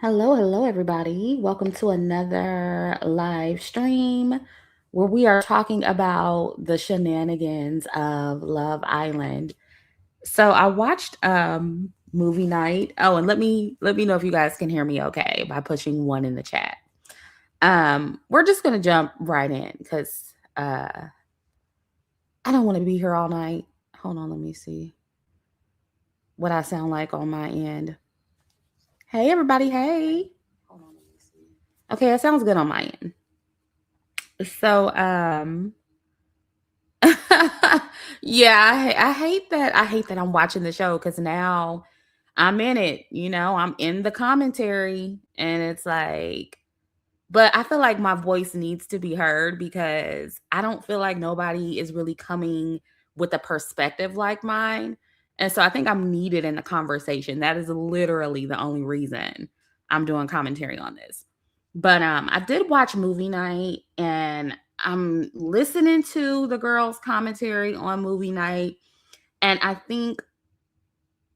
Hello, everybody. Welcome to another live stream where we are talking about the shenanigans of Love Island. So I watched movie night. Oh, and let me know if you guys can hear me okay by pushing one in the chat. We're just gonna jump right in because uh I don't want to be here all night. Hold on, let me see what I sound like on my end. Hey everybody, hey. Hold on, let me see. Okay, it sounds good on my end. So, yeah, I hate that. I hate that I'm watching the show because now I'm in it. I'm in the commentary, and it's like, but I feel like my voice needs to be heard because I don't feel like nobody is really coming with a perspective like mine. And so I think I'm needed in the conversation. That is literally the only reason I'm doing commentary on this. But I did watch movie night, and I'm listening to the girls' commentary on movie night, and I think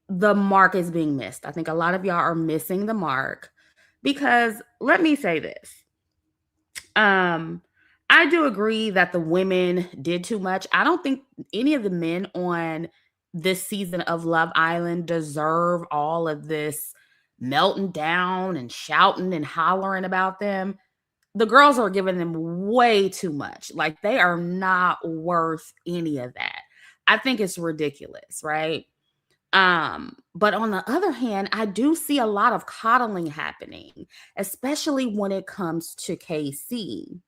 the mark is being missed. I think a lot of y'all are missing the mark because let me say this. Um, I do agree that the women did too much. I don't think any of the men on this season of Love Island deserve all of this melting down and shouting and hollering about them. The girls are giving them way too much. Like they are not worth any of that. I think it's ridiculous, right? But on the other hand, I do see a lot of coddling happening, especially when it comes to KC.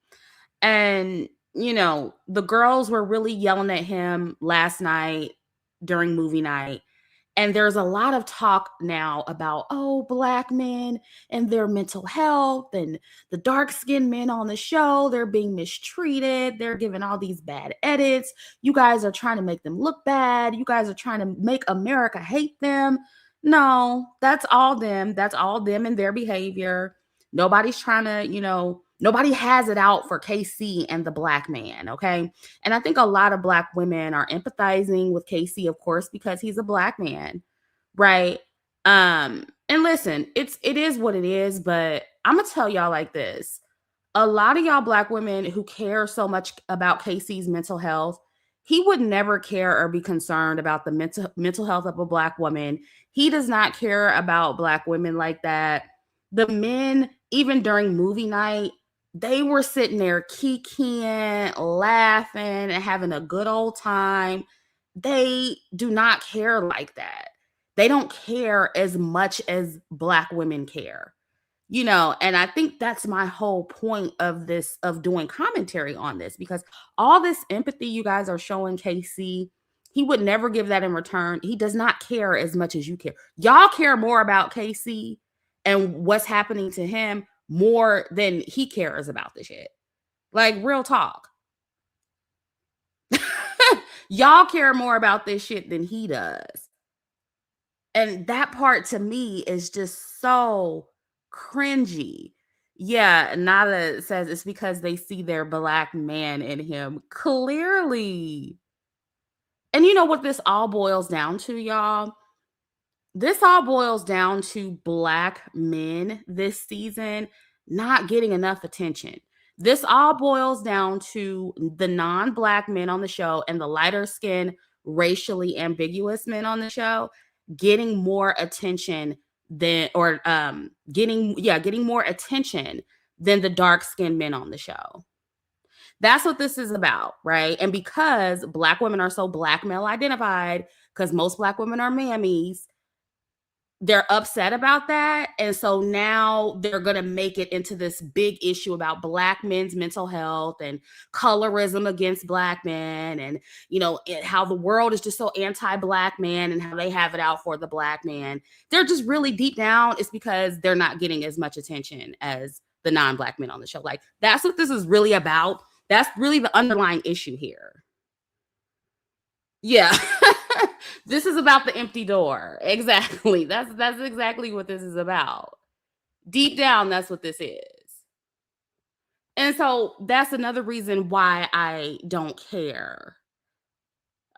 And, the girls were really yelling at him last night during movie night. And there's a lot of talk now about, oh, Black men and their mental health and the dark skinned men on the show. They're being mistreated. They're giving all these bad edits. You guys are trying to make them look bad. You guys are trying to make America hate them. No, that's all them. That's all them and their behavior. Nobody's trying to, nobody has it out for KC and the Black man. Okay. And I think a lot of Black women are empathizing with Casey, of course, because he's a Black man, right? And listen, it is what it is, but I'm gonna tell y'all like this. A lot of y'all Black women who care so much about Casey's mental health, he would never care or be concerned about the mental health of a Black woman. He does not care about Black women like that. The men, even during movie night, they were sitting there kikiing, laughing, and having a good old time. They do not care like that. They don't care as much as Black women care. And I think that's my whole point of this, of doing commentary on this, because all this empathy you guys are showing KC, he would never give that in return. He does not care as much as you care. Y'all care more about KC and what's happening to him more than he cares about the shit. Like, real talk. Y'all care more about this shit than he does. And that part to me is just so cringy. Yeah, Nada says it's because they see their Black man in him. Clearly. And you know what this all boils down to, y'all? This all boils down to Black men this season not getting enough attention. This all boils down to the non-Black men on the show and the lighter skinned, racially ambiguous men on the show getting more attention than, or getting more attention than the dark skinned men on the show. That's what this is about, right? And because Black women are so Black male identified, because most Black women are mammies, they're upset about that. And so now they're going to make it into this big issue about Black men's mental health and colorism against Black men, and, how the world is just so anti-Black man and how they have it out for the Black man. They're just really deep down. It's because they're not getting as much attention as the non-Black men on the show. Like, that's what this is really about. That's really the underlying issue here. Yeah. This is about the empty door. Exactly. That's exactly what this is about. Deep down, that's what this is. And so that's another reason why I don't care.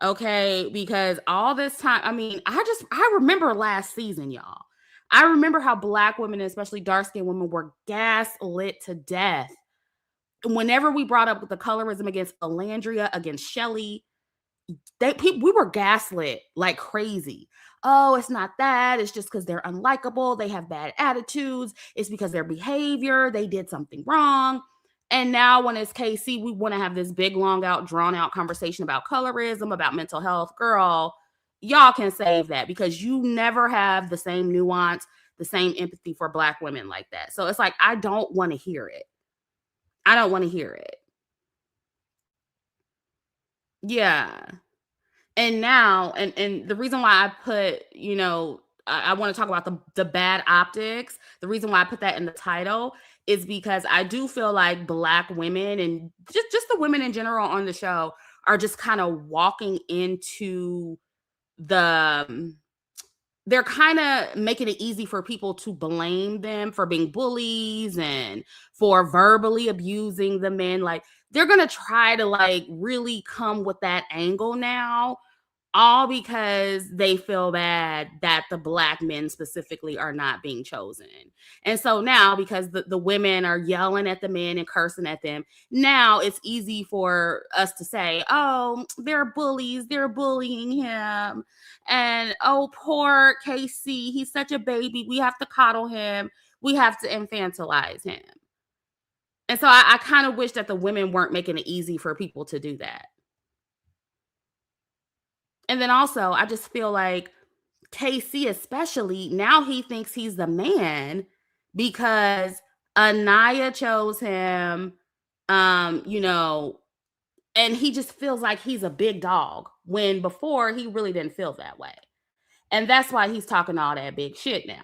Okay? Because all this time, I mean, I remember last season, y'all. I remember how black women, especially dark skinned women, were gaslit to death. Whenever we brought up the colorism against Alandria, against Shelley, we were gaslit like crazy. Oh, it's not that. It's just because they're unlikable. They have bad attitudes. It's because their behavior. They did something wrong. And now, when it's KC, we want to have this big, long out, drawn out conversation about colorism, about mental health. Girl, y'all can save that because you never have the same nuance, the same empathy for black women like that. So it's like, I don't want to hear it. I don't want to hear it. Yeah. And now, and the reason why I put, I want to talk about the bad optics. The reason why I put that in the title is because I do feel like black women and just the women in general on the show are just kind of walking into the they're kind of making it easy for people to blame them for being bullies and for verbally abusing the men. Like, they're going to try to like really come with that angle now, all because they feel bad that the black men specifically are not being chosen. And so now, because the women are yelling at the men and cursing at them, now it's easy for us to say, oh, they're bullies, they're bullying him. And oh, poor KC, he's such a baby. We have to coddle him. We have to infantilize him. And so I kind of wish that the women weren't making it easy for people to do that. And then also, I just feel like KC, especially, now he thinks he's the man because Aniya chose him, you know, and he just feels like he's a big dog when before he really didn't feel that way. And that's why he's talking all that big shit now.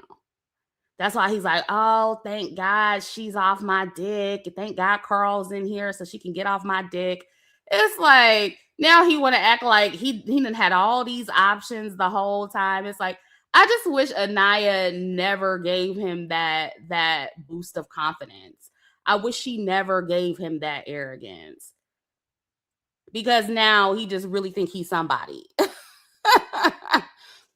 That's why he's like, oh, thank God she's off my dick. Thank God Carl's in here so she can get off my dick. It's like now he want to act like he done had all these options the whole time. It's like I just wish Aniya never gave him that boost of confidence. I wish she never gave him that arrogance because now he just really think he's somebody.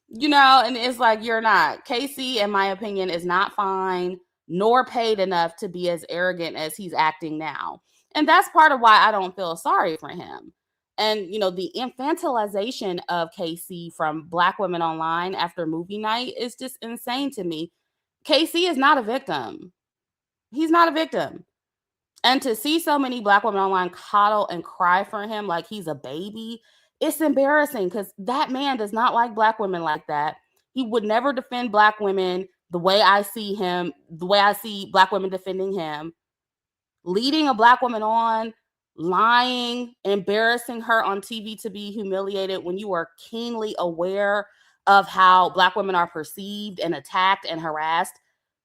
And it's like, you're not. Casey, in my opinion, is not fine nor paid enough to be as arrogant as he's acting now. And that's part of why I don't feel sorry for him. And, the infantilization of Casey from Black women online after movie night is just insane to me. Casey is not a victim. He's not a victim. And to see so many Black women online coddle and cry for him like he's a baby, it's embarrassing because that man does not like Black women like that. He would never defend Black women the way I see him, the way I see Black women defending him. Leading a Black woman on, lying, embarrassing her on TV to be humiliated when you are keenly aware of how Black women are perceived and attacked and harassed.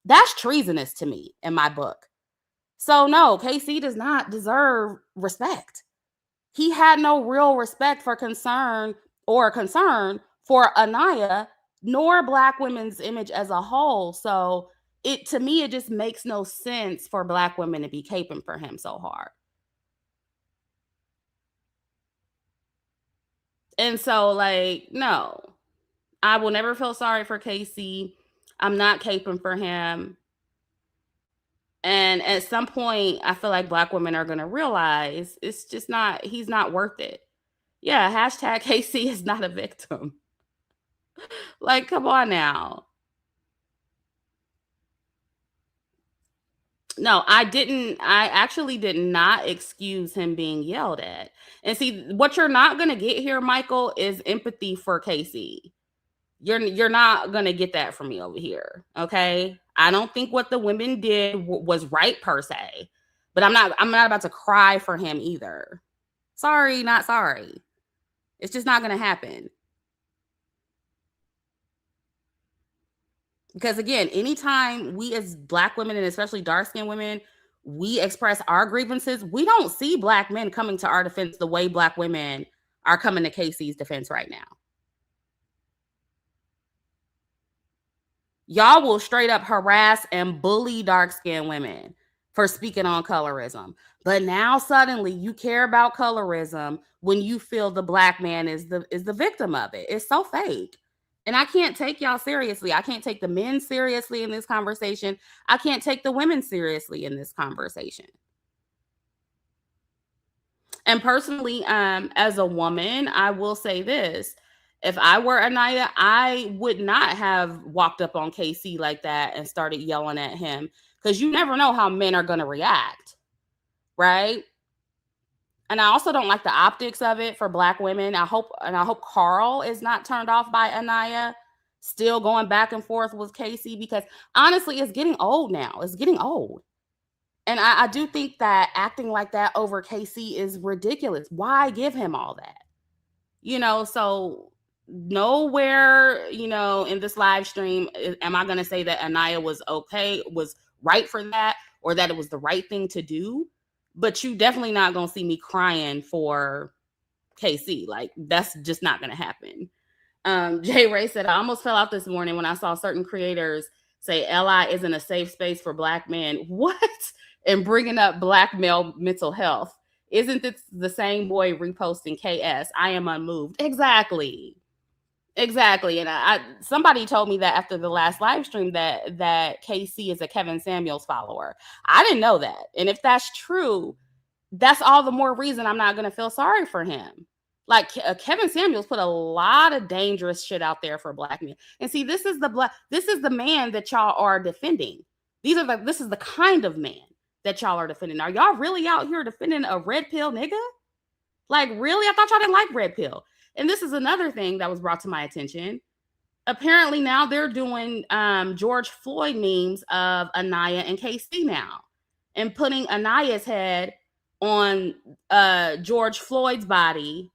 That's treasonous to me in my book. So no, KC does not deserve respect. He had no real respect for concern for Aniya, nor Black women's image as a whole. So to me, it just makes no sense for Black women to be caping for him so hard. And so, like, no, I will never feel sorry for Casey. I'm not caping for him. And at some point, I feel like Black women are going to realize it's just not, he's not worth it. Yeah, hashtag Casey is not a victim. Like, come on now. No, I actually did not excuse him being yelled at. And see, what you're not going to get here, Michael, is empathy for Casey. You're not going to get that from me over here, okay? I don't think what the women did was right per se. But I'm not about to cry for him either. Sorry, not sorry. It's just not going to happen. Because again, anytime we as Black women and especially dark-skinned women, we express our grievances, we don't see Black men coming to our defense the way Black women are coming to Casey's defense right now. Y'all will straight up harass and bully dark-skinned women for speaking on colorism. But now suddenly you care about colorism when you feel the Black man is the victim of it. It's so fake. And I can't take y'all seriously. I can't take the men seriously in this conversation. I can't take the women seriously in this conversation. And personally, as a woman, I will say this. If I were Aniya, I would not have walked up on KC like that and started yelling at him, because you never know how men are going to react, right? And I also don't like the optics of it for Black women. I hope Carl is not turned off by Aniya still going back and forth with Casey, because honestly, it's getting old now. It's getting old. And I do think that acting like that over KC is ridiculous. Why give him all that? So nowhere, in this live stream, am I going to say that Aniya was okay, was right for that, or that it was the right thing to do. But you definitely not going to see me crying for KC. Like, that's just not going to happen. Jay Ray said, I almost fell out this morning when I saw certain creators say LI isn't a safe space for Black men. What? And bringing up Black male mental health. Isn't this the same boy reposting KS? I am unmoved. Exactly. And somebody told me that after the last live stream that KC is a Kevin Samuels follower. I didn't know that. And if that's true, that's all the more reason I'm not going to feel sorry for him. Like, Kevin Samuels put a lot of dangerous shit out there for Black men. And see, this is the man that y'all are defending. This is the kind of man that y'all are defending. Are y'all really out here defending a red pill nigga? Like, really? I thought y'all didn't like red pill. And this is another thing that was brought to my attention. Apparently now they're doing George Floyd memes of Aniya and KC now, and putting Aniya's head on George Floyd's body,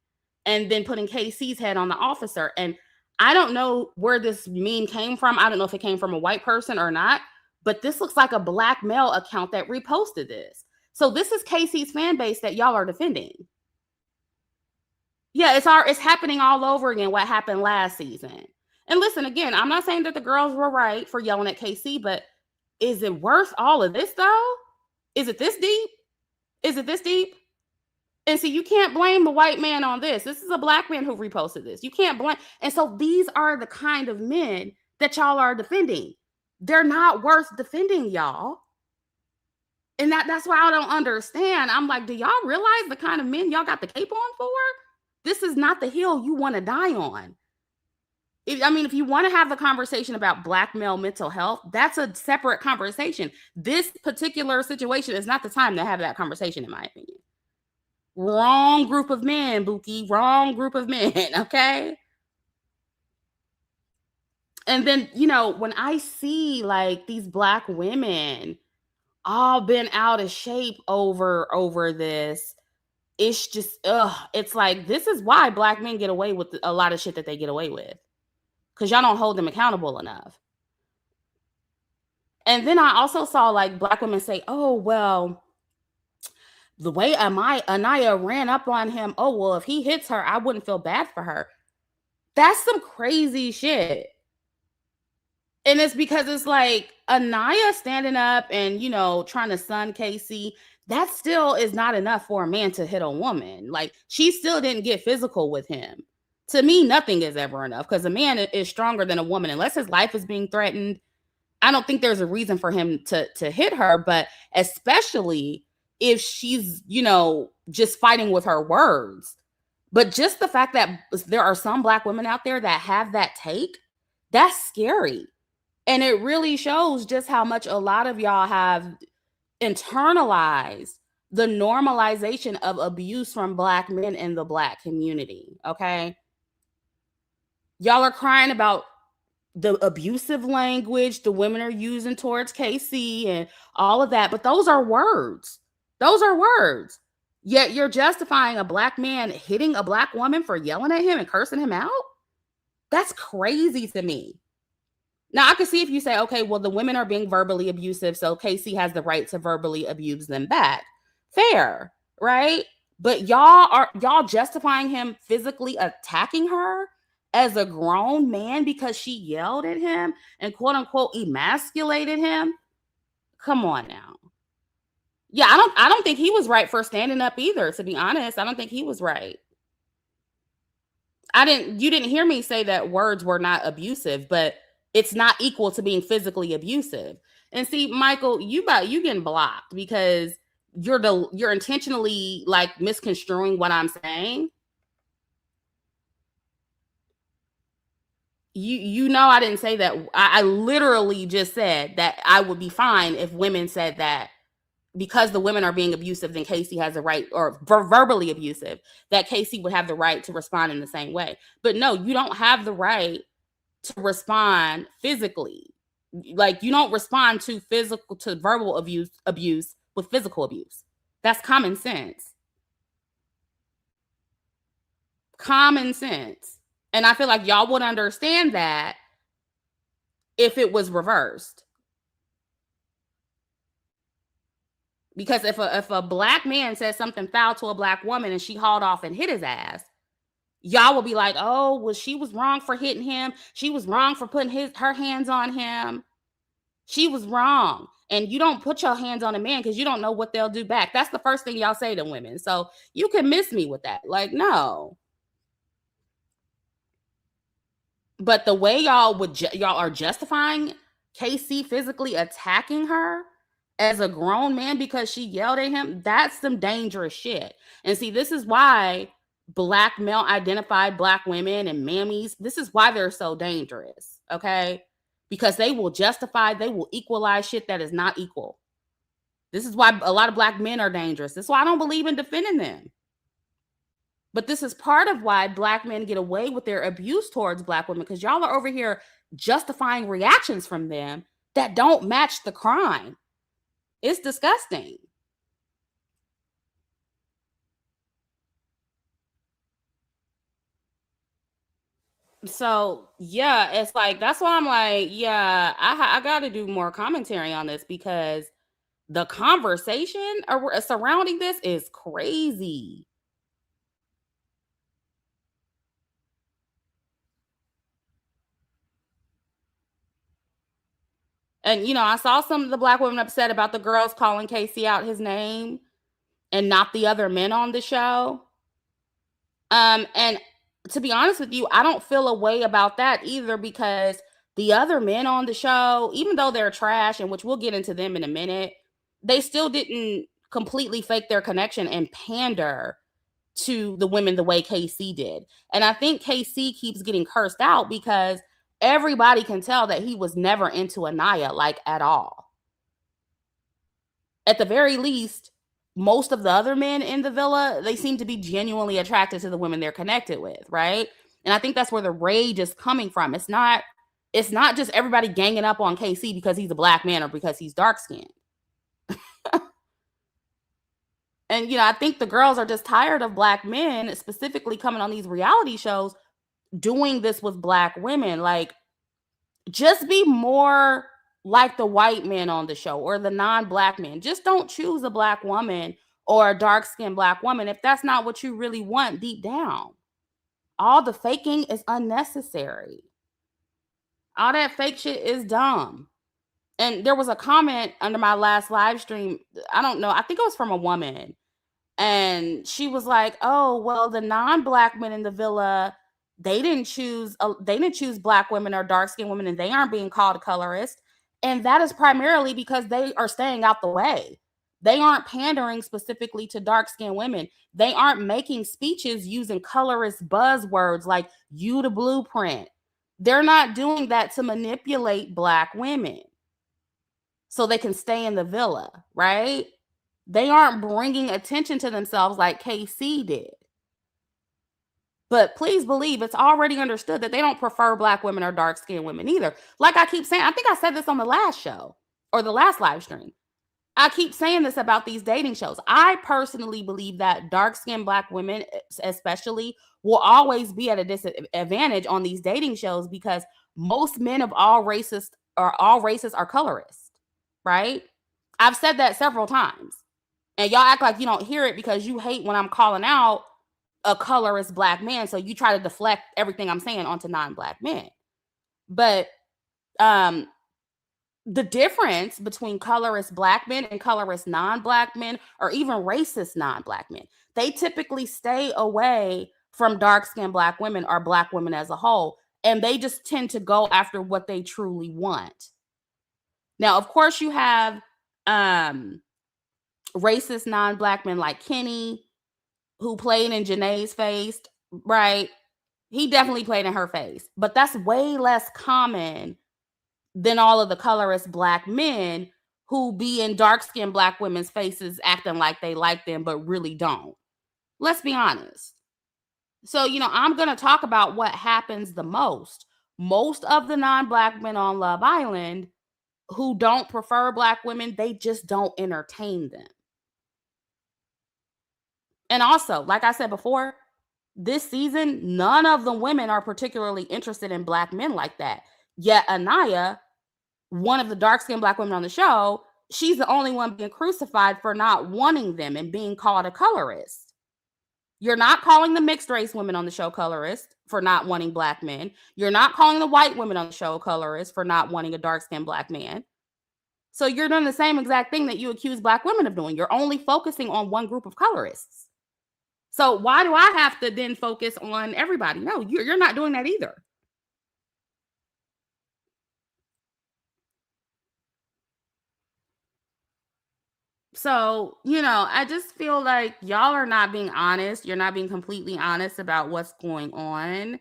and then putting KC's head on the officer. And I don't know where this meme came from. I don't know if it came from a white person or not, but this looks like a Black male account that reposted this. So this is KC's fan base that y'all are defending. Yeah, it's happening all over again, what happened last season. And listen, again, I'm not saying that the girls were right for yelling at KC, but is it worth all of this, though? Is it this deep? And see, you can't blame the white man on this. This is a Black man who reposted this. You can't blame. And so these are the kind of men that y'all are defending. They're not worth defending, y'all. And that's why I don't understand. I'm like, do y'all realize the kind of men y'all got the cape on for? This is not the hill you want to die on. If you want to have a conversation about Black male mental health, that's a separate conversation. This particular situation is not the time to have that conversation, in my opinion. Wrong group of men, Buki. Wrong group of men, okay? And then, when I see like these Black women all been out of shape over this, it's just, it's like, this is why Black men get away with a lot of shit that they get away with. Because y'all don't hold them accountable enough. And then I also saw like Black women say, oh, well, the way Aniya ran up on him, oh, well, if he hits her, I wouldn't feel bad for her. That's some crazy shit. And it's because it's like Aniya standing up and, trying to sun KC, that still is not enough for a man to hit a woman. Like, she still didn't get physical with him. To me, nothing is ever enough, because a man is stronger than a woman. Unless his life is being threatened, I don't think there's a reason for him to hit her. But especially if she's, just fighting with her words. But just the fact that there are some Black women out there that have that take, that's scary. And it really shows just how much a lot of y'all have internalized the normalization of abuse from Black men in the Black community, okay? Y'all are crying about the abusive language the women are using towards KC and all of that, but those are words. Those are words. Yet you're justifying a Black man hitting a Black woman for yelling at him and cursing him out? That's crazy to me. Now, I can see if you say, okay, well, the women are being verbally abusive, so KC has the right to verbally abuse them back. Fair, right? But y'all justifying him physically attacking her as a grown man because she yelled at him and quote unquote emasculated him. Come on now. Yeah, I don't think he was right for standing up either, to be honest. I don't think he was right. You didn't hear me say that words were not abusive, but it's not equal to being physically abusive. And see, Michael, you getting blocked because you're intentionally like misconstruing what I'm saying. You know I didn't say that. I literally just said that I would be fine if women said that because the women are being abusive, then Casey has a right, or verbally abusive, that Casey would have the right to respond in the same way. But no, you don't have the right to respond physically. Like you don't respond to verbal abuse with physical abuse. That's common sense. Common sense. And I feel like y'all would understand that if it was reversed. Because if a black man says something foul to a black woman and she hauled off and hit his ass, y'all will be like, oh, well, she was wrong for hitting him. She was wrong for putting her hands on him. She was wrong. And you don't put your hands on a man because you don't know what they'll do back. That's the first thing y'all say to women. So you can miss me with that. Like, no. But the way y'all are justifying Casey physically attacking her as a grown man because she yelled at him, that's some dangerous shit. And see, this is why black male identified black women and mammies, this is why they're so dangerous, okay? Because they will equalize shit that is not equal. This is why a lot of black men are dangerous. This is why I don't believe in defending them. But this is part of why black men get away with their abuse towards black women, because y'all are over here justifying reactions from them that don't match the crime. It's disgusting. So yeah, it's like, that's why I'm like, yeah, I got to do more commentary on this because the conversation surrounding this is crazy. And, I saw some of the black women upset about the girls calling Casey out his name and not the other men on the show. And to be honest with you, I don't feel a way about that either because the other men on the show, even though they're trash, and which we'll get into them in a minute, they still didn't completely fake their connection and pander to the women the way KC did. And I think KC keeps getting cursed out because everybody can tell that he was never into Aniya, like, at all. At the very least, most of the other men in the villa, they seem to be genuinely attracted to the women they're connected with, right? And I think that's where the rage is coming from. It's not just everybody ganging up on KC because he's a black man or because he's dark skinned. And, I think the girls are just tired of black men, specifically coming on these reality shows, doing this with black women. Like, just be more like the white men on the show or the non-black men. Just don't choose a black woman or a dark-skinned black woman if that's not what you really want deep down. All the faking is unnecessary. All that fake shit is dumb. And there was a comment under my last live stream. I don't know. I think it was from a woman. And she was like, oh, well, the non-black men in the villa, they didn't choose black women or dark-skinned women, and they aren't being called a colorist. And that is primarily because they are staying out the way. They aren't pandering specifically to dark-skinned women. They aren't making speeches using colorist buzzwords like "you the blueprint." They're not doing that to manipulate black women so they can stay in the villa, right? They aren't bringing attention to themselves like KC did. But please believe it's already understood that they don't prefer black women or dark-skinned women either. Like I keep saying, I think I said this on the last show or the last live stream. I keep saying this about these dating shows. I personally believe that dark-skinned black women, especially, will always be at a disadvantage on these dating shows because most men of all races are colorist, right? I've said that several times. And y'all act like you don't hear it because you hate when I'm calling out a colorist black man. So you try to deflect everything I'm saying onto non-black men. But the difference between colorist black men and colorist non-black men, or even racist non-black men, they typically stay away from dark-skinned Black women are Black women as a whole, and they just tend to go after what they truly want. Now, of course, you have racist non-Black men like Kenny, who played in Janae's face, right? He definitely played in her face, but that's way less common than all of the colorist Black men who be in dark-skinned Black women's faces acting like they like them, but really don't. Let's be honest. So, I'm going to talk about what happens the most. Most of the non-Black men on Love Island who don't prefer Black women, they just don't entertain them. And also, like I said before, this season, none of the women are particularly interested in Black men like that. Yet Aniya, one of the dark-skinned Black women on the show, she's the only one being crucified for not wanting them and being called a colorist. You're not calling the mixed race women on the show colorist for not wanting Black men. You're not calling the white women on the show colorist for not wanting a dark-skinned Black man. So you're doing the same exact thing that you accuse Black women of doing. You're only focusing on one group of colorists. So why do I have to then focus on everybody? No, you're not doing that either. So, I just feel like y'all are not being honest. You're not being completely honest about what's going on.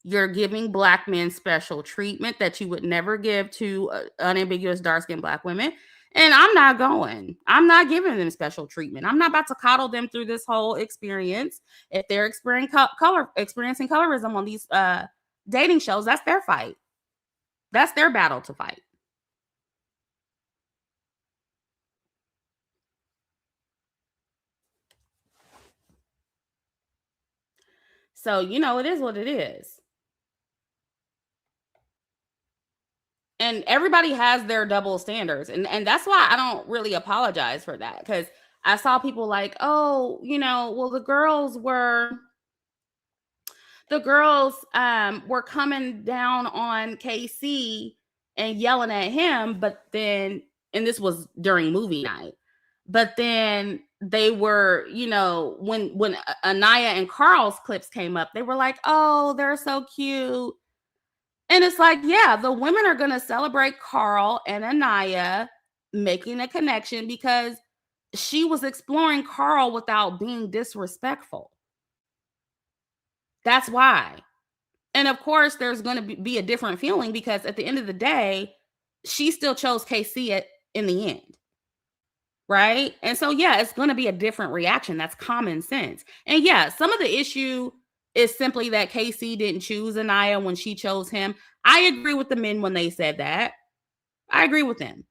You're giving Black men special treatment that you would never give to unambiguous dark-skinned Black women. And I'm not going. I'm not giving them special treatment. I'm not about to coddle them through this whole experience. If they're experiencing colorism on these dating shows, that's their fight. That's their battle to fight. So, it is what it is. And everybody has their double standards. And that's why I don't really apologize for that. Because I saw people like, oh, well, the girls were coming down on KC and yelling at him, but then, and this was during movie night, but then they were, when Aniya and Carl's clips came up, they were like, oh, they're so cute. And it's like, yeah, the women are going to celebrate Carl and Aniya making a connection because she was exploring Carl without being disrespectful. That's why. And of course, there's going to be a different feeling because at the end of the day, she still chose KC in the end. Right. And so, yeah, it's going to be a different reaction. That's common sense. And yeah, some of the issue is simply that KC didn't choose Aniya when she chose him. I agree with the men when they said that. I agree with them.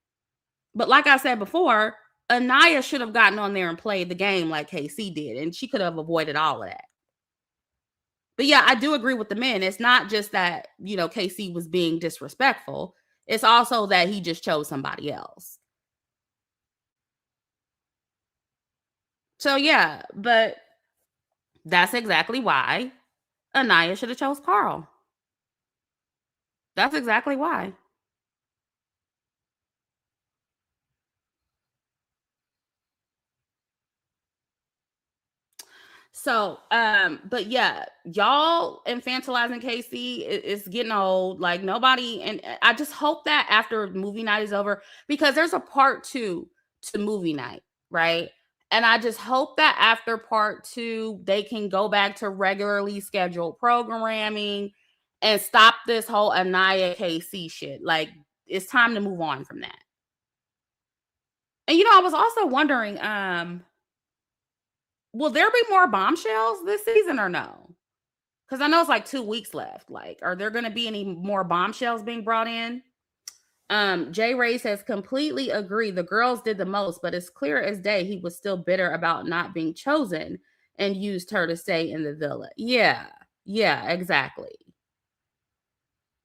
But like I said before, Aniya should have gotten on there and played the game like KC did, and she could have avoided all of that. But yeah, I do agree with the men. It's not just that, KC was being disrespectful. It's also that he just chose somebody else. So yeah, but that's exactly why Aniya should have chose Carl. That's exactly why. So, but yeah, y'all infantilizing Casey is getting old. Like nobody, and I just hope that after movie night is over, because there's a part 2 to movie night, right? And I just hope that after part 2, they can go back to regularly scheduled programming and stop this whole Aniya KC shit. Like it's time to move on from that. And I was also wondering, will there be more bombshells this season or no? Because I know it's like 2 weeks left. Like, are there going to be any more bombshells being brought in? Jay Ray says completely agree. The girls did the most, but it's clear as day he was still bitter about not being chosen and used her to stay in the villa. Yeah, exactly.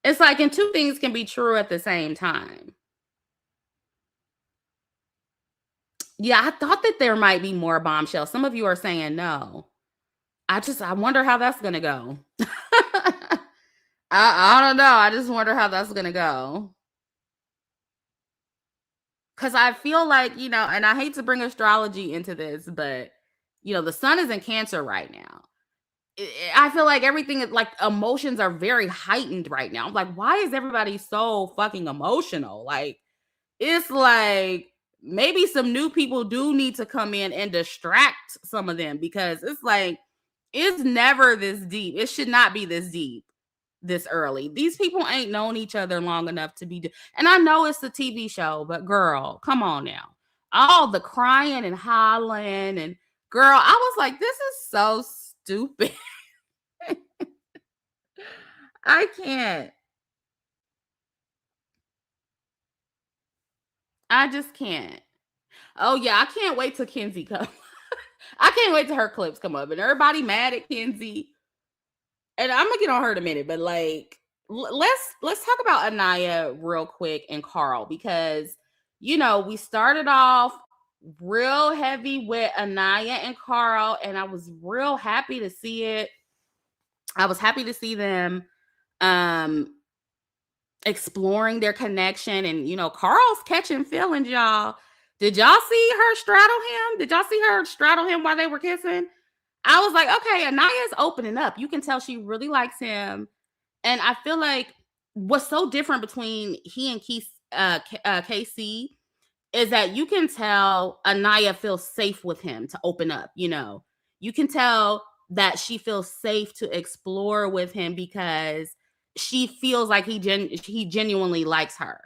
It's like, and two things can be true at the same time. Yeah, I thought that there might be more bombshells. Some of you are saying no. I wonder how that's gonna go. I don't know. I just wonder how that's gonna go. Cause I feel like, and I hate to bring astrology into this, but the sun is in Cancer right now. I feel like everything is like emotions are very heightened right now. I'm like, why is everybody so fucking emotional? Like, it's like maybe some new people do need to come in and distract some of them because it's like it's never this deep. It should not be this deep this early. These people ain't known each other long enough to be. And I know it's a TV show, but girl, come on now. All the crying and hollering and girl, I was like, this is so stupid. I can't. I just can't. Oh yeah, I can't wait till Kenzie comes. I can't wait till her clips come up and everybody mad at Kenzie. And I'm gonna get on her in a minute, but like let's talk about Aniya real quick and Carl because we started off real heavy with Aniya and Carl, and I was real happy to see it. I was happy to see them um exploring their connection, and Carl's catching feelings, y'all. Did y'all see her straddle him? Did y'all see her straddle him while they were kissing? I was like, okay, Aniya's opening up. You can tell she really likes him. And I feel like what's so different between he and KC is that you can tell Aniya feels safe with him to open up. You can tell that she feels safe to explore with him because she feels like he genuinely likes her,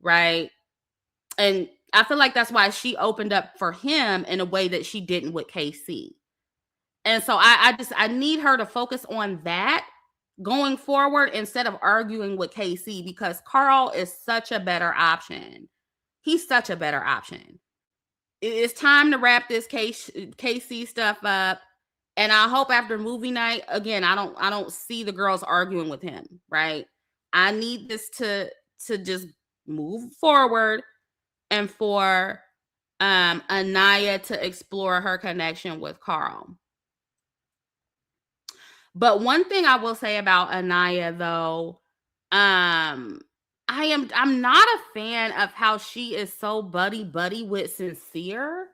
right? And I feel like that's why she opened up for him in a way that she didn't with KC. And so I need her to focus on that going forward instead of arguing with KC because Carl is such a better option. He's such a better option. It's time to wrap this KC stuff up. And I hope after movie night, again, I don't see the girls arguing with him, right? I need this to just move forward and for Aniya to explore her connection with Carl. But one thing I will say about Aniya though, I'm not a fan of how she is so buddy with Sincere.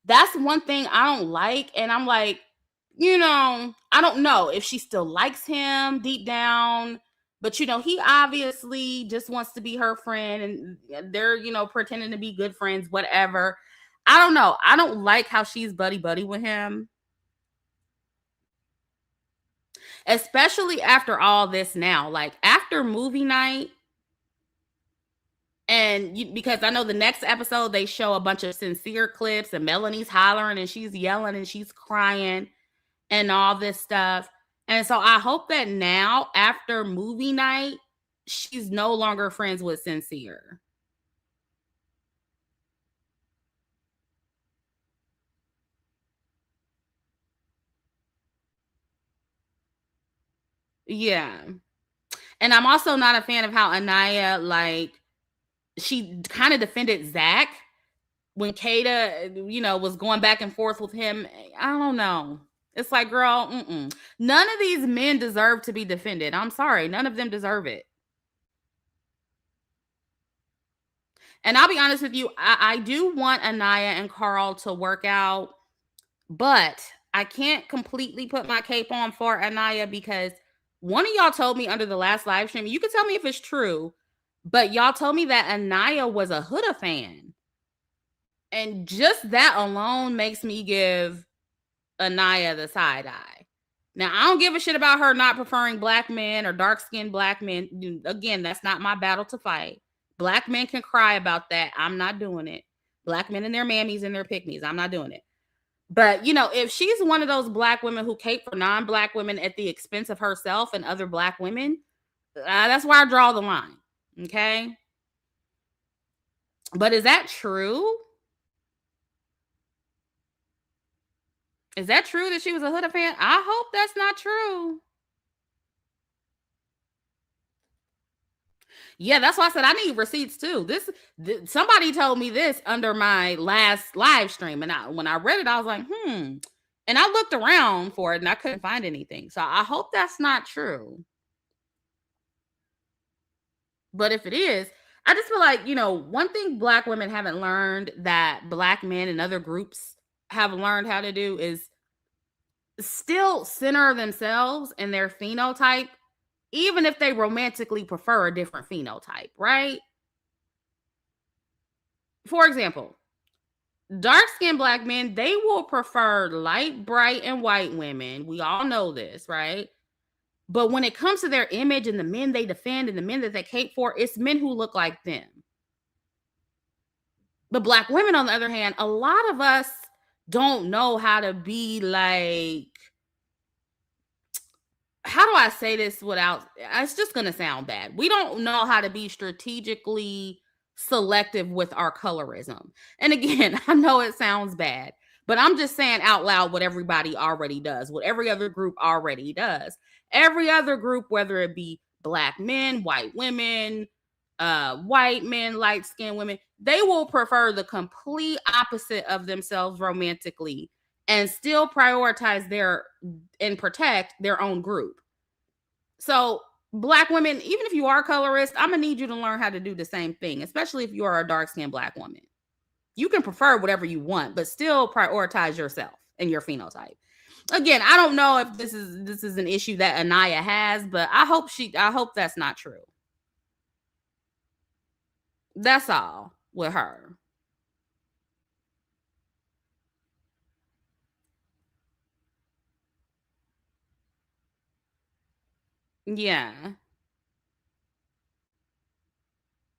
That's one thing I don't like. And I'm like, I don't know if she still likes him deep down, but he obviously just wants to be her friend and they're, pretending to be good friends, whatever. I don't know. I don't like how she's buddy with him. Especially after all this now, like after movie night, and because I know the next episode they show a bunch of Sincere clips and Melanie's hollering and she's yelling and she's crying and all this stuff. And so I hope that now after movie night, she's no longer friends with Sincere. Yeah. And I'm also not a fan of how Aniya, like, she kind of defended Zach when Kayda, was going back and forth with him. I don't know. It's like, girl, none of these men deserve to be defended. I'm sorry. None of them deserve it. And I'll be honest with you, I do want Aniya and Carl to work out, but I can't completely put my cape on for Aniya because one of y'all told me under the last live stream, you can tell me if it's true, but y'all told me that Aniya was a Huda fan. And just that alone makes me give Aniya the side eye. Now, I don't give a shit about her not preferring black men or dark-skinned black men. Again, that's not my battle to fight. Black men can cry about that. I'm not doing it. Black men and their mammies and their pick-me's. I'm not doing it. But, if she's one of those black women who cape for non-black women at the expense of herself and other black women, that's where I draw the line. Okay? But is that true? Is that true that she was a Huda fan? I hope that's not true. Yeah, that's why I said I need receipts too. Somebody told me this under my last live stream, and when I read it, I was like, and I looked around for it and I couldn't find anything. So I hope that's not true. But if it is, I just feel like, one thing black women haven't learned that black men and other groups have learned how to do is still center themselves and their phenotype, even if they romantically prefer a different phenotype, right? For example, dark-skinned black men, they will prefer light, bright, and white women. We all know this, right? But when it comes to their image and the men they defend and the men that they cape for, it's men who look like them. But black women, on the other hand, a lot of us don't know how to be like, how do I say this without, it's just going to sound bad. We don't know how to be strategically selective with our colorism. And again, I know it sounds bad, but I'm just saying out loud what everybody already does, what every other group already does. Every other group, whether it be black men, white women, white men, light skinned women, they will prefer the complete opposite of themselves romantically and still prioritize their and protect their own group. So, black women, even if you are colorist, I'm gonna need you to learn how to do the same thing, especially if you are a dark skinned black woman. You can prefer whatever you want, but still prioritize yourself and your phenotype. Again, I don't know if this is an issue that Aniya has, but I hope that's not true. That's all with her. Yeah.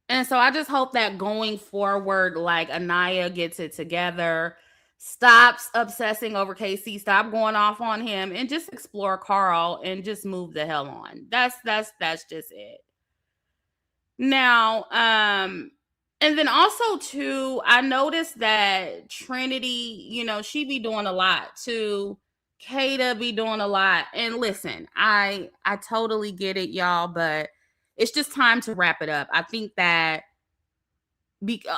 And so I just hope that going forward, like Aniya gets it together, stops obsessing over KC, stop going off on him, and just explore Carl and just move the hell on. That's just it. Now, and then also too, I noticed that Trinity, she be doing a lot too. Kayda be doing a lot. And listen, I totally get it, y'all, but it's just time to wrap it up. I think that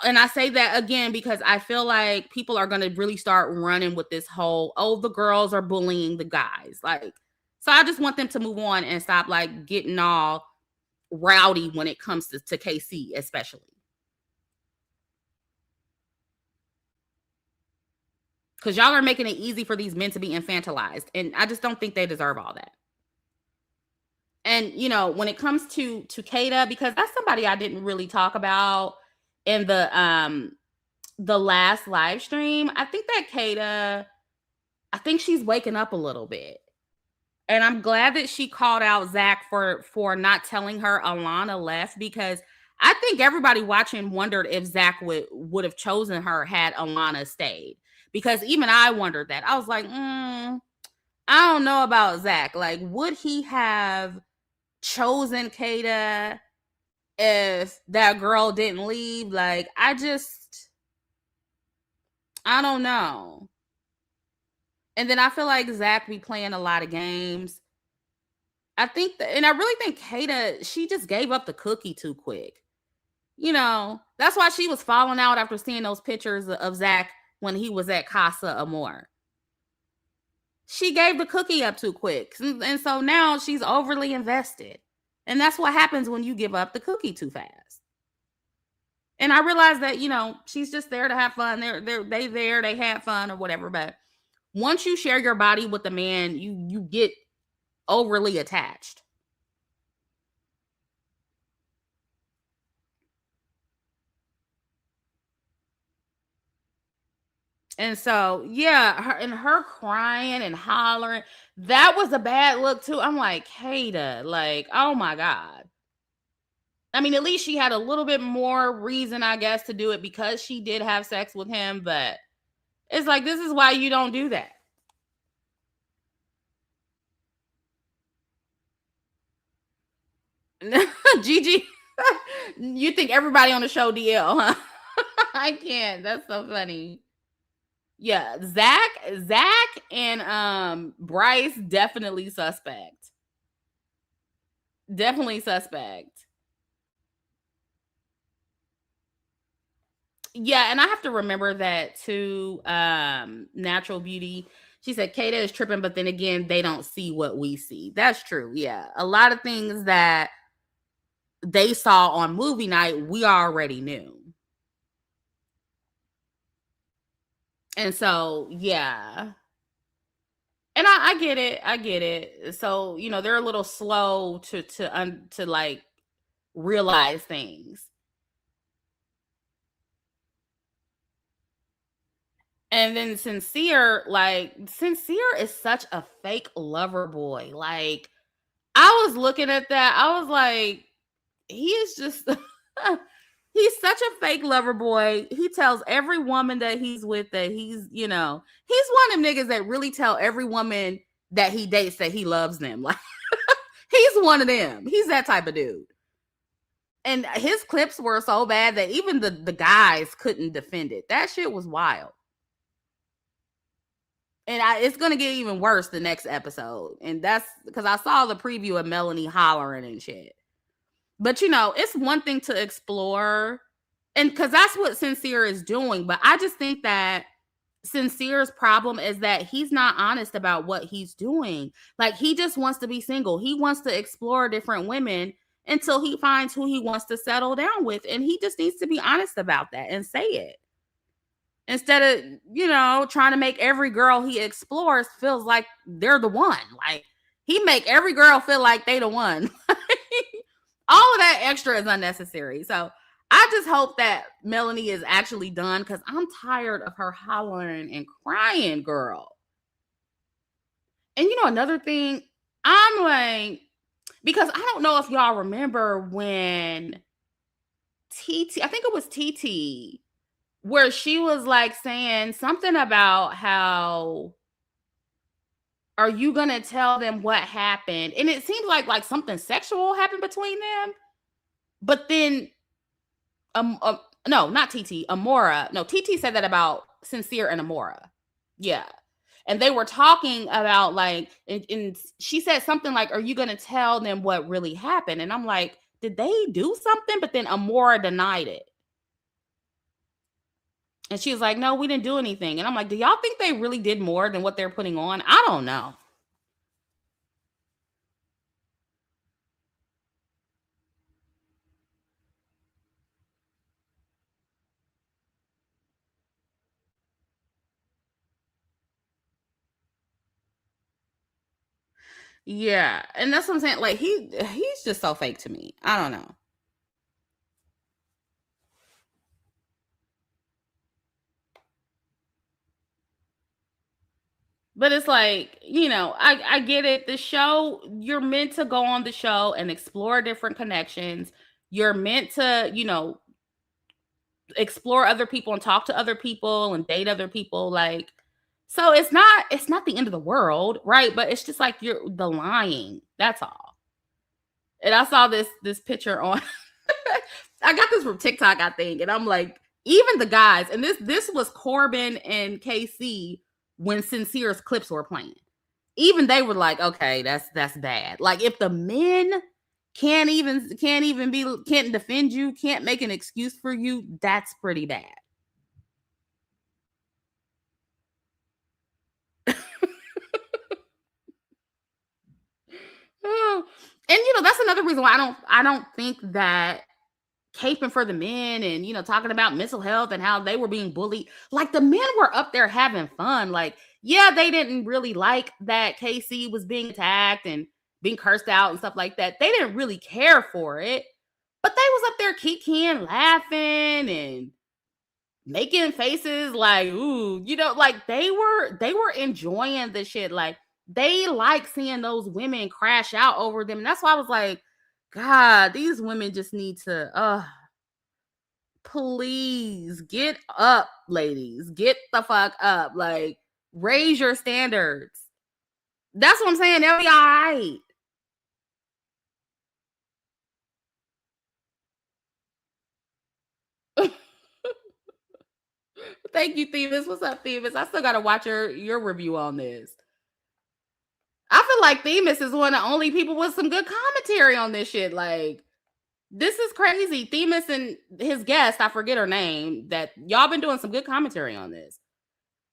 and I say that again because I feel like people are going to really start running with this whole, oh, the girls are bullying the guys. Like, so I just want them to move on and stop like getting all rowdy when it comes to KC, especially. Because y'all are making it easy for these men to be infantilized. And I just don't think they deserve all that. And, when it comes to Kayda, because that's somebody I didn't really talk about in the last live stream, I think that Kayda, I think she's waking up a little bit. And I'm glad that she called out Zach for not telling her Alana left, because I think everybody watching wondered if Zach would have chosen her had Alana stayed. Because even I wondered that. I was like, I don't know about Zach. Like, would he have chosen Kayda if that girl didn't leave? Like, I don't know. And then I feel like Zach be playing a lot of games. I think and I really think Kayda, she just gave up the cookie too quick. That's why she was falling out after seeing those pictures of Zach when he was at Casa Amor. She gave the cookie up too quick. And so now she's overly invested. And that's what happens when you give up the cookie too fast. And I realize that, she's just there to have fun. They had fun or whatever. But once you share your body with the man, you get overly attached. And so, yeah, her crying and hollering, that was a bad look too. I'm like, Kayda, like, oh my God. I mean, at least she had a little bit more reason, I guess, to do it because she did have sex with him. But it's like, this is why you don't do that. Gigi, you think everybody on the show DL, huh? I can't. That's so funny. Yeah, Zach and Bryce definitely suspect. Definitely suspect. Yeah, and I have to remember that too. Natural Beauty. She said Kayda is tripping, but then again, they don't see what we see. That's true. Yeah. A lot of things that they saw on movie night, we already knew. And so, yeah. And I get it. I get it. So, they're a little slow to like realize things. And then Sincere is such a fake lover boy. Like, I was looking at that. I was like, he is just he's such a fake lover boy. He tells every woman that he's with that he's one of them niggas that really tell every woman that he dates that he loves them. Like, he's one of them. He's that type of dude. And his clips were so bad that even the guys couldn't defend it. That shit was wild. And it's gonna get even worse the next episode. And that's because I saw the preview of Melanie hollering and shit. But it's one thing to explore, and because that's what Sincere is doing. But I just think that Sincere's problem is that he's not honest about what he's doing. Like, he just wants to be single. He wants to explore different women until he finds who he wants to settle down with. And he just needs to be honest about that and say it. Instead of, trying to make every girl he explores feels like they're the one. Like, he make every girl feel like they the one. All of that extra is unnecessary. So I just hope that Melanie is actually done, because I'm tired of her hollering and crying, girl. And another thing, I'm like, because I don't know if y'all remember when I think it was TT, where she was like saying something about how, are you gonna tell them what happened? And it seemed like something sexual happened between them. But then no, not TT, Amora. No, TT said that about Sincere and Amora. Yeah. And they were talking about like, and she said something like, are you going to tell them what really happened? And I'm like, did they do something? But then Amora denied it. And she was like, no, we didn't do anything. And I'm like, do y'all think they really did more than what they're putting on? I don't know. Yeah. And that's what I'm saying. Like, he's just so fake to me. I don't know. But it's like, I get it. The show, you're meant to go on the show and explore different connections. You're meant to, explore other people and talk to other people and date other people. Like, so it's not the end of the world, right? But it's just like you're the lying. That's all. And I saw this picture on I got this from TikTok, I think, and I'm like, even the guys, and this was Corbin and KC when Sincere's clips were playing. Even they were like, okay, that's bad. Like, if the men can't defend you, can't make an excuse for you, that's pretty bad. Oh, and that's another reason why I don't think that caping for the men and talking about mental health and how they were being bullied, like, the men were up there having fun. Like, yeah, they didn't really like that KC was being attacked and being cursed out and stuff like that. They didn't really care for it, but they was up there kikiing, laughing and making faces like, ooh, like, they were enjoying the shit. Like, they like seeing those women crash out over them. And that's why I was like, God, these women just need to please get up, ladies. Get the fuck up. Like, raise your standards. That's what I'm saying. They'll be all right. Thank you, Themis. What's up, Themis? I still gotta watch your review on this. I feel like Themis is one of the only people with some good commentary on this shit. Like, this is crazy. Themis and his guest, I forget her name, that y'all been doing some good commentary on this.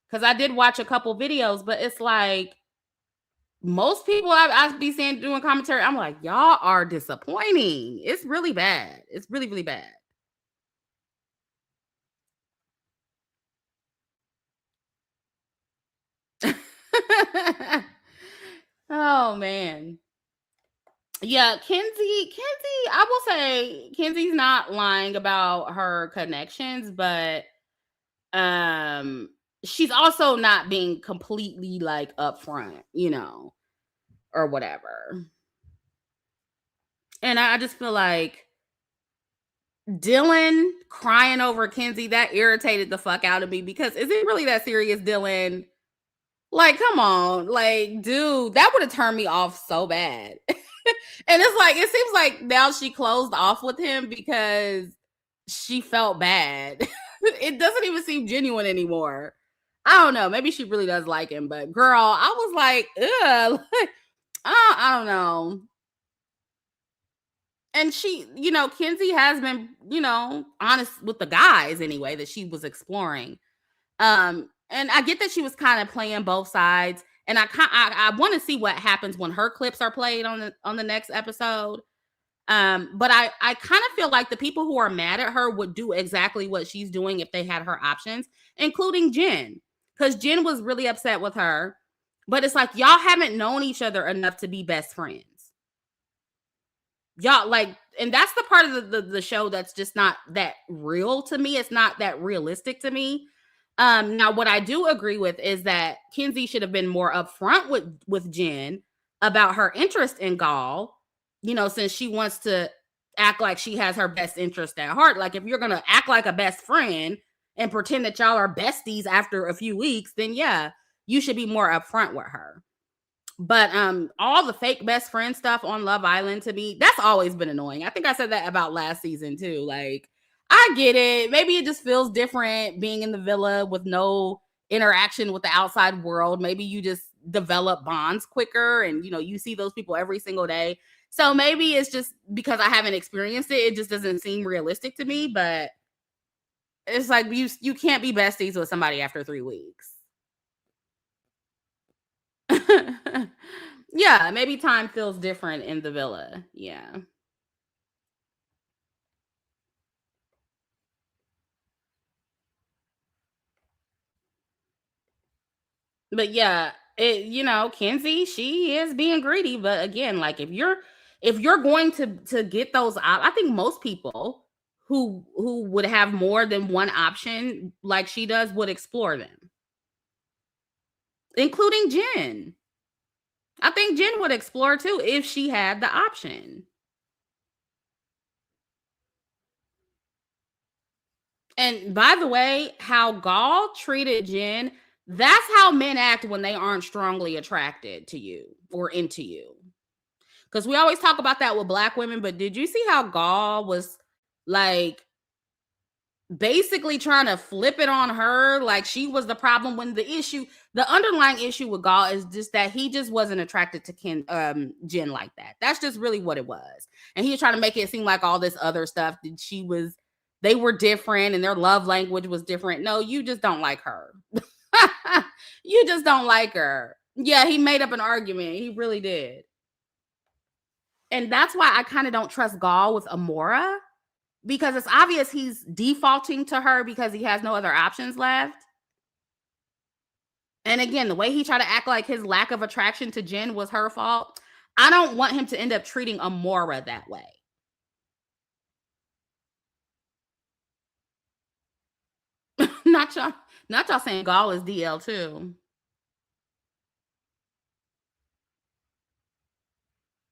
Because I did watch a couple videos, but it's like, most people I be seeing doing commentary, I'm like, y'all are disappointing. It's really bad. It's really, really bad. Oh man. Yeah, I will say Kenzie's not lying about her connections, but um she's also not being completely like upfront, or whatever. And I just feel like Dylan crying over Kenzie, that irritated the fuck out of me because is it really that serious, Dylan? Like, come on. Like, dude, that would have turned me off so bad. And it's like, it seems like now she closed off with him because she felt bad. It doesn't even seem genuine anymore. I don't know. Maybe she really does like him, but girl, I was like, ugh. I don't know. And she, Kenzie has been, honest with the guys anyway that she was exploring. And I get that she was kind of playing both sides, and I want to see what happens when her clips are played on the next episode. But I kind of feel like the people who are mad at her would do exactly what she's doing if they had her options, including Jen, because Jen was really upset with her. But it's like y'all haven't known each other enough to be best friends. Y'all like, and that's the part of the show that's just not that real to me. It's not that realistic to me. Now what I do agree with is that Kenzie should have been more upfront with Jen about her interest in Gall, since she wants to act like she has her best interest at heart. Like if you're gonna act like a best friend and pretend that y'all are besties after a few weeks, then yeah, you should be more upfront with her. But all the fake best friend stuff on Love Island to me, that's always been annoying. I think I said that about last season too. Like, I get it. Maybe it just feels different being in the villa with no interaction with the outside world. Maybe you just develop bonds quicker and you see those people every single day. So maybe it's just because I haven't experienced it, it just doesn't seem realistic to me, but it's like you can't be besties with somebody after 3 weeks. Yeah, maybe time feels different in the villa. Yeah. But yeah, Kenzie, she is being greedy, but again, like if you're going to get those I think most people who would have more than one option like she does would explore them, including Jen. I think Jen would explore too if she had the option. And by the way, how Gall treated Jen, that's how men act when they aren't strongly attracted to you or into you. Because we always talk about that with Black women, but did you see how Gall was like basically trying to flip it on her? Like she was the problem when the underlying issue with Gall is just that he just wasn't attracted to Jen like that. That's just really what it was. And he was trying to make it seem like all this other stuff that they were different and their love language was different. No, you just don't like her. You just don't like her. Yeah, he made up an argument. He really did. And that's why I kind of don't trust Gall with Amora because it's obvious he's defaulting to her because he has no other options left. And again, the way he tried to act like his lack of attraction to Jen was her fault, I don't want him to end up treating Amora that way. not y'all, not y'all saying Gall is DL too.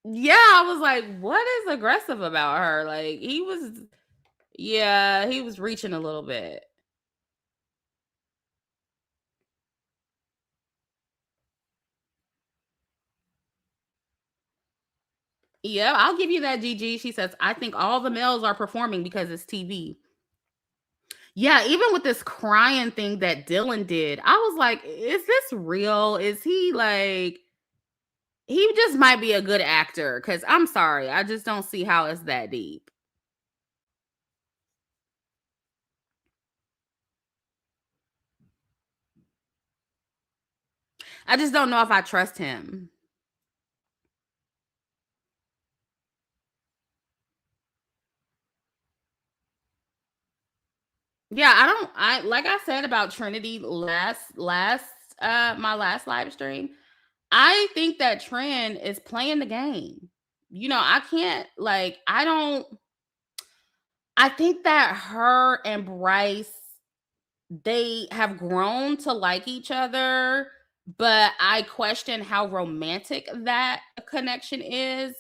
Yeah, I was like, what is aggressive about her? Like yeah, he was reaching a little bit. Yeah, I'll give you that, GG. She says, I think all the males are performing because it's TV. Yeah, even with this crying thing that Dylan did, I was like, is this real? Is he like, he just might be a good actor? Because I'm sorry, I just don't see how it's that deep. I just don't know if I trust him. Yeah, I like I said about Trinity last my last live stream. I think that Trend is playing the game. You know, I can't like I don't I think that her and Bryce, they have grown to like each other, but I question how romantic that connection is.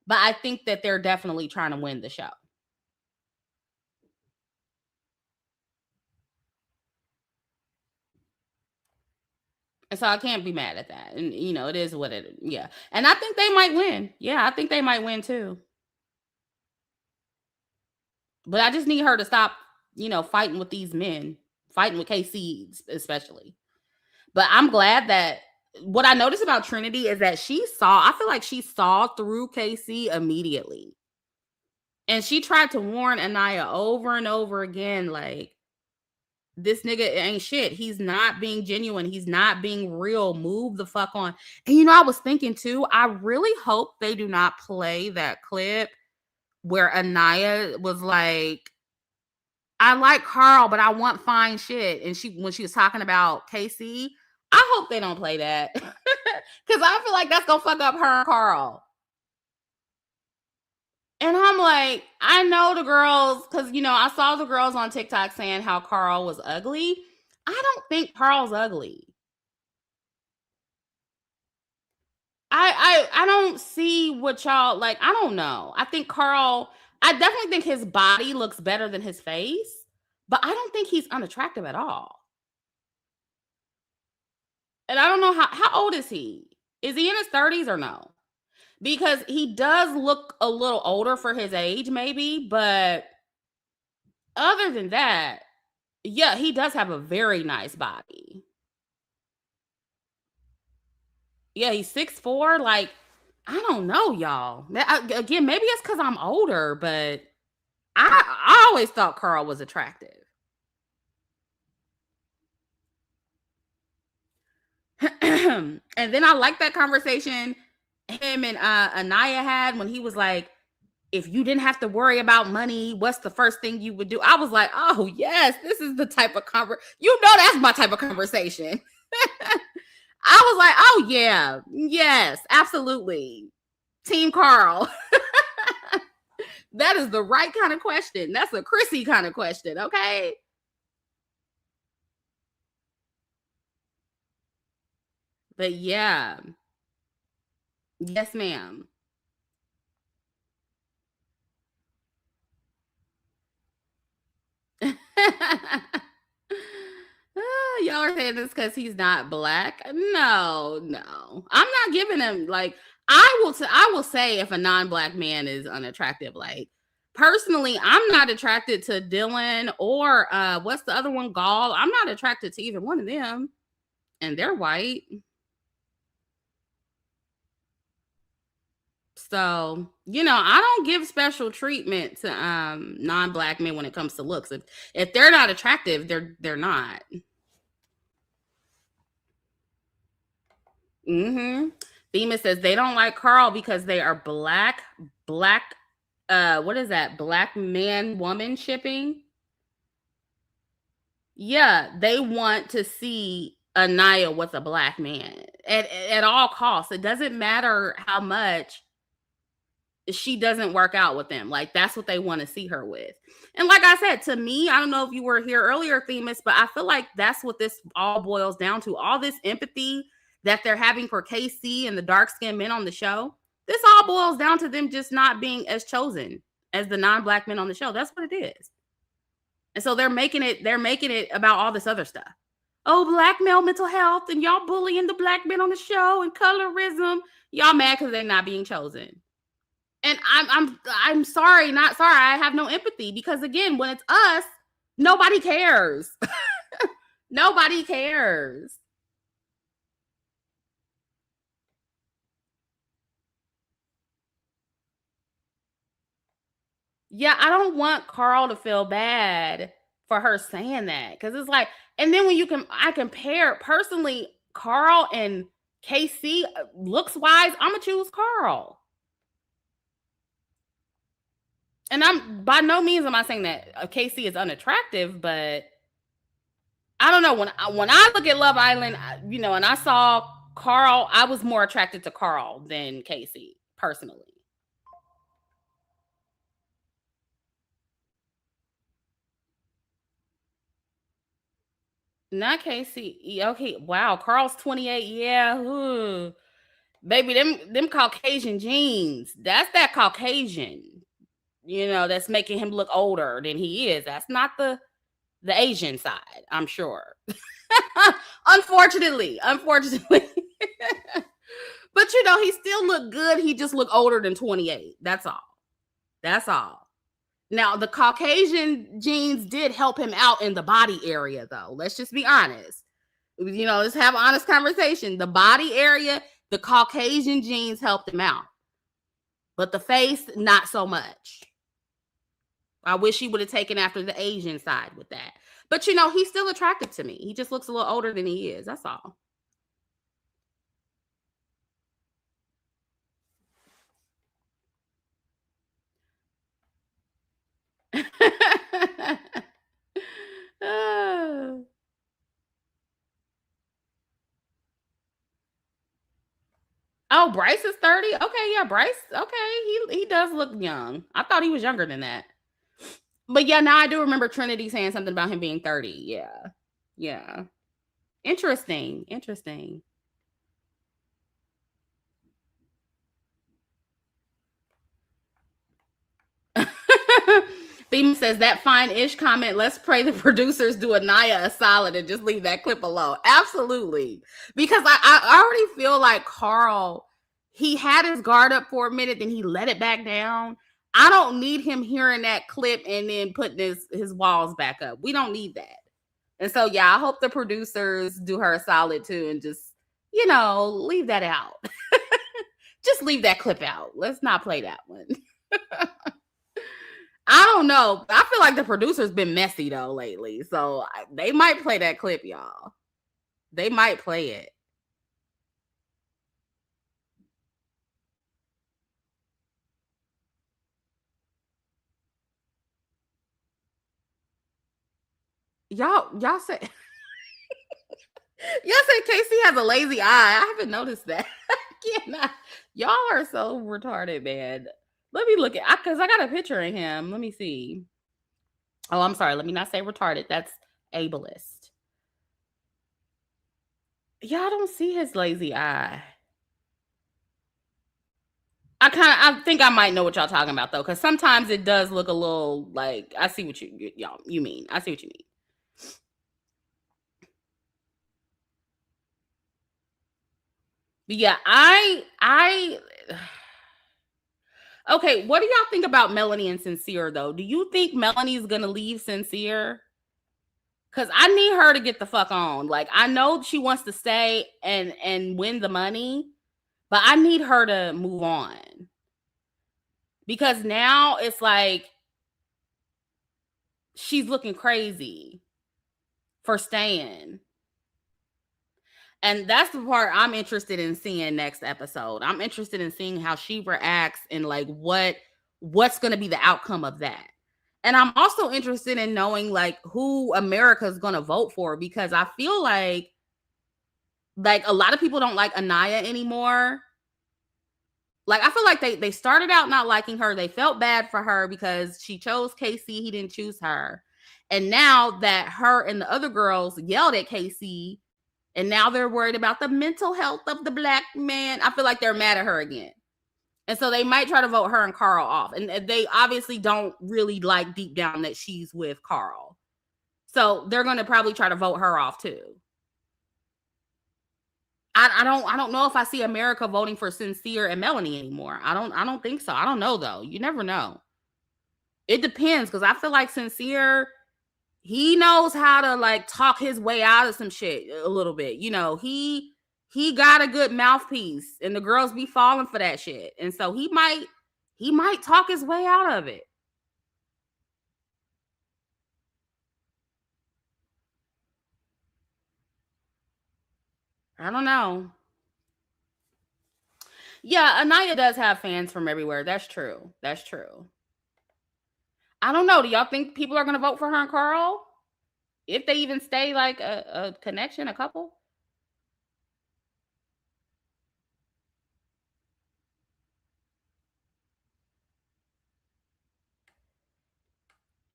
But I think that they're definitely trying to win the show. And so I can't be mad at that. And you know, it is what it is. Yeah. And I think they might win. Yeah, I think they might win too. But I just need her to stop, you know, fighting with these men, fighting with KC especially. But I'm glad that what I noticed about Trinity is that I feel like she saw through KC immediately. And she tried to warn Aniya over and over again, like, this nigga ain't shit. He's not being genuine. He's not being real. Move the fuck on. And you know, I was thinking too, I really hope they do not play that clip where Aniya was like, I like Carl, but I want fine shit. And when she was talking about KC, I hope they don't play that. Cause I feel like that's gonna fuck up her and Carl. And I'm like, I know the girls, because you know, I saw the girls on TikTok saying how Carl was ugly. I don't think Carl's ugly. I don't see what y'all like. I don't know. I think Carl, I definitely think his body looks better than his face, but I don't think he's unattractive at all. And I don't know how old is he? Is he in his 30s or no? Because he does look a little older for his age, maybe, but other than that, yeah, he does have a very nice body. Yeah, he's 6'4". Like, I don't know, y'all. Again, maybe it's because I'm older, but I always thought Carl was attractive. And then I like that conversation him and Aniya had when he was like, if you didn't have to worry about money, what's the first thing you would do? I was like, oh yes, this is the type of that's my type of conversation. I was like, oh yeah, yes, absolutely. Team Carl. That is the right kind of question. That's a Chrissy kind of question, okay? But yeah. Yes, ma'am. Y'all are saying this because he's not black. No, no. I'm not giving him like I will say if a non-black man is unattractive. Like personally, I'm not attracted to Dylan or what's the other one, Gall. I'm not attracted to either one of them. And they're white. So, you know, I don't give special treatment to non-black men when it comes to looks. If they're not attractive, they're not. Mm-hmm. Thema says they don't like Carl because they are black, what is that? Black man woman shipping. Yeah, they want to see Aniya with a black man at all costs. It doesn't matter how much she doesn't work out with them. Like that's what they want to see her with. And like I said, to me, I don't know if you were here earlier, Themis, but I feel like that's what this all boils down to. All this empathy that they're having for KC and the dark skinned men on the show. This all boils down to them just not being as chosen as the non-black men on the show. That's what it is. And so they're making it about all this other stuff. Oh, black male mental health, and y'all bullying the black men on the show and colorism. Y'all mad because they're not being chosen. And I'm sorry, not sorry. I have no empathy because again, when it's us, nobody cares. Nobody cares. Yeah, I don't want Carl to feel bad for her saying that because it's like, and then when I compare personally Carl and KC looks wise, I'm gonna choose Carl. And I'm by no means am I saying that KC is unattractive, but I don't know when I look at Love Island, you know, and I saw Carl, I was more attracted to Carl than Casey, personally. Not Casey. Okay, wow. Carl's 28. Yeah. Ooh. Baby, them Caucasian genes. That's that Caucasian, that's making him look older than he is. That's not the Asian side, I'm sure. Unfortunately. But he still looked good. He just looked older than 28. That's all. That's all. Now, the Caucasian genes did help him out in the body area, though. Let's just be honest. Let's have an honest conversation. The body area, the Caucasian genes helped him out. But the face, not so much. I wish he would have taken after the Asian side with that. But, he's still attractive to me. He just looks a little older than he is. That's all. Oh, Bryce is 30? Okay, yeah, Bryce. Okay, he does look young. I thought he was younger than that. But yeah, now I do remember Trinity saying something about him being 30. Yeah. Yeah. Interesting. Theme says that fine-ish comment. Let's pray the producers do Aniya a solid and just leave that clip alone. Absolutely. Because I already feel like Carl, he had his guard up for a minute, then he let it back down. I don't need him hearing that clip and then putting his walls back up. We don't need that. And so, yeah, I hope the producers do her a solid too and just, leave that out. Just leave that clip out. Let's not play that one. I don't know. I feel like the producer's been messy though lately. So they might play that clip, y'all. They might play it. Y'all say y'all say Casey has a lazy eye. I haven't noticed that. Y'all are so retarded, man. Let me look at because I got a picture of him. Let me see. Oh, I'm sorry. Let me not say retarded. That's ableist. Y'all don't see his lazy eye. I think I might know what y'all talking about though, because sometimes it does look a little like I see what you mean. I see what you mean. But yeah, I okay, what do y'all think about Melanie and Sincere though? Do you think Melanie's gonna leave Sincere? Cause I need her to get the fuck on. Like I know she wants to stay and win the money, but I need her to move on. Because now it's like she's looking crazy for staying. And that's the part I'm interested in seeing next episode. I'm interested in seeing how she reacts and like what's going to be the outcome of that. And I'm also interested in knowing like who America's going to vote for because I feel like a lot of people don't like Aniya anymore. Like I feel like they started out not liking her. They felt bad for her because she chose Casey, he didn't choose her. And now that her and the other girls yelled at Casey, and now they're worried about the mental health of the black man. I feel like they're mad at her again. And so they might try to vote her and Carl off. And they obviously don't really like deep down that she's with Carl. So they're going to probably try to vote her off too. I don't know if I see America voting for Sincere and Melanie anymore. I don't think so. I don't know though. You never know. It depends because I feel like Sincere, he knows how to like talk his way out of some shit a little bit. He got a good mouthpiece and the girls be falling for that shit. And so he might talk his way out of it. I don't know. Yeah, Aniya does have fans from everywhere. That's true. I don't know. Do y'all think people are going to vote for her and Carl? If they even stay like a connection, a couple?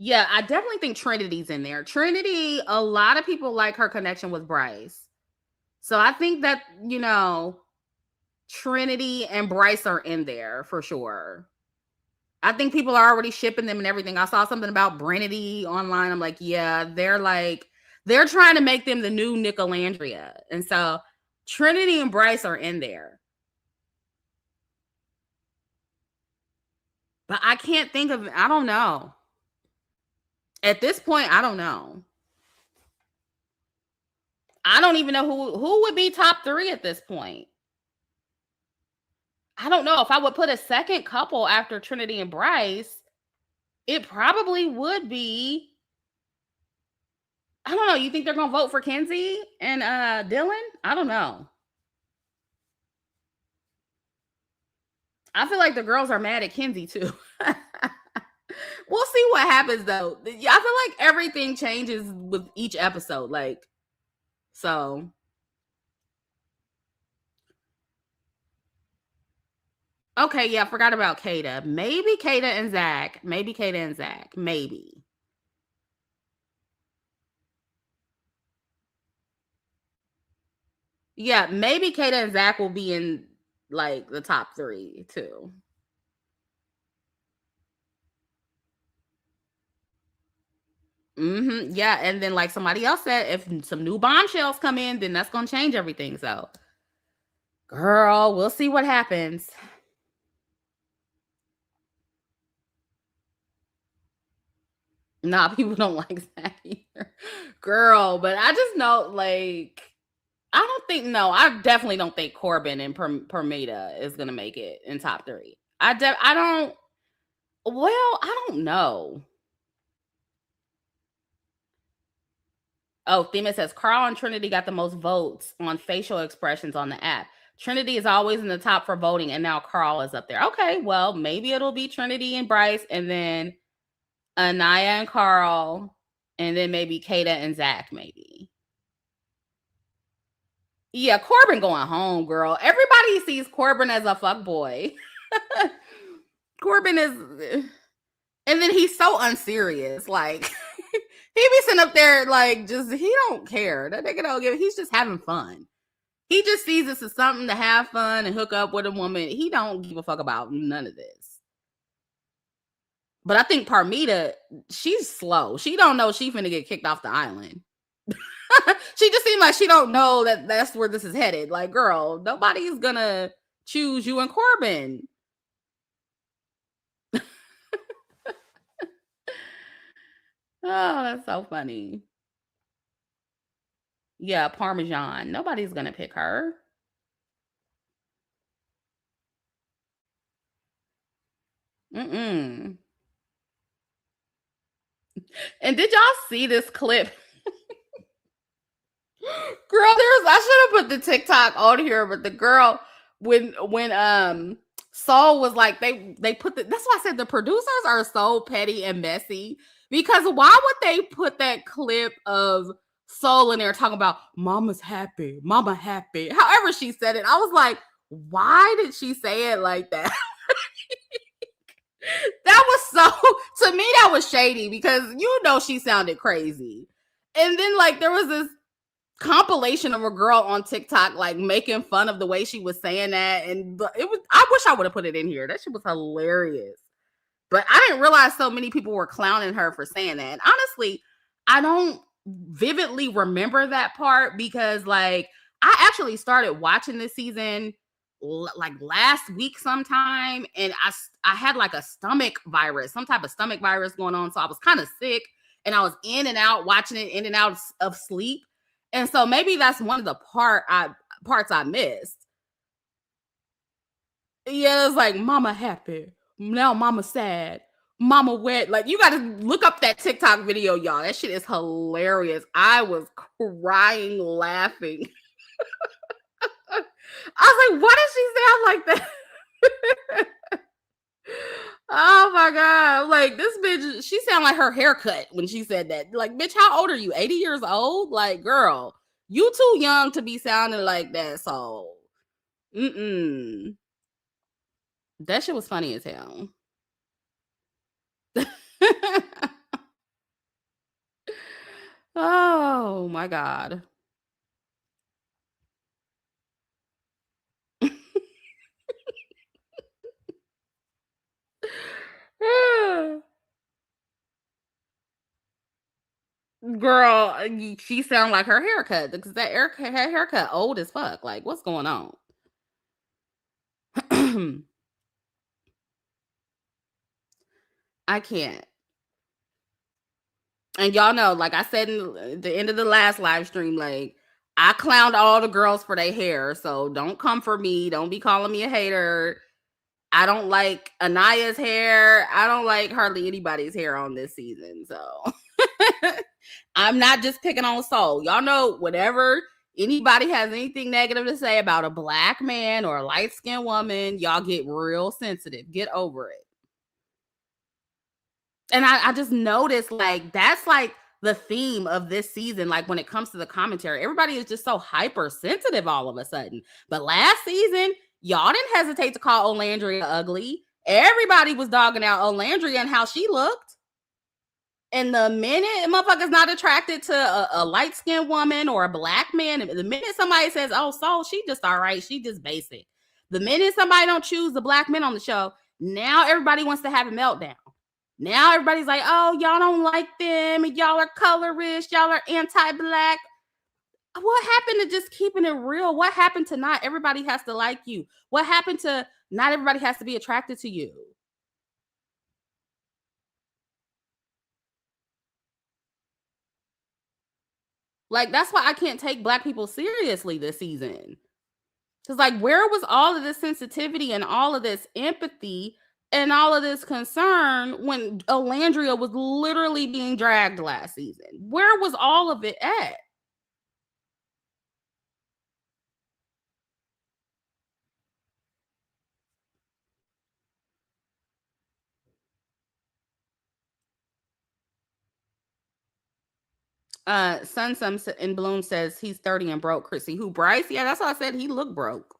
Yeah, I definitely think Trinity's in there. Trinity, a lot of people like her connection with Bryce. So I think that, Trinity and Bryce are in there for sure. I think people are already shipping them and everything. I saw something about Brinity online. I'm like, yeah, they're trying to make them the new Nicolandria. And so Trinity and Bryce are in there. But I can't think of, I don't know. At this point, I don't know. I don't even know who would be top 3 at this point. I don't know if I would put a second couple after Trinity and Bryce. It probably would be. I don't know. You think they're gonna vote for Kenzie and Dylan? I don't know. I feel like the girls are mad at Kenzie too. We'll see what happens though. I feel like everything changes with each episode. Like, so okay, yeah, I forgot about Kayda. Maybe Kayda and Zach. Maybe Kayda and Zach. Maybe. Yeah, maybe Kayda and Zach will be in like the top 3 too. Yeah, and then like somebody else said, if some new bombshells come in, then that's gonna change everything. So, girl, we'll see what happens. Nah, people don't like that either, girl. But I just know, like, I don't think. No, I definitely don't think Corbin and Permita is gonna make it in top 3. I don't. Well, I don't know. Oh, Thema says Carl and Trinity got the most votes on facial expressions on the app. Trinity is always in the top for voting, and now Carl is up there. Okay, well, maybe it'll be Trinity and Bryce, and then Aniya and Carl, and then maybe Kayda and Zach, maybe. Yeah, Corbin going home, girl. Everybody sees Corbin as a fuck boy. Corbin is, and then he's so unserious. Like he be sitting up there, like just he don't care. That nigga don't give. He's just having fun. He just sees this as something to have fun and hook up with a woman. He don't give a fuck about none of this. But I think Parmita, she's slow. She don't know she finna get kicked off the island. She just seemed like she don't know that that's where this is headed. Like, girl, nobody's gonna choose you and Corbin. Oh, that's so funny. Yeah, Parmesan. Nobody's gonna pick her. Mm-mm. And did y'all see this clip? Girl, I should have put the TikTok on here, but the girl when Saul was like they put that's why I said the producers are so petty and messy because why would they put that clip of Soul in there talking about mama's happy, mama happy. However she said it, I was like, why did she say it like that? That was so to me that was shady because she sounded crazy. And then like there was this compilation of a girl on TikTok like making fun of the way she was saying that, and it was. I wish I would have put it in here. That shit was hilarious, but I didn't realize so many people were clowning her for saying that. And honestly, I don't vividly remember that part because like I actually started watching this season like last week sometime, and I had like a stomach virus, some type of stomach virus going on, so I was kind of sick, and I was in and out watching it, in and out of sleep, and so maybe that's one of the parts I missed. Yeah, it's like mama happy, now mama sad, mama wet. Like you got to look up that TikTok video, y'all. That shit is hilarious. I was crying laughing. I was like, why does she sound like that? Oh my god! Like this bitch, she sounded like her haircut when she said that. Like, bitch, how old are you? 80 years old? Like, girl, you too young to be sounding like that. So, that shit was funny as hell. Oh my God. Girl, she sound like her haircut because that her haircut old as fuck. Like, what's going on? I can't. And y'all know, like I said in the end of the last live stream, like I clowned all the girls for their hair. So don't come for me. Don't be calling me a hater. I don't like Aniya's hair. I don't like hardly anybody's hair on this season. So I'm not just picking on Soul. Y'all know whenever anybody has anything negative to say about a black man or a light-skinned woman, y'all get real sensitive. Get over it. And I just noticed like that's like the theme of this season. Like when it comes to the commentary, everybody is just so hypersensitive all of a sudden. But last season, y'all didn't hesitate to call Olandria ugly. Everybody was dogging out Olandria and how she looked. And the minute a motherfucker's not attracted to a light-skinned woman or a black man, the minute somebody says, oh, Soul, she just all right, she just basic. The minute somebody don't choose the black men on the show, now everybody wants to have a meltdown. Now everybody's like, oh, y'all don't like them, and y'all are colorist, y'all are anti-black. What happened to just keeping it real? What happened to not everybody has to like you? What happened to not everybody has to be attracted to you? Like, that's why I can't take black people seriously this season. Because, like, where was all of this sensitivity and all of this empathy and all of this concern when Olandria was literally being dragged last season? Where was all of it at? Sunsum in Bloom says he's 30 and broke. Chrissy, who Bryce? Yeah, that's why I said he looked broke.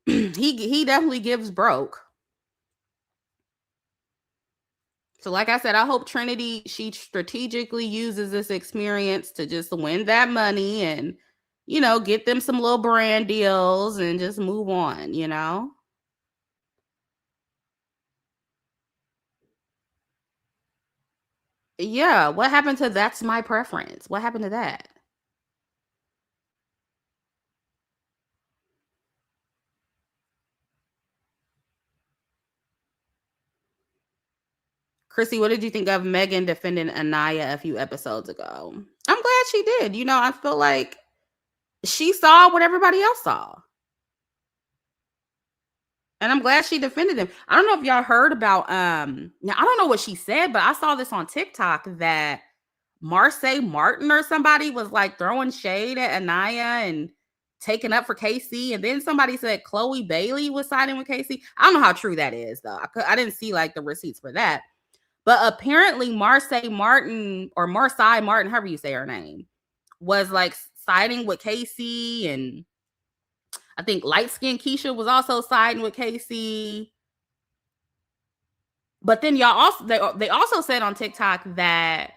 he definitely gives broke. So, like I said, I hope Trinity she strategically uses this experience to just win that money and get them some little brand deals and just move on. Yeah. What happened to that's my preference? What happened to that? Chrissy, what did you think of Megan defending Aniya a few episodes ago? I'm glad she did. I feel like she saw what everybody else saw. And I'm glad she defended him. I don't know if y'all heard about now I don't know what she said, but I saw this on TikTok that Marsai Martin or somebody was like throwing shade at Aniya and taking up for KC. And then somebody said Chloe Bailey was siding with KC. I don't know how true that is though. I didn't see like the receipts for that. But apparently Marsai Martin or Marsai Martin, however you say her name, was like siding with KC, and I think light skinned Keisha was also siding with KC. But then y'all also they also said on TikTok that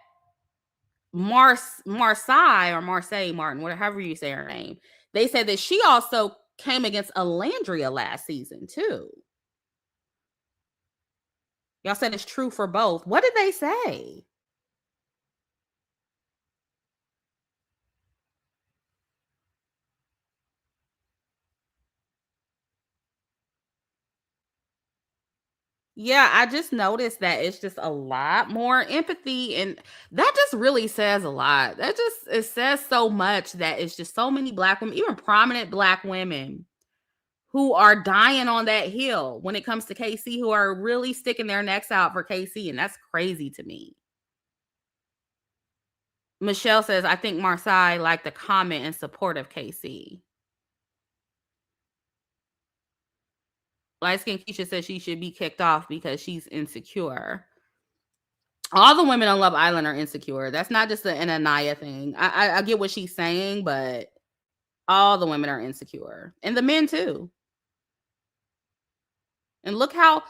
Marsai or Marsai Martin, whatever you say her name, they said that she also came against Alandria last season too. Y'all said it's true for both. What did they say? Yeah, I just noticed that it's just a lot more empathy, and that just really says a lot. That just it says so much that it's just so many black women, even prominent black women, who are dying on that hill when it comes to KC, who are really sticking their necks out for KC, and that's crazy to me. Michelle says, I think Marsai liked the comment in support of KC. Light Skin Keisha says she should be kicked off because she's insecure. All the women on Love Island are insecure. That's not just an Aniya thing. I get what she's saying, but all the women are insecure. And the men too. And look how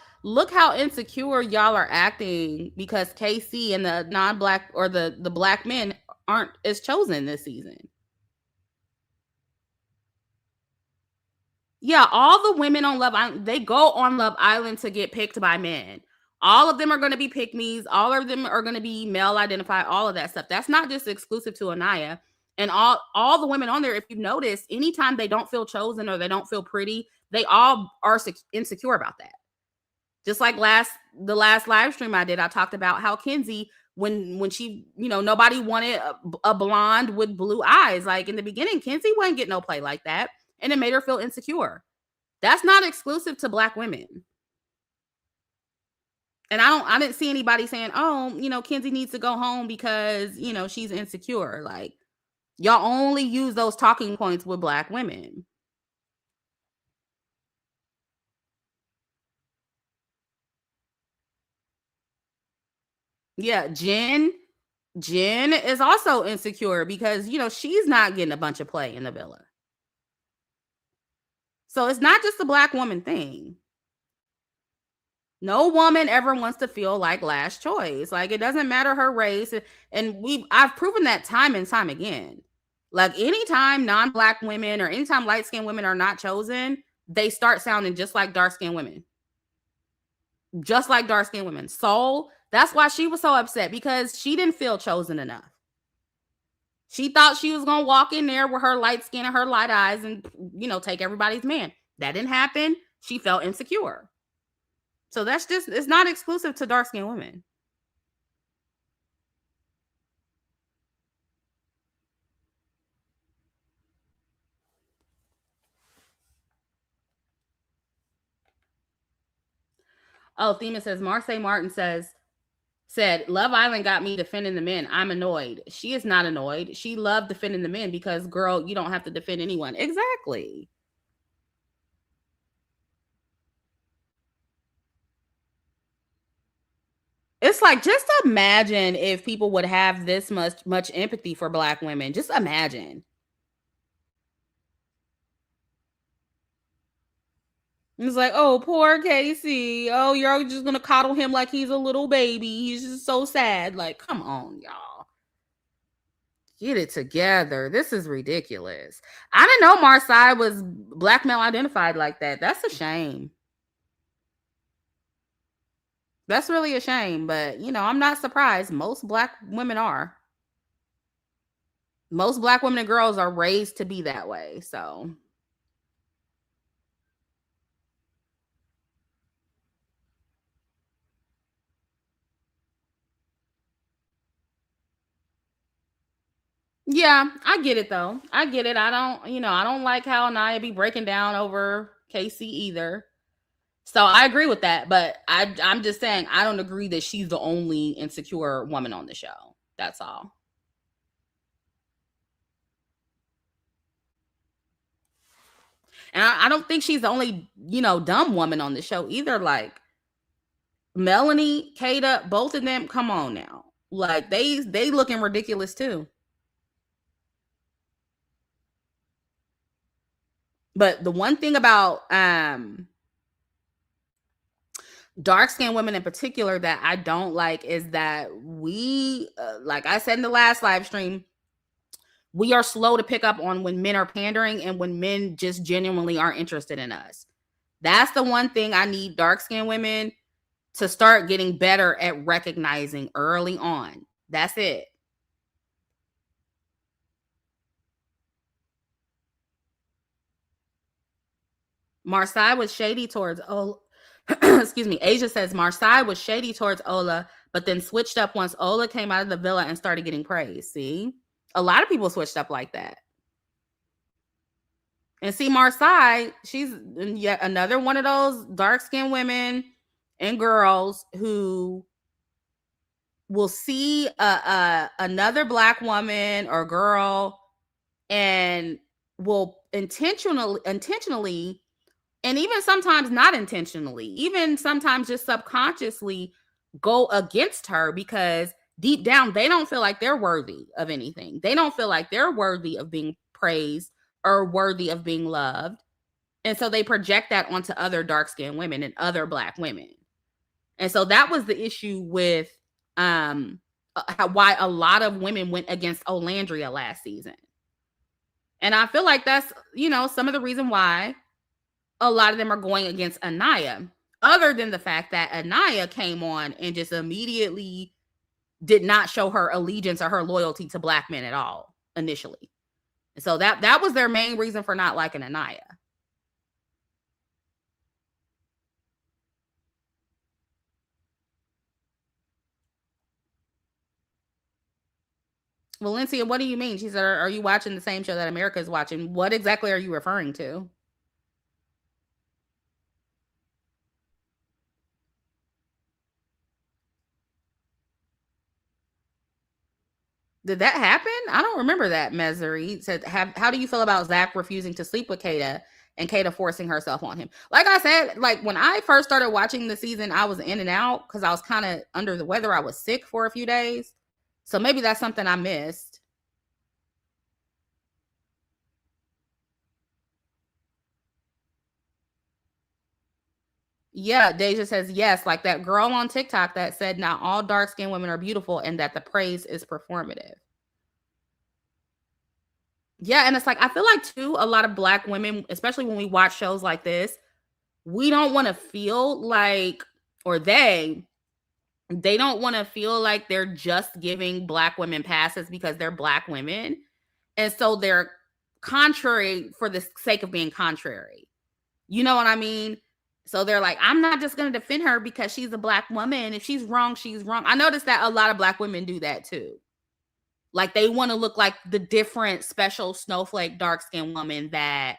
insecure y'all are acting because KC and the non-black or the black men aren't as chosen this season. Yeah, all the women on Love Island, they go on Love Island to get picked by men. All of them are going to be pick me's. All of them are going to be male identified. All of that stuff. That's not just exclusive to Aniya. And all the women on there, if you notice, anytime they don't feel chosen or they don't feel pretty, they all are insecure about that. Just like the last live stream I did, I talked about how Kenzie, when she, nobody wanted a blonde with blue eyes. Like in the beginning, Kenzie wouldn't get no play like that, and it made her feel insecure. That's not exclusive to Black women. And I didn't see anybody saying, "Oh, Kenzie needs to go home because she's insecure." Like y'all only use those talking points with Black women. Yeah, Jen is also insecure because she's not getting a bunch of play in the villa. So it's not just a Black woman thing. No woman ever wants to feel like last choice. Like it doesn't matter her race, and I've proven that time and time again. Like anytime non-Black women or anytime light-skinned women are not chosen, they start sounding just like dark-skinned women. Just like dark-skinned women. Soul, that's why she was so upset, because she didn't feel chosen enough. She thought she was going to walk in there with her light skin and her light eyes and, take everybody's man. That didn't happen. She felt insecure. So it's not exclusive to dark-skinned women. Oh, Thema says, Marsai Martin said, Love Island got me defending the men. I'm annoyed. She is not annoyed. She loved defending the men because, girl, you don't have to defend anyone. Exactly. It's like, just imagine if people would have this much empathy for Black women. Just imagine. It's like, oh, poor Casey. Oh, you're just gonna coddle him like he's a little baby. He's just so sad. Like, come on, y'all. Get it together. This is ridiculous. I didn't know Marsai was Black male identified like that. That's a shame. That's really a shame, but I'm not surprised. Most Black women are. Most Black women and girls are raised to be that way. So yeah, I get it though. I get it. I don't like how Aniya be breaking down over Casey either. So I agree with that, but I'm just saying I don't agree that she's the only insecure woman on the show. That's all. And I don't think she's the only, dumb woman on the show either. Like Melanie, Kayda, both of them, come on now. Like they looking ridiculous too. But the one thing about dark skinned women in particular that I don't like is that we, like I said in the last live stream, we are slow to pick up on when men are pandering and when men just genuinely aren't interested in us. That's the one thing I need dark skinned women to start getting better at recognizing early on. That's it. Marsai was shady towards excuse me. Asia says Marsai was shady towards Ola, but then switched up once Ola came out of the villa and started getting praise. See, a lot of people switched up like that. And see, Marsai, she's yet another one of those dark-skinned women and girls who will see another Black woman or girl and will intentionally, and even sometimes not intentionally, even sometimes just subconsciously go against her because deep down they don't feel like they're worthy of anything. They don't feel like they're worthy of being praised or worthy of being loved. And so they project that onto other dark-skinned women and other Black women. And so that was the issue with why a lot of women went against Olandria last season. And I feel like that's, some of the reason why a lot of them are going against Aniya, other than the fact that Aniya came on and just immediately did not show her allegiance or her loyalty to black men at all initially. So that was their main reason for not liking Aniya. Valencia, what do you mean? She said, are you watching the same show that America is watching? What exactly are you referring to? Did that happen? I don't remember that. Mesri said, how do you feel about Zach refusing to sleep with Kayda and Kayda forcing herself on him? Like I said, like when I first started watching the season, I was in and out because I was kind of under the weather. I was sick for a few days. So maybe that's something I missed. Yeah, Deja says yes, like that girl on TikTok that said not all dark-skinned women are beautiful and that the praise is performative. Yeah, and it's like I feel like too a lot of black women, especially when we watch shows like this, we don't want to feel like, or they don't want to feel like they're just giving black women passes because they're black women. And so they're contrary for the sake of being contrary. You know what I mean? So they're like, I'm not just going to defend her because she's a black woman. If she's wrong, she's wrong. I noticed that a lot of black women do that too. Like they want to look like the different special snowflake dark skinned woman that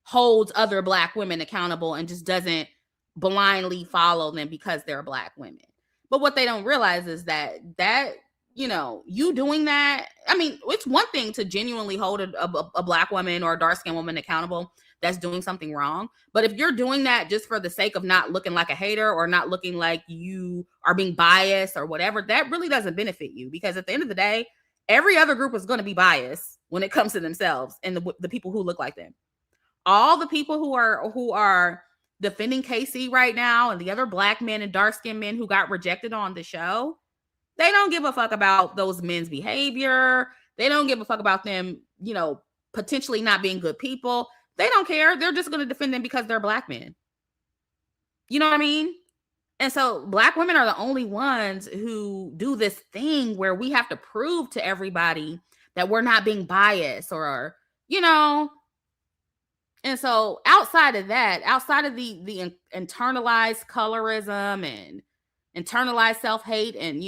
holds other black women accountable and just doesn't blindly follow them because they're black women. But what they don't realize is that you doing that, I mean, it's one thing to genuinely hold a black woman or a dark skinned woman accountable that's doing something wrong. But if you're doing that just for the sake of not looking like a hater or not looking like you are being biased or whatever, that really doesn't benefit you, because at the end of the day, every other group is going to be biased when it comes to themselves and the people who look like them. All the people who are defending KC right now and the other black men and dark-skinned men who got rejected on the show, they don't give a fuck about those men's behavior. They don't give a fuck about them, potentially not being good people. They don't care. They're just going to defend them because they're black men. You know what I mean? And so black women are the only ones who do this thing where we have to prove to everybody that we're not being biased or, and so outside of that, outside of the internalized colorism and internalized self-hate and,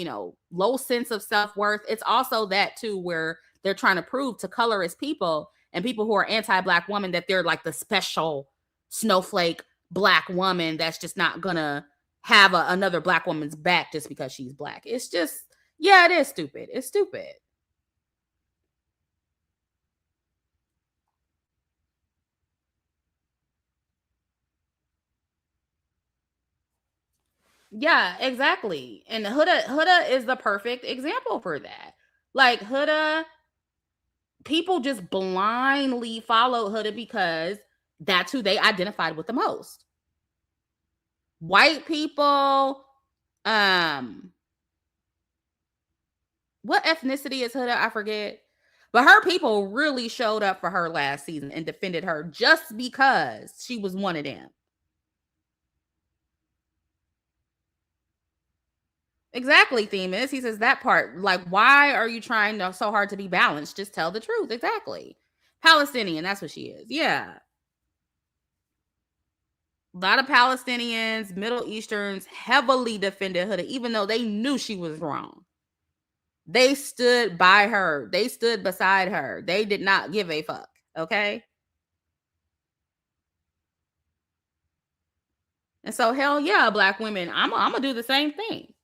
low sense of self-worth, it's also that too, where they're trying to prove to colorist people and people who are anti-black women that they're like the special snowflake black woman that's just not gonna have another black woman's back just because she's black. It's just, yeah, it is stupid. It's stupid. Yeah, exactly. And Huda is the perfect example for that. Like Huda, people just blindly follow Huda because that's who they identified with the most. White people, what ethnicity is Huda? I forget. But her people really showed up for her last season and defended her just because she was one of them. Exactly, Themis. He says that part. Like, why are you trying so hard to be balanced? Just tell the truth. Exactly. Palestinian, that's what she is. Yeah. A lot of Palestinians, Middle Easterns heavily defended Huda, even though they knew she was wrong. They stood by her. They stood beside her. They did not give a fuck. Okay. And so, hell yeah, black women, I'm going to do the same thing.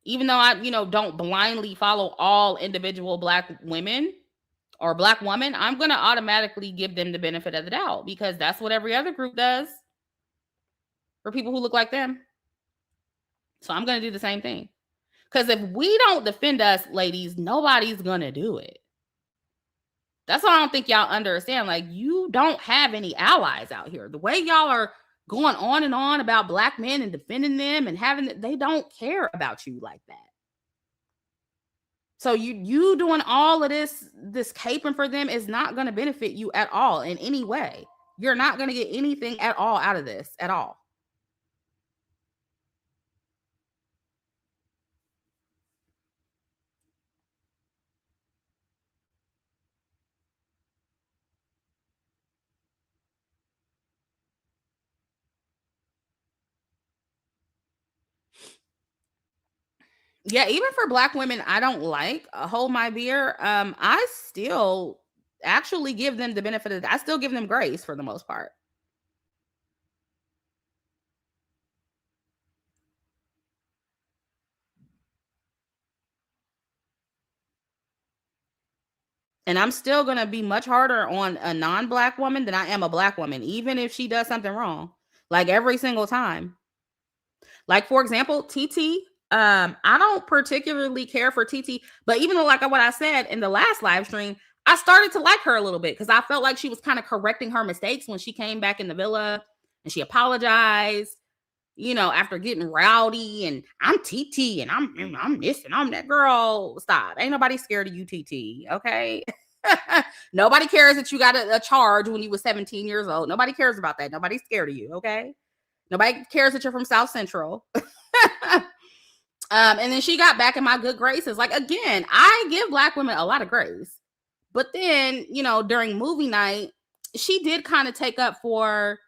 Even though I, don't blindly follow all individual black women or black women, I'm going to automatically give them the benefit of the doubt because that's what every other group does for people who look like them. So I'm going to do the same thing. Because if we don't defend us, ladies, nobody's going to do it. That's what I don't think y'all understand. Like, you don't have any allies out here. The way y'all are going on and on about black men and defending them and they don't care about you like that. So you doing all of this caping for them is not going to benefit you at all in any way. You're not going to get anything at all out of this at all. Yeah, even for black women I don't like hold my beer. I still actually give them the benefit of I still give them grace for the most part. And I'm still going to be much harder on a non-black woman than I am a black woman, even if she does something wrong. Like every single time. Like for example, TT. I don't particularly care for TT, but even though, like what I said in the last live stream, I started to like her a little bit because I felt like she was kind of correcting her mistakes when she came back in the villa and she apologized, after getting rowdy and I'm TT and I'm this and I'm that. Girl, stop. Ain't nobody scared of you, TT. Okay. Nobody cares that you got a charge when you was 17 years old. Nobody cares about that. Nobody's scared of you. Okay. Nobody cares that you're from South Central. And then she got back in my good graces. Like, again, I give black women a lot of grace. But then, during movie night, she did kind of take up for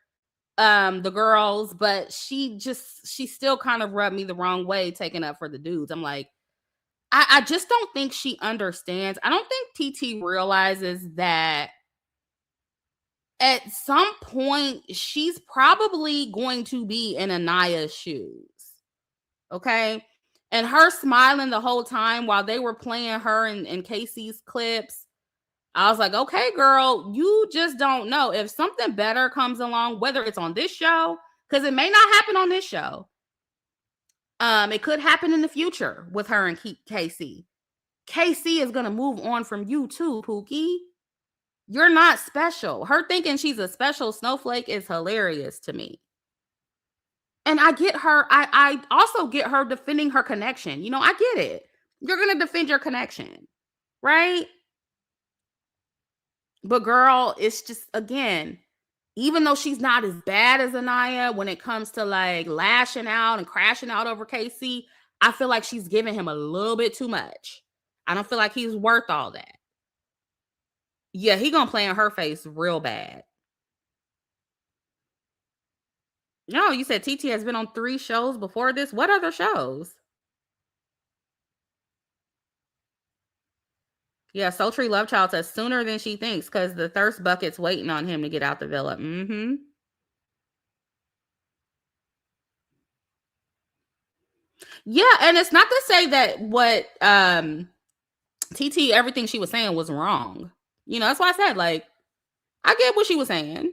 the girls, but she still kind of rubbed me the wrong way, taking up for the dudes. I'm like, I just don't think she understands. I don't think TT realizes that at some point she's probably going to be in Aniya's shoes. Okay. And her smiling the whole time while they were playing her and Casey's clips, I was like, okay, girl, you just don't know. If something better comes along, whether it's on this show, because it may not happen on this show. It could happen in the future with her and Casey. Casey is going to move on from you too, Pookie. You're not special. Her thinking she's a special snowflake is hilarious to me. And I get her. I also get her defending her connection. I get it. You're going to defend your connection, right? But girl, it's just, again, even though she's not as bad as Aniya when it comes to like lashing out and crashing out over Casey, I feel like she's giving him a little bit too much. I don't feel like he's worth all that. Yeah, he gonna play in her face real bad. No, you said TT has been on 3 shows before this. What other shows? Yeah, Sultry Love Child says sooner than she thinks because the thirst bucket's waiting on him to get out the villa. Mm-hmm. Yeah, and it's not to say that what TT, everything she was saying was wrong. That's why I said, like, I get what she was saying.